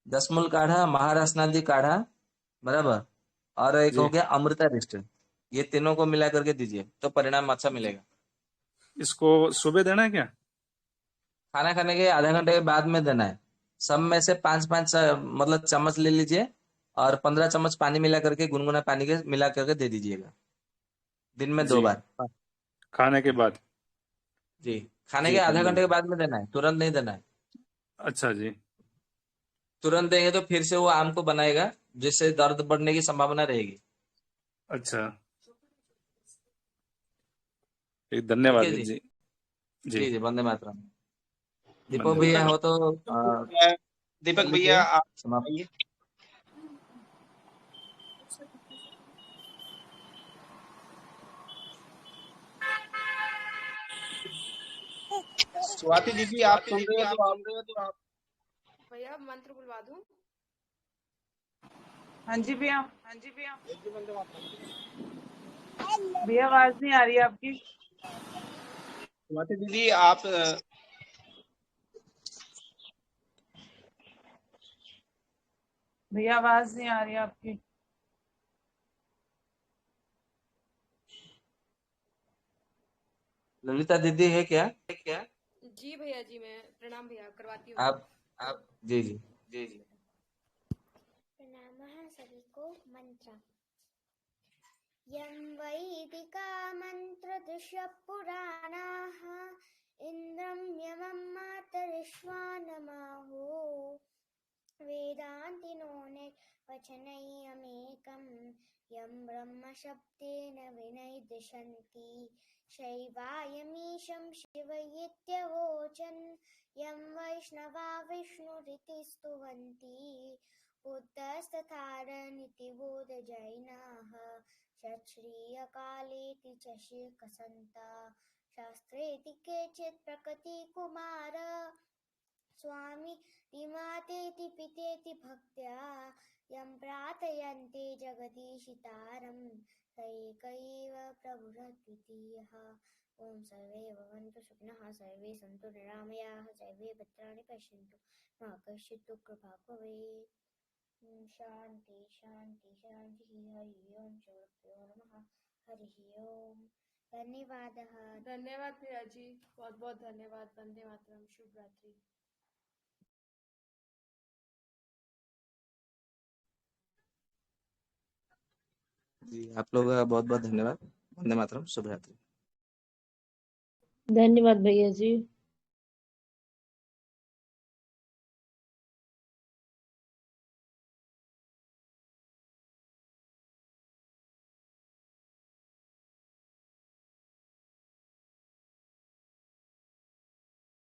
10 मूल काढ़ा, महाराष्ट्र नदी काढ़ा, बराबर, और एक हो जी, गया अमृतारिष्ट। ये तीनों को मिला करके दीजिए तो परिणाम अच्छा मिलेगा। इसको सुबह देना है क्या? खाना खाने के आधे घंटे के बाद में देना है। सब में से 5-5 मतलब चम्मच ले लीजिए, और 15 चम्मच पानी मिला करके, गुनगुना पानी के मिला करके दे दीजिएगा, दिन में दो जी, बार खाने के बाद। जी, खाने के जी, आधे घंटे धन्यवाद। के बाद में देना है, तुरंत नहीं देना है। अच्छा जी। तुरंत देंगे तो फिर से वो आम को बनाएगा, जिससे दर्द बढ़ने की संभावना रहेगी। अच्छा, एक ठीक है धन्यवाद जी। जी। जी, जी जी, वंदे मातरम। दीपक वंदे भैया दीपक मातरम। हो तो कर दीपक भैया लीजिए आप समाप्त। आइए। स्वाति दीदी आप सुन रहे हो तो आप भैया मंत्र बुलवा दूं? हाँ जी भैया। भैया आवाज नहीं आ रही है आपकी। स्वाति दीदी आप भैया आवाज नहीं आ रही है आपकी। ललिता दीदी है क्या? जी भैया जी, मैं प्रणाम भैया करवाती हूँ। आप जी जी। प्रणामः सभी को। मंत्र। यं वैदिका मंत्रदृश्य पुराणाः इंद्रं यमं मातरिश्वानमाहो वेदान्तिनो वचनैयमेकं यं ब्रह्मशब्देन विनिर्दिशन्ति शैवायमीशं शिवयित्यवोचन् यं वैष्णवा विष्णुरिति स्तुवन्ति बुद्धस्तथारनिति बोधजैनाः षट्श्रीयकालेति च शिकसन्ता शास्त्रेति केचित् प्रकृतिकुमार स्वामी तिमातेति पितेति भक्त्या यं प्रार्थयन्ते जगदीशितारं स एक एव प्रभुरद्वितीयः। ॐ सर्वे भवन्तु सुखिनः, सर्वे सन्तु निरामयाः, सर्वे भद्राणि पश्यन्तु, मा कश्चित् दुःखभाग् भवेत्। शान्ति शान्ति शान्तिः। हरि ओम। श्रीगुरुभ्यो नमः। हरि ओम। धन्यवादः। धन्यवाद भैया जी, बहुत बहुत धन्यवाद। वंदे मातरम। शुभ रात्रि। जी, आप लोगों का बहुत बहुत धन्यवाद। वंदे मातरम, शुभ रात्रि। धन्यवाद भैया जी।